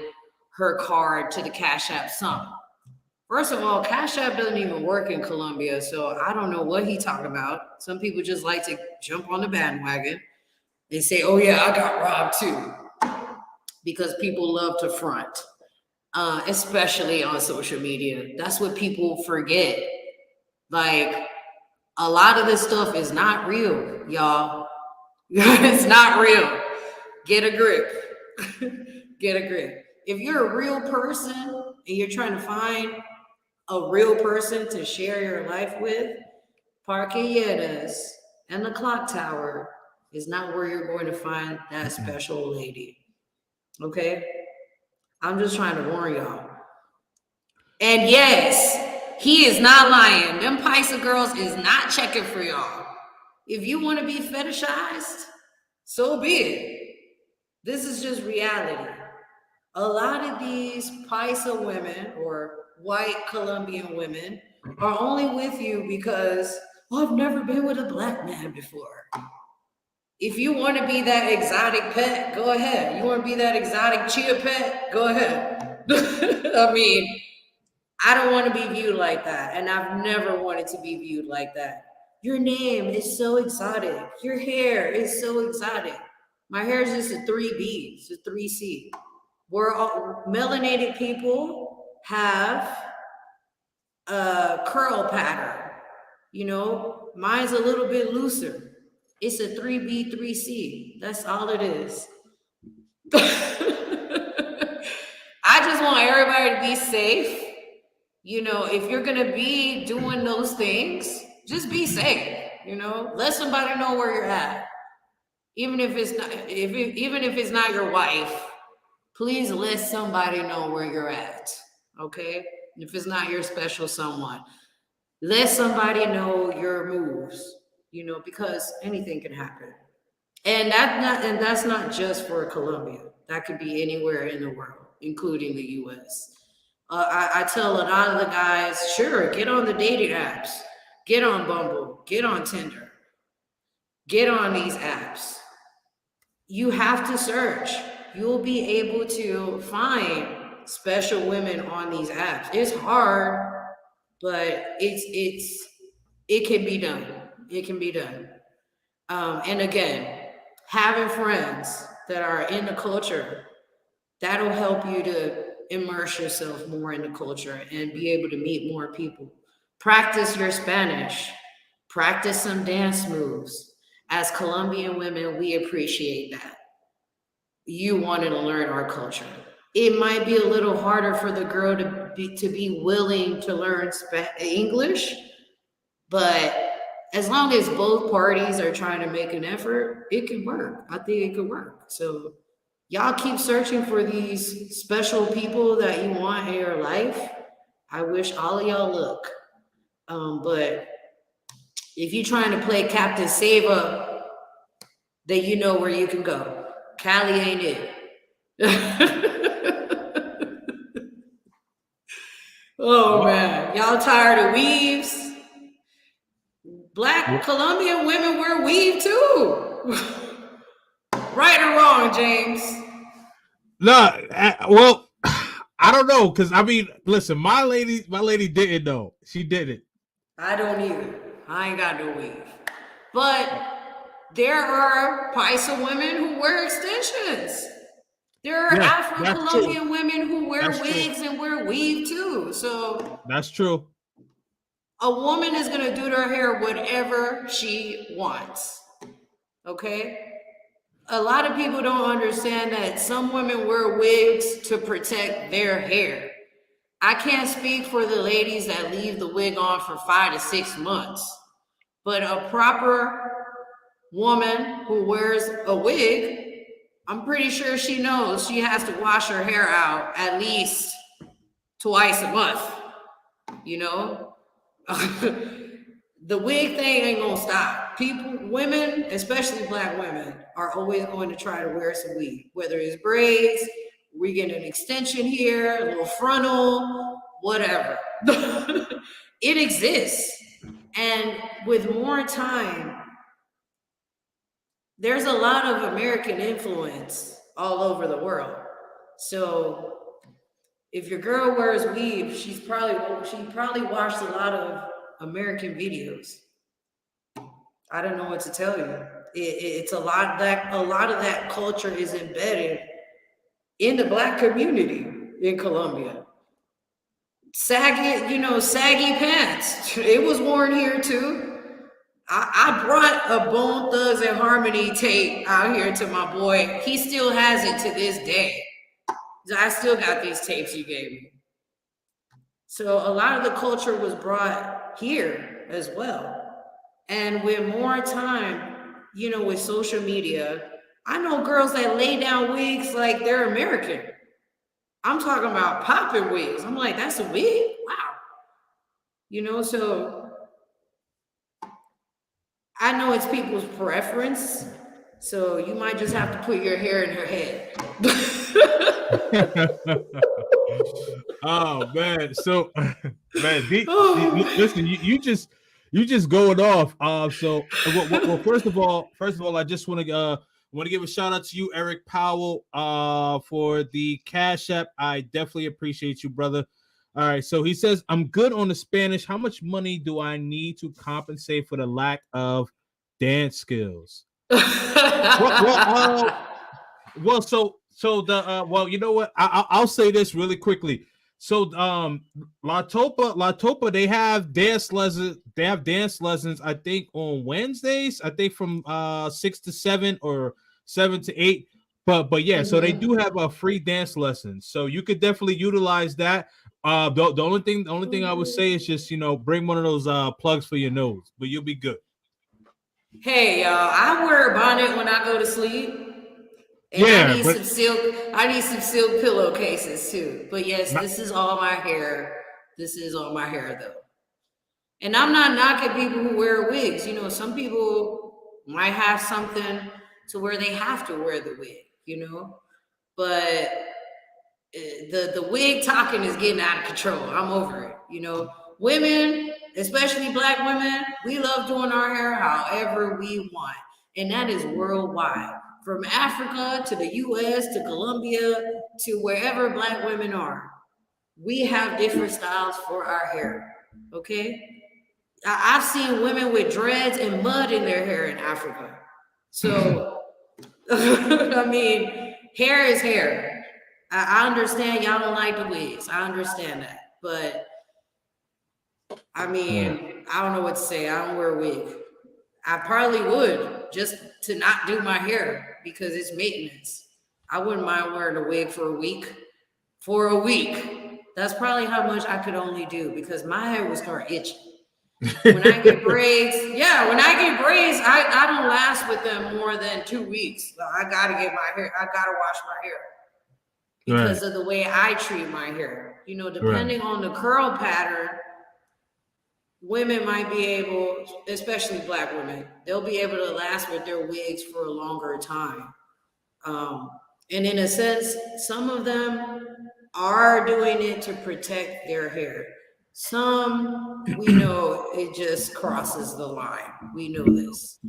her card to the Cash App sum. First of all, Cash App doesn't even work in Colombia, so I don't know what he's talking about. Some people just like to jump on the bandwagon and say, oh yeah, I got robbed too. Because people love to front, especially on social media. That's what people forget. Like, a lot of this stuff is not real, y'all. It's not real. Get a grip. Get a grip. If you're a real person and you're trying to find a real person to share your life with, Parquilleras and the clock tower is not where you're going to find that special lady. Okay? I'm just trying to warn y'all. And yes, he is not lying. Them Paisa girls is not checking for y'all. If you want to be fetishized, so be it. This is just reality. A lot of these Paisa women or white Colombian women are only with you because, oh, I've never been with a black man before. If you want to be that exotic pet, go ahead. You want to be that exotic chia pet, go ahead. I mean, I don't want to be viewed like that. And I've never wanted to be viewed like that. Your name is so exotic. Your hair is so exotic. My hair is just a 3B, it's a 3C. We're all melanated people have a curl pattern. You know, mine's a little bit looser. It's a 3B, 3C. That's all it is. I just want everybody to be safe. You know, if you're gonna be doing those things, just be safe. You know, let somebody know where you're at. Even if it's not, even if it's not your wife, please let somebody know where you're at. Okay, if it's not your special someone, let somebody know your moves. You know, because anything can happen. And that's not just for Colombia. That could be anywhere in the world, including the U.S. I tell a lot of the guys, sure, get on the dating apps, get on Bumble, get on Tinder, get on these apps. You have to search. You'll be able to find special women on these apps. It's hard, but it can be done. It can be done. And again, having friends that are in the culture, that'll help you to immerse yourself more in the culture and be able to meet more people. Practice your Spanish. Practice some dance moves. As Colombian women, we appreciate that. You wanted to learn our culture. It might be a little harder for the girl to be willing to learn English, but as long as both parties are trying to make an effort, it can work. I think it could work. So y'all keep searching for these special people that you want in your life. I wish all of y'all luck. But if you're trying to play Captain Save Up, then you know where you can go. Cali ain't it. Oh man, y'all tired of weaves? Black Colombian women wear weave too. Right or wrong, James? No, well, I don't know, because I mean, listen, my lady didn't know. She didn't. I don't either. I ain't got no weave. But there are Paisa women who wear extensions. There are Afro-Colombian women who wear wigs and wear weave too. So that's true. A woman is gonna do to her hair whatever she wants. Okay? A lot of people don't understand that some women wear wigs to protect their hair. I can't speak for the ladies that leave the wig on for 5 to 6 months, but a proper woman who wears a wig, I'm pretty sure she knows she has to wash her hair out at least twice a month, you know? The wig thing ain't gonna stop. People, women, especially black women, are always going to try to wear some wig, whether it's braids, we get an extension here, a little frontal, whatever. It exists. And with more time, there's a lot of American influence all over the world. So if your girl wears weave, she probably watched a lot of American videos. I don't know what to tell you. It's a lot of that culture is embedded in the black community in Colombia. Saggy pants. It was worn here too. I brought a Bone Thugs and Harmony tape out here to my boy. He still has it to this day. I still got these tapes you gave me. So a lot of the culture was brought here as well. And with more time, with social media, I know girls that lay down wigs like they're American. I'm talking about popping wigs. I'm like, that's a wig? Wow. So I know it's people's preference. So you might just have to put your hair in her head. Oh man, so man, listen, you just going off. Well, first of all, I just want to give a shout out to you, Eric Powell, for the Cash App. I definitely appreciate you, brother. All right, so he says, I'm good on the Spanish. How much money do I need to compensate for the lack of dance skills? Well, well, uh, well, you know what? I'll say this really quickly. So La Topa, they have dance lessons. They have dance lessons. I think on Wednesdays. I think from 6 to 7 or 7 to 8. But yeah, so they do have a free dance lessons. So you could definitely utilize that. The only thing I would say is just bring one of those plugs for your nose, but you'll be good. Hey, y'all, I wear a bonnet when I go to sleep. And Yeah, but I need some silk pillowcases too. But yes, not, this is all my hair. This is all my hair though. And I'm not knocking people who wear wigs. Some people might have something to where they have to wear the wig. But the wig talking is getting out of control. I'm over it. Women, especially black women, we love doing our hair however we want. And that is worldwide. From Africa to the US to Colombia to wherever black women are. We have different styles for our hair. Okay? I've seen women with dreads and mud in their hair in Africa. So, I mean, hair is hair. I understand y'all don't like the wigs. I understand that. But, I yeah. mean, I don't know what to say. I don't wear a wig. I probably would just to not do my hair because it's maintenance. I wouldn't mind wearing a wig for a week. For a week. That's probably how much I could only do because my hair would start itching. When I get braids, I don't last with them more than 2 weeks. So I gotta get my hair, I gotta wash my hair because Right, of the way I treat my hair. right. Depending on the curl pattern, women might be able, especially black women, they'll be able to last with their wigs for a longer time. Um, and in a sense, some of them are doing it to protect their hair. Some, we know it just crosses the line. We know this.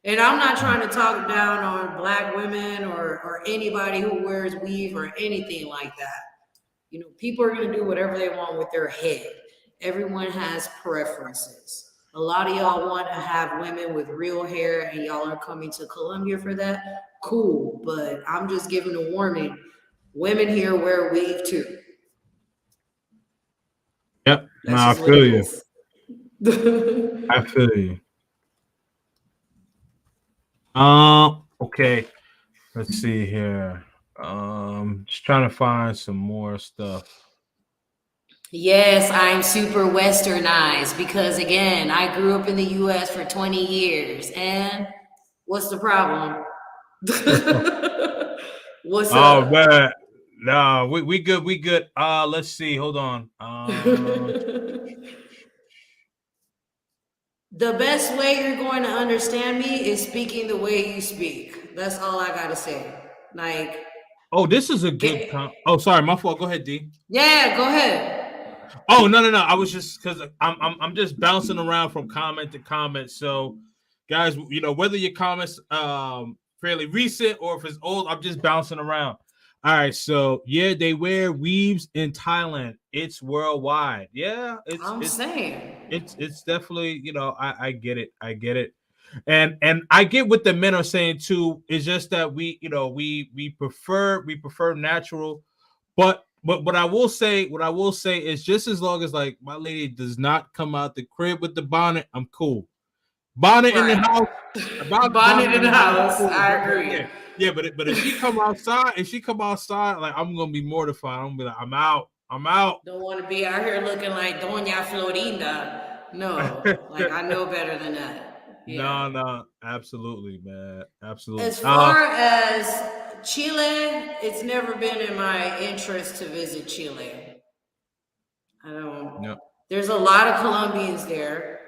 And I'm not trying to talk down on black women or anybody who wears weave or anything like that. People are going to do whatever they want with their head. Everyone has preferences. A lot of y'all want to have women with real hair and y'all are coming to Colombia for that. Cool. But I'm just giving a warning. Women here wear weave too. Yep. No, That's I just what feel it you. is. I feel you. Okay. Let's see here. Just trying to find some more stuff. Yes, I'm super westernized because again, I grew up in the US for 20 years. And what's the problem? What's Oh up? man, no, we good, we good. Let's see. Hold on. The best way you're going to understand me is speaking the way you speak. That's all I gotta say. Like, Oh, this is a good. get, Oh, sorry, my fault. Go ahead, D. yeah, go ahead. Oh no, no, no. I was just because I'm just bouncing around from comment to comment. So, guys, whether your comments fairly recent or if it's old, I'm just bouncing around. All right, so yeah, they wear weaves in Thailand. It's worldwide. Yeah, it's I'm it's saying. it's definitely I get it, I get it, and I get what the men are saying too. It's just that we prefer natural, but what I will say is just as long as like my lady does not come out the crib with the bonnet, I'm cool. Bonnet in the Right. house, about Bonnet bonnet in in the the house, house. cool. I But agree. yeah, yeah. But if she come outside, like I'm gonna be mortified. I'm gonna be like, I'm out. I'm out. Don't want to be out here looking like Doña Florinda. No, like I know better than that. Yeah. No, absolutely, man, absolutely. As far as Chile, it's never been in my interest to visit Chile. I don't. Yeah. There's a lot of Colombians there.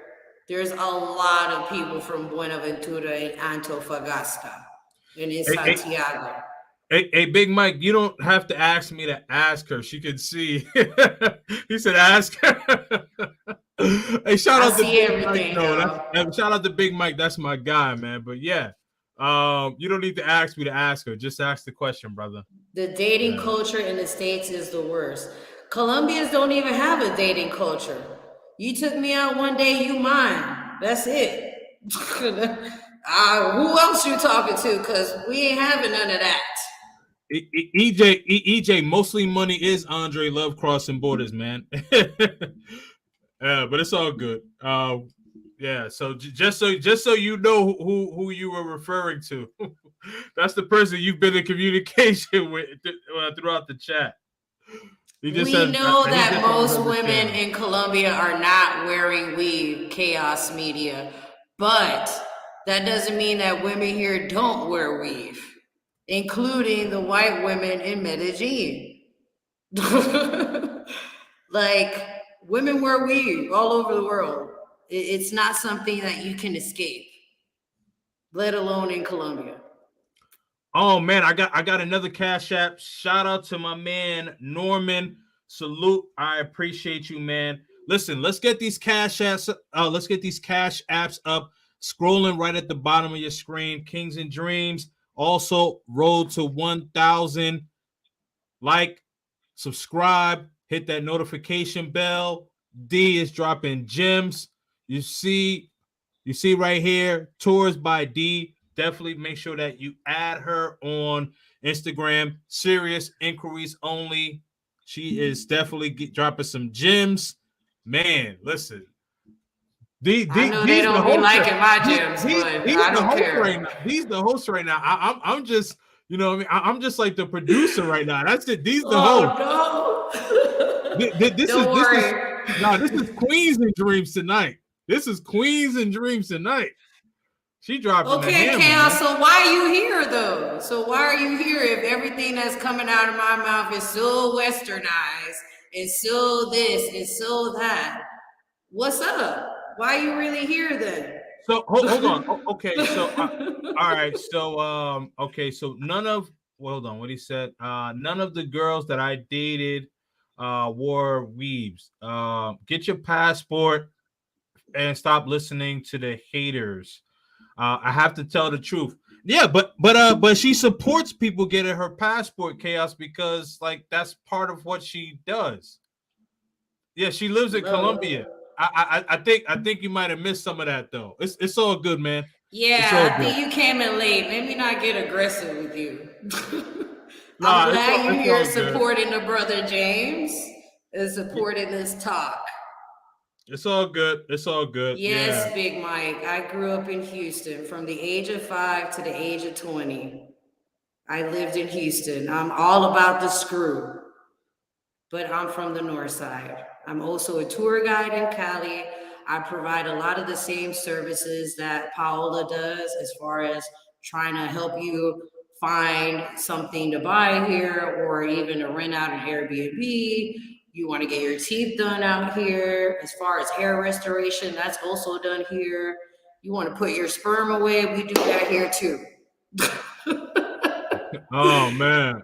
There's a lot of people from Buenaventura and Antofagasta and in Hey, hey, Santiago. hey, Big Mike, you don't have to ask me to ask her. She can see. He said, "Ask her." Hey, shout I out to see Big Mike. everything, No, y'all. shout out to Big Mike. That's my guy, man. But yeah, you don't need to ask me to ask her. Just ask the question, brother. The dating Yeah. culture in the States is the worst. Colombians don't even have a dating culture. You took me out one day, you mine. That's it. Who else you talking to? Because we ain't having none of that. EJ, mostly money is Andre Love crossing borders, man. But it's all good. Yeah. So just so you know who you were referring to, that's the person you've been in communication with throughout the chat. He just We says know he that just wants to most women understand. in Colombia are not wearing weave, chaos media, but that doesn't mean that women here don't wear weave, including the white women in Medellin. Like, women wear weave all over the world. It's not something that you can escape, let alone in Colombia. Oh man, I got another cash app. Shout out to my man Norman. Salute. I appreciate you, man. Listen, let's get these cash apps. Let's get these cash apps up. Scrolling right at the bottom of your screen. Kings and Dreams. Also, road to 1,000. Like, subscribe, hit that notification bell. D is dropping gems. You see, right here, tours by D. Definitely make sure that you add her on Instagram. Serious inquiries only. She is definitely dropping some gems. Man, listen. I know they These the don't be host. liking my gems, but He's I the don't host right care. now. He's the host right now. I'm just, you know what I mean? I'm just like the producer right now. That's it. These the host. Oh no! This is Don't worry. this is Queens and Dreams tonight. This is Queens and Dreams tonight. She dropping the Okay, hammer, Chaos. man. So why are you here though? So why are you here if everything that's coming out of my mouth is so westernized and so this and so that? What's up? Why are you really here then? So hold on. Okay, so all right. So okay. So none of hold on. What he said. None of the girls that I dated wore weaves. Get your passport and stop listening to the haters. I have to tell the truth. Yeah, but she supports people getting her passport, Chaos, because like that's part of what she does. Yeah, she lives in Hello. Colombia. I think you might have missed some of that though. It's all good, man. It's all Yeah, I good. think you came in late. Maybe not get aggressive with you. I'm Nah, glad you're it's here all good. supporting the brother James and supporting this talk. It's all good. It's all good. Yeah. Yes, Big Mike. I grew up in Houston from the age of 5 to the age of 20. I lived in Houston. I'm all about the screw, but I'm from the north side. I'm also a tour guide in Cali. I provide a lot of the same services that Paola does as far as trying to help you find something to buy here or even to rent out an Airbnb. You want to get your teeth done out here. As far as hair restoration, that's also done here. You want to put your sperm away, we do that here too. Oh man.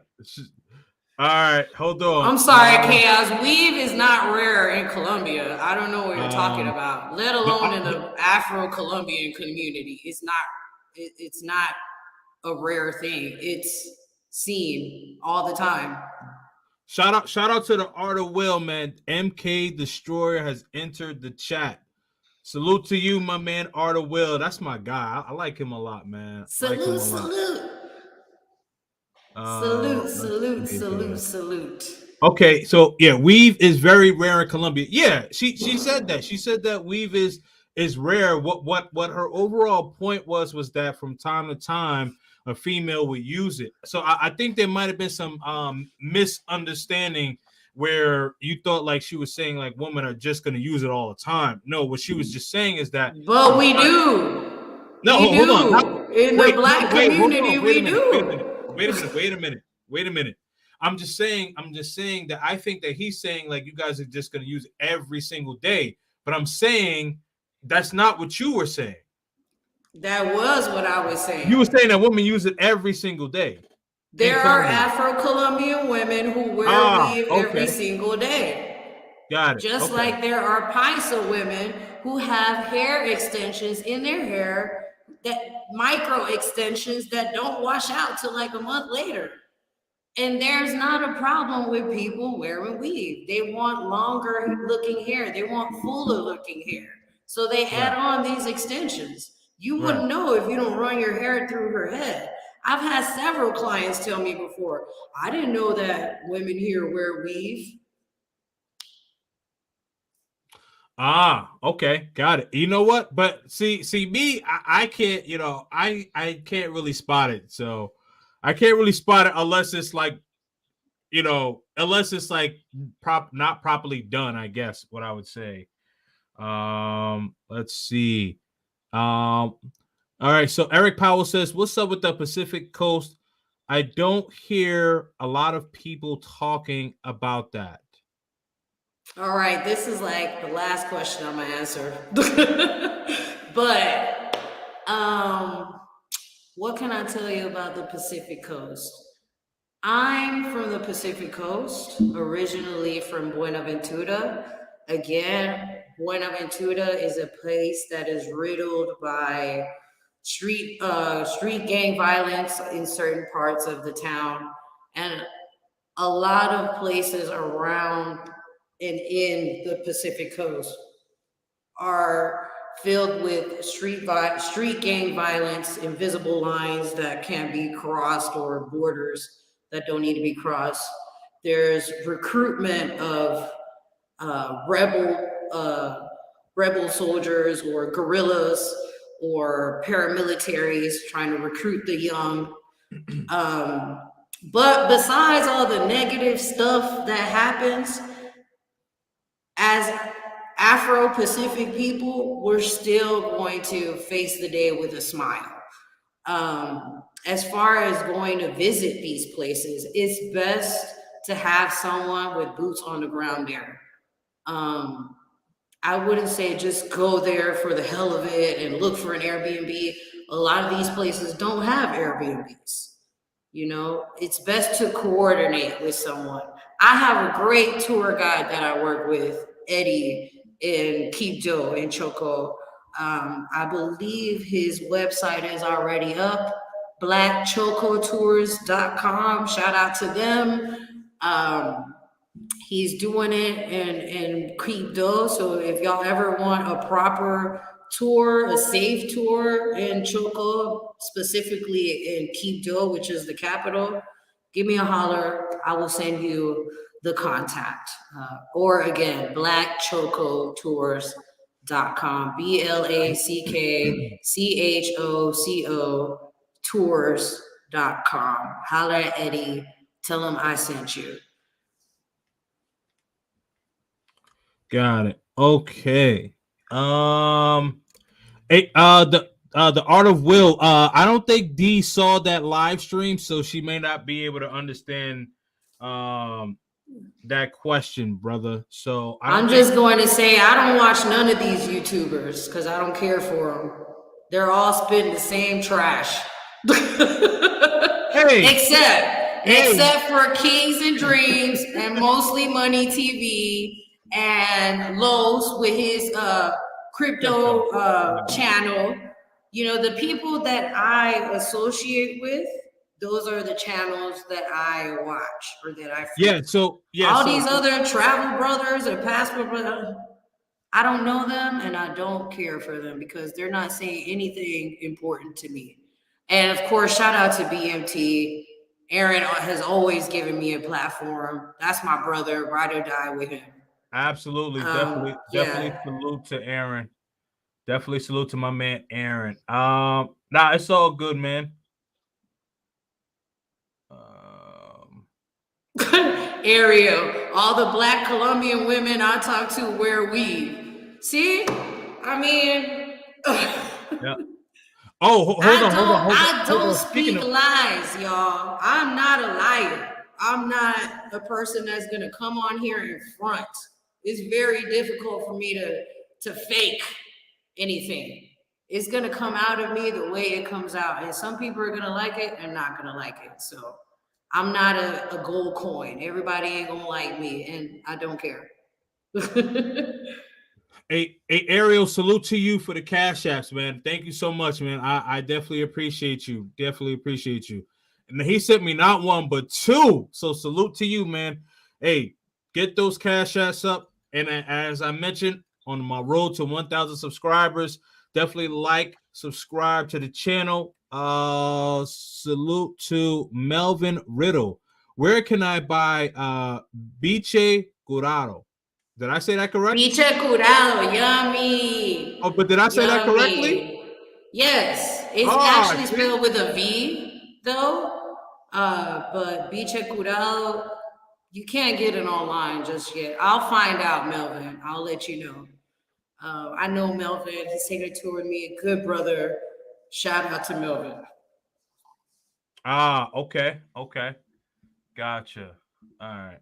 All right, hold on. I'm sorry, Chaos. Weave is not rare in Colombia. I don't know what you're talking Um, about, let but, alone in the Afro-Colombian community. It's not a rare thing. It's seen all the time. shout out to the Art of Will, man. MK Destroyer has entered the chat. Salute to you, my man, Art of Will. That's my guy. I like him a lot, man. I like him Salute, a lot. salute. Salute, Let's salute, see salute, here. salute. Okay, so yeah, weave is very rare in Colombia. Yeah, she said that. She said that weave is rare. What her overall point was that from time to time a female would use it. So I think there might have been some misunderstanding where you thought like she was saying like women are just going to use it all the time. No, what she was just saying is that But from we time, do. No, We hold on. do. In the Wait, no, black wait, hold community, on. Wait a we minute. Wait a minute. do. Wait a minute. I'm just saying that I think that he's saying like you guys are just gonna use it every single day. But I'm saying that's not what you were saying. That was what I was You were saying. saying that women use it every single day in There are Colombia. Afro-Colombian women who wear Ah, weave every okay. single day. Got it. Just Okay. like there are Paisa women who have hair extensions in their hair, that micro extensions that don't wash out till like a month later. And there's not a problem with people wearing weave. They want longer looking hair. They want fuller looking hair. So they add Right. on these extensions. You Right. wouldn't know if you don't run your hair through her head. I've had several clients tell me before, I didn't know that women here wear weave. Ah, okay, got it. You know what? But see me, I can't, I can't really spot it. So I can't really spot it unless it's like, unless it's like not properly done, I guess what I would say. Let's see. All right, so Eric Powell says, "What's up with the Pacific Coast? I don't hear a lot of people talking about that." All right, this is like the last question I'm gonna answer. But what can I tell you about the Pacific Coast? I'm from the Pacific Coast, originally from Buenaventura. Again, Buenaventura is a place that is riddled by street gang violence in certain parts of the town, and a lot of places around and in the Pacific Coast are filled with street gang violence, invisible lines that can't be crossed, or borders that don't need to be crossed. There's recruitment of uh, rebel uh, rebel soldiers or guerrillas or paramilitaries trying to recruit the young. Um, but besides all the negative stuff that happens, as Afro-Pacific people, we're still going to face the day with a smile. As far as going to visit these places, it's best to have someone with boots on the ground there. Um, I wouldn't say just go there for the hell of it and look for an Airbnb. A lot of these places don't have Airbnbs. It's best to coordinate with someone. I have a great tour guide that I work with, Eddie, in Quibdó in Choco. I believe his website is already up, blackchocotours.com. Shout out to them. He's doing it in Quibdó. So if y'all ever want a proper tour, a safe tour in Choco, specifically in Quibdó, which is the capital, give me a holler. I will send you the contact. Or again, blackchocotours.com, BLACKCHOCO tours.com. Holler at Eddie. Tell him I sent you. Got it. Okay. The Art of Will. I don't think Dee saw that live stream, so she may not be able to understand that question, brother. So I'm just going to say I don't watch none of these YouTubers because I don't care for them. They're all spitting the same trash. Except for Kings and Dreams and Mostly Money TV and Los with his crypto channel. The people that I associate with, those are the channels that I watch or that I follow. These other travel brothers or passport brothers, I don't know them and I don't care for them because they're not saying anything important to me. And of course, shout out to BMT. Aaron has always given me a platform. That's my brother, ride or die with him. Absolutely, definitely salute to Aaron. Definitely salute to my man Aaron. Nah, it's all good, man. Ariel, all the Black Colombian women I talk to wear weave. See, I mean, yeah. Oh, I hold don't on. Speaking speak of, lies, y'all. I'm not a liar. I'm not a person that's gonna come on here and front. It's very difficult for me to fake anything. It's gonna come out of me the way it comes out, and some people are gonna like it and not gonna like it. So I'm not a gold coin. Everybody ain't gonna like me, and I don't care. a Ariel, salute to you for the cash apps, man. Thank you so much, man. I definitely appreciate you. Definitely appreciate you. And he sent me not one but two. So salute to you, man. Hey, get those cash apps up. And as I mentioned on my road to 1,000 subscribers, definitely like, subscribe to the channel. Salute to Melvin Riddle. Where can I buy biche curado? Did I say that correct? Biche curado, yummy, Oh, but did I say that correctly? yummy. Yes, it's Oh, actually see? spelled with a V though. But biche curado, you can't get it online just yet. I'll find out, Melvin. I'll let you know. I know Melvin. He's taking a tour with me. A good brother. Shout out to Melvin. Ah, okay, okay, gotcha. All right,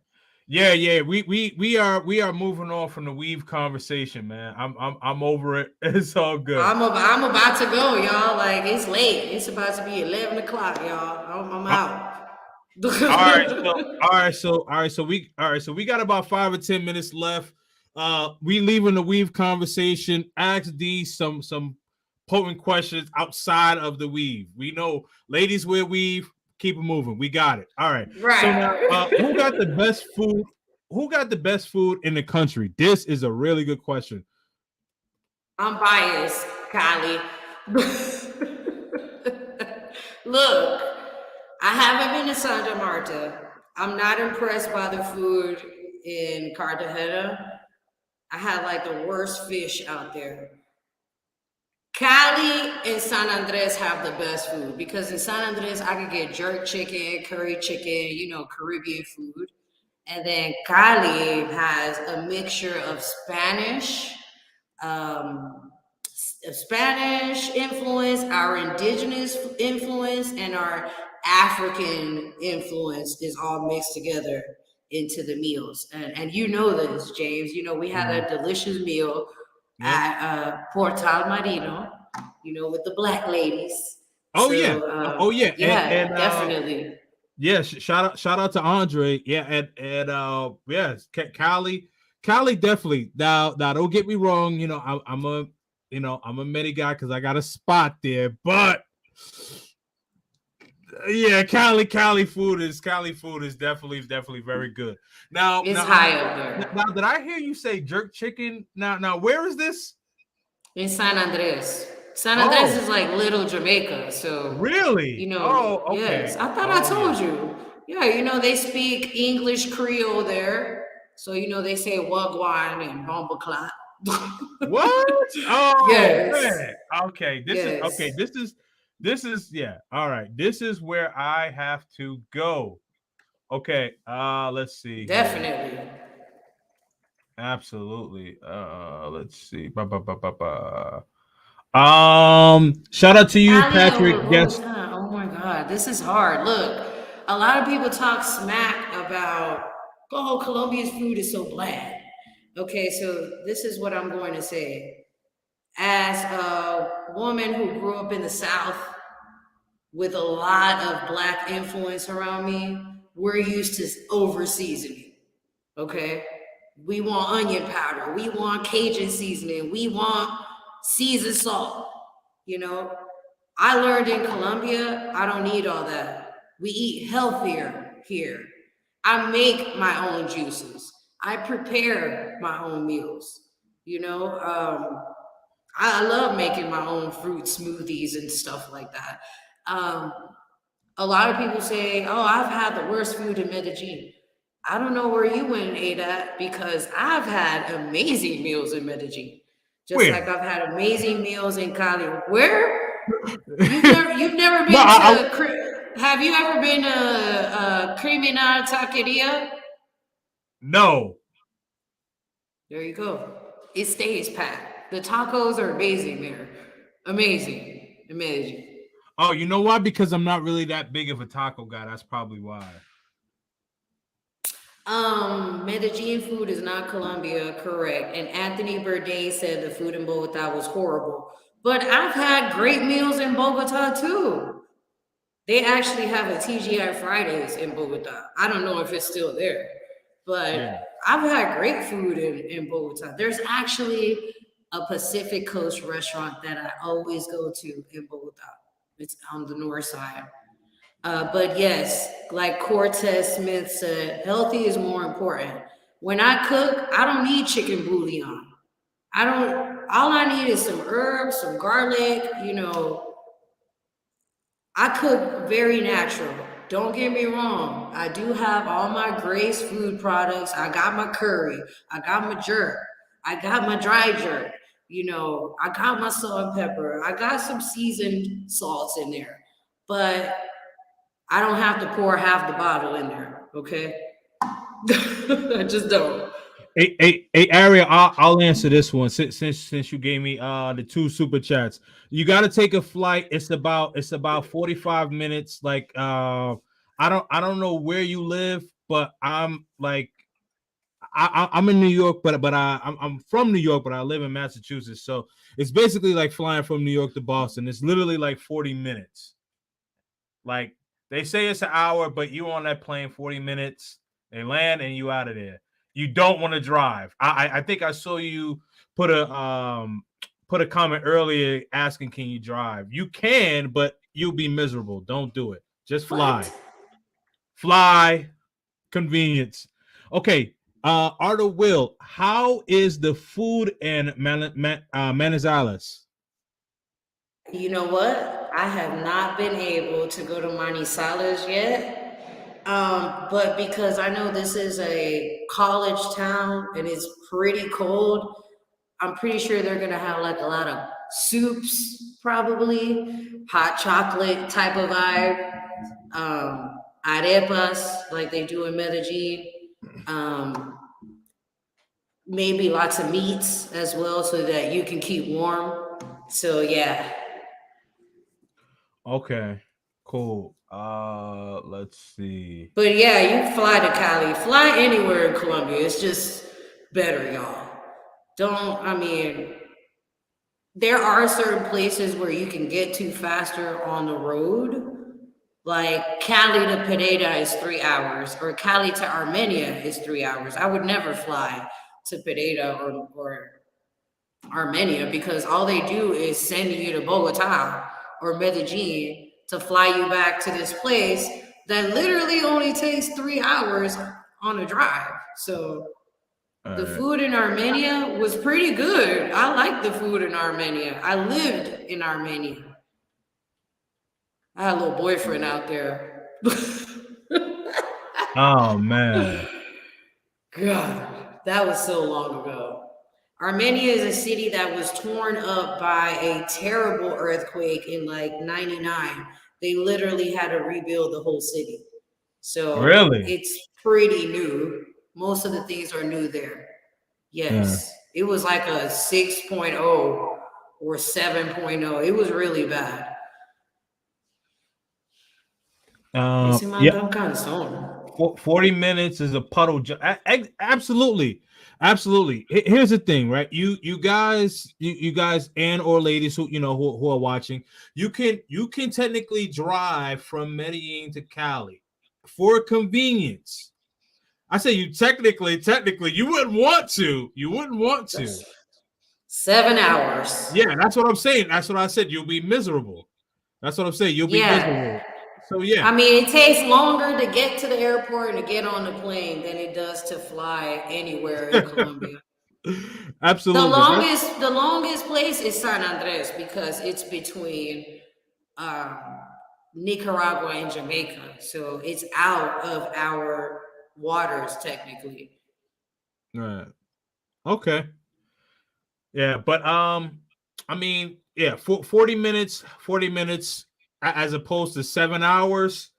yeah, yeah. We are moving on from the weave conversation, man. I'm over it. It's all good. I'm about to go, y'all. Like it's late. It's about to be 11 o'clock, y'all. I'm Uh, out. all right, so we got about 5 or 10 minutes left. We leaving the weave conversation. Ask D some potent questions outside of the weave. We know ladies wear weave. Keep it moving. We got it. All right. So now, who got the Right. best food? Who got the best food in the country? This is a really good question. I'm biased, Kylie. Look, I haven't been to Santa Marta. I'm not impressed by the food in Cartagena. I had like the worst fish out there. Cali and San Andres have the best food because in San Andres I could get jerk chicken, curry chicken, Caribbean food. And then Cali has a mixture of um, Spanish influence, our indigenous influence, and our African influence is all mixed together into the meals. And you know this, James. We had Mhm. a delicious meal Yep. at Portal Marino, with the black ladies. Oh yeah. So, Oh yeah. And yeah, definitely. yeah, shout out to Andre. Yeah, and yes, Cali definitely. Now don't get me wrong. I'm a mini guy because I got a spot there, but yeah, Cali food is definitely very good. Now It's now high up now there. did I hear you say jerk chicken? Now where is this? In San Andres. San Andres Oh, is like little Jamaica. So, really? Oh, yes. okay. I thought I Oh yeah. told you. Yeah, they speak English Creole there. So, they say wagwan and bombaclat. What? Oh Yes. man. Okay. This is okay. Yes. This is yeah. All right. This is where I have to go. Okay. Let's see here. Definitely. Absolutely. Let's see. Ba, ba, ba, ba, ba. Shout out to you, Cali Patrick. or Yes. Bogota. Oh my God. This is hard. Look, a lot of people talk smack about, oh, Colombia's food is so bland. Okay, so this is what I'm going to say. As a woman who grew up in the South with a lot of black influence around me, we're used to over seasoning. Okay. We want onion powder. We want Cajun seasoning. We want seasoned salt. You know, I learned in Colombia, I don't need all that. We eat healthier here. I make my own juices. I prepare my own meals. I love making my own fruit smoothies and stuff like that. Um, a lot of people say, "Oh, I've had the worst food in Medellin." I don't know where you went and ate at because I've had amazing meals in Medellin, just like Where? I've had amazing meals in Cali. Where you've never No, been to? Have you ever been to Criminal Taqueria? no. There you go. It stays packed. The tacos are amazing there. Amazing. in Medellin. Oh, you know why? Because I'm not really that big of a taco guy. That's probably why. Medellin food is not Colombia, correct. And Anthony Bourdain said the food in Bogota was horrible. But I've had great meals in Bogota too. They actually have a TGI Fridays in Bogota. I don't know if it's still there, but Yeah. I've had great food in Bogota. There's actually a Pacific Coast restaurant that I always go to in Bogota. It's on the north side. But yes, like Cortez Smith said, healthy is more important. When I cook, I don't need chicken bouillon. I don't, all I need is some herbs, some garlic, I cook very natural. Don't get me wrong. I do have all my Grace food products. I got my curry. I got my jerk. I got my dry jerk. I got my salt and pepper. I got some seasoned salts in there. But I don't have to pour half the bottle in there. Okay. I just don't. Hey, Aria, I'll answer this one since you gave me the two super chats. You got to take a flight. It's about 45 minutes. Like I don't know where you live, but I'm like I'm in New York, but I'm from New York, but I live in Massachusetts. So it's basically like flying from New York to Boston. It's literally like 40 minutes. Like they say it's an hour, but you on that plane 40 minutes. They land and you out of there. You don't want to drive. I think I saw you put a comment earlier asking, can you drive? You can, but you'll be miserable. Don't do it. Just fly. What? Fly. Convenience. Okay. Arto Will, how is the food in Manizales? You know what? I have not been able to go to Manizales yet. But because I know this is a college town and it's pretty cold, I'm pretty sure they're gonna have like a lot of soups, probably hot chocolate type of vibe, arepas like they do in Medellin, um, maybe lots of meats as well, so that you can keep warm. So yeah, Okay. Cool. Let's see. but yeah, you fly to Cali, fly anywhere in Colombia. It's just better, y'all. Don't I mean there are certain places where you can get to faster on the road. Like Cali to Pereira is 3 hours, or Cali to Armenia is 3 hours. I would never fly to Pereira or Armenia because all they do is send you to Bogota or Medellin to fly you back to this place that literally only takes 3 hours on a drive. So All the right. food in Armenia was pretty good. I like the food in Armenia. I lived in Armenia. I had a little boyfriend out there. Oh man. God, that was so long ago. Armenia is a city that was torn up by a terrible earthquake in like 99. They literally had to rebuild the whole city. So Really? it's pretty new. Most of the things are new there. Yeah. Yes. It was like a 6.0 or 7.0. It was really bad. Ese man Yeah. tan cansón. 40 minutes is a puddle. Absolutely. Absolutely. Here's the thing, right? You guys and or ladies who are watching, you can technically drive from Medellin to Cali for convenience. I say you technically you wouldn't want to. You wouldn't want to. That's 7 hours. Yeah, that's what I'm saying. That's what I said. You'll be miserable. That's what I'm saying. You'll be Yeah. miserable. So yeah. I mean, it takes longer to get to the airport and to get on the plane than it does to fly anywhere in Colombia. The Absolutely. longest, the longest place is San Andres because it's between um, Nicaragua and Jamaica, so it's out of our waters technically. Right. Okay. Yeah, but I mean, yeah, 40 minutes as opposed to 7 hours.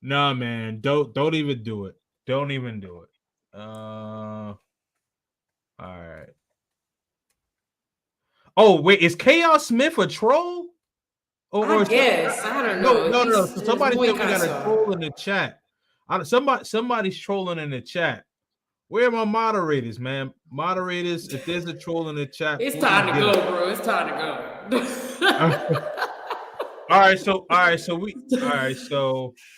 Nah, man, don't even do it. Don't even do it. All right. Oh, wait, is Chaos Smith a troll? I or guess. I don't no, know. no, no. He's So es somebody muy said we got a cansón. troll in the chat. Somebody's trolling in the chat. Where are my moderators, man? Moderators, if there's a troll in the chat, It's please time to get go, him. bro. It's time to go.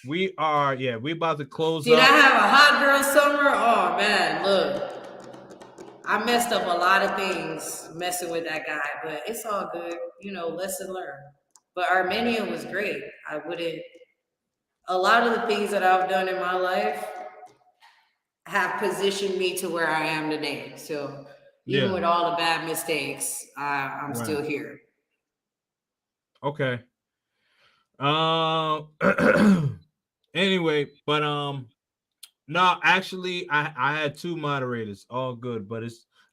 We are, yeah, we about to close Did I up. have a hot girl summer? Oh man, look, I messed up a lot of things messing with that guy, but it's all good. You know, lesson learned. But Armenia was great. I wouldn't. A lot of the things that I've done in my life have positioned me to where I am today. So even Yeah, with all the bad mistakes, I'm right. still here. Okay. Um anyway, but no, actually I had two moderators, all good, but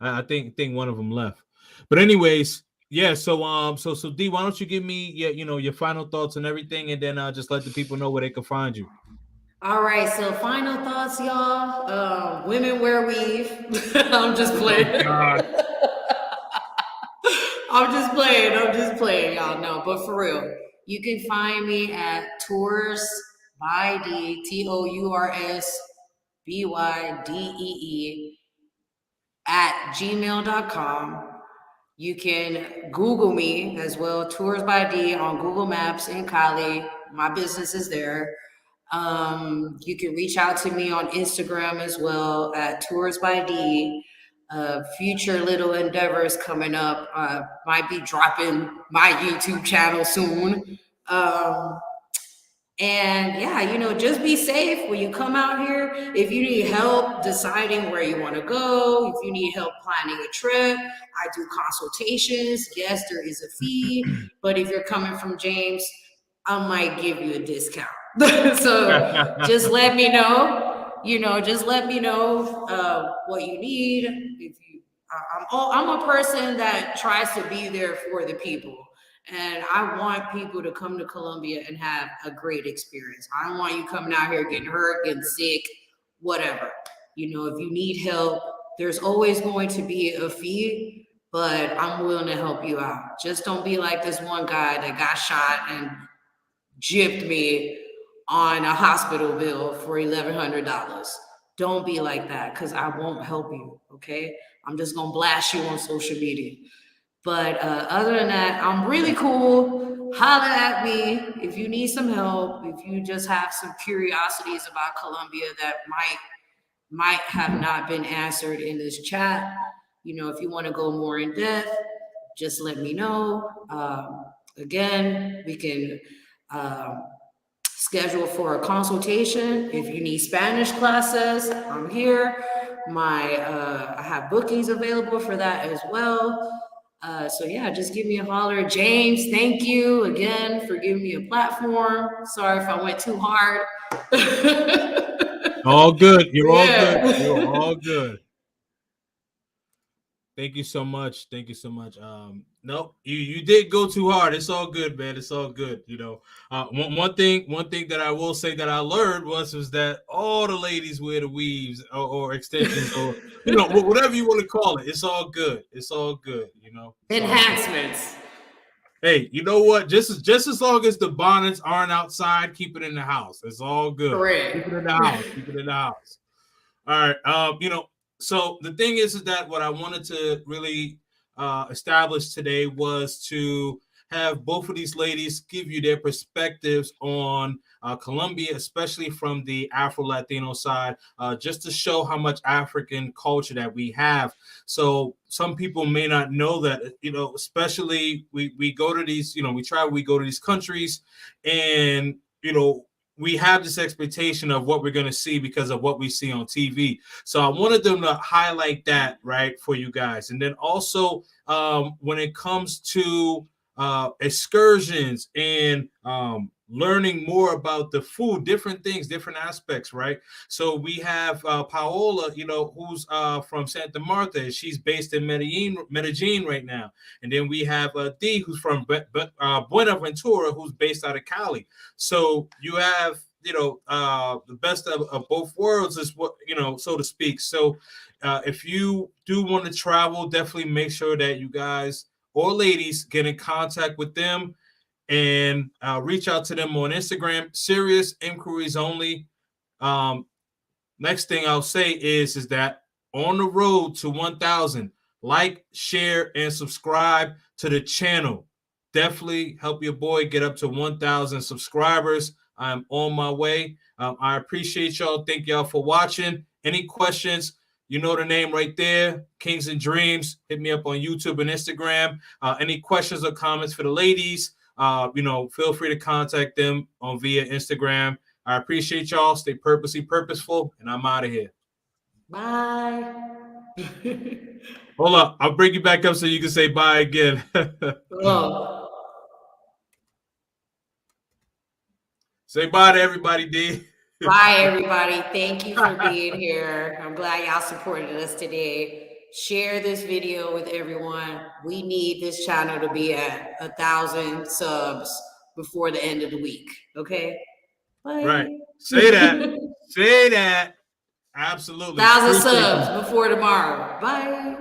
I think one of them left. But anyways, yeah, so D, why don't you give me your final thoughts and everything, and then just let the people know where they can find you. All right, so final thoughts, y'all. Women wear weave. I'm just Oh playing. God. I'm just playing. I'm just playing, y'all know. But for real, you can find me at Tours by D Tours BYDEE at gmail.com. You can Google me as well, Tours by D on Google Maps in Cali. My business is there. You can reach out to me on Instagram as well at Tours by D. Future little endeavors coming up. Might be dropping my YouTube channel soon. Um, and yeah, just be safe when you come out here. If you need help deciding where you want to go, if you need help planning a trip, I do consultations. Yes, there is a fee, but if you're coming from James, I might give you a discount. So just let me know. Just let me know what you need. If you, I'm a person that tries to be there for the people. And I want people to come to Colombia and have a great experience. I don't want you coming out here getting hurt, getting sick, whatever. If you need help, there's always going to be a fee, but I'm willing to help you out. Just don't be like this one guy that got shot and gypped me on a hospital bill for $1,100. Don't be like that because I won't help you, okay? I'm just going to blast you on social media. But other than that, I'm really cool. Holla at me if you need some help, if you just have some curiosities about Colombia that might have not been answered in this chat. If you want to go more in depth, just let me know. Again, we can schedule for a consultation. If you need Spanish classes, I'm here. I have bookings available for that as well. So yeah, just give me a holler. James, thank you again for giving me a platform. Sorry if I went too hard. All good. You're all good. You're Yeah. all good. Thank you so much. Thank you so much. Nope, you did go too hard. It's all good, man. It's all good. One thing that I will say that I learned was that all the ladies wear the weaves or extensions or whatever you want to call it. It's all good. It's all good. It's all good. Enhancements. Hey, you know what? Just as long as the bonnets aren't outside, keep it in the house. It's all good. Keep it in the Correct. house. Keep it in the house. All right. So the thing is that what I wanted to really establish today was to have both of these ladies give you their perspectives on Colombia, especially from the Afro-Latino side, just to show how much African culture that we have. So some people may not know that, especially we go to these, we go to these countries and, we have this expectation of what we're going to see because of what we see on TV. So I wanted them to highlight that, right, for you guys. And then also when it comes to excursions and learning more about the food, different things, different aspects, right? So we have Paola, who's from Santa Marta. She's based in Medellin right now. And then we have D, who's from Buenaventura, who's based out of Cali. So you have, the best of both worlds is what, so to speak. So if you do want to travel, definitely make sure that you guys or ladies get in contact with them and reach out to them on Instagram. Serious inquiries only. Um, Next thing I'll say is that on the road to 1,000, like, share, and subscribe to the channel. Definitely help your boy get up to 1,000 subscribers. I'm on my way. I appreciate y'all. Thank y'all for watching. Any questions? You know the name right there, Kings and Dreams. Hit me up on YouTube and Instagram. Any questions or comments for the ladies? Feel free to contact them on via Instagram. I appreciate y'all. Stay purposely purposeful, and I'm out of here. Bye. Hold up. I'll bring you back up so you can say bye again. Oh. Say bye to everybody, D. Bye, everybody. Thank you for being here. I'm glad y'all supported us today. Share this video with everyone. We need this channel to be at 1,000 subs before the end of the week. Okay? Bye. Right. Say that. Say that. Absolutely. 1,000 subs before tomorrow. Bye.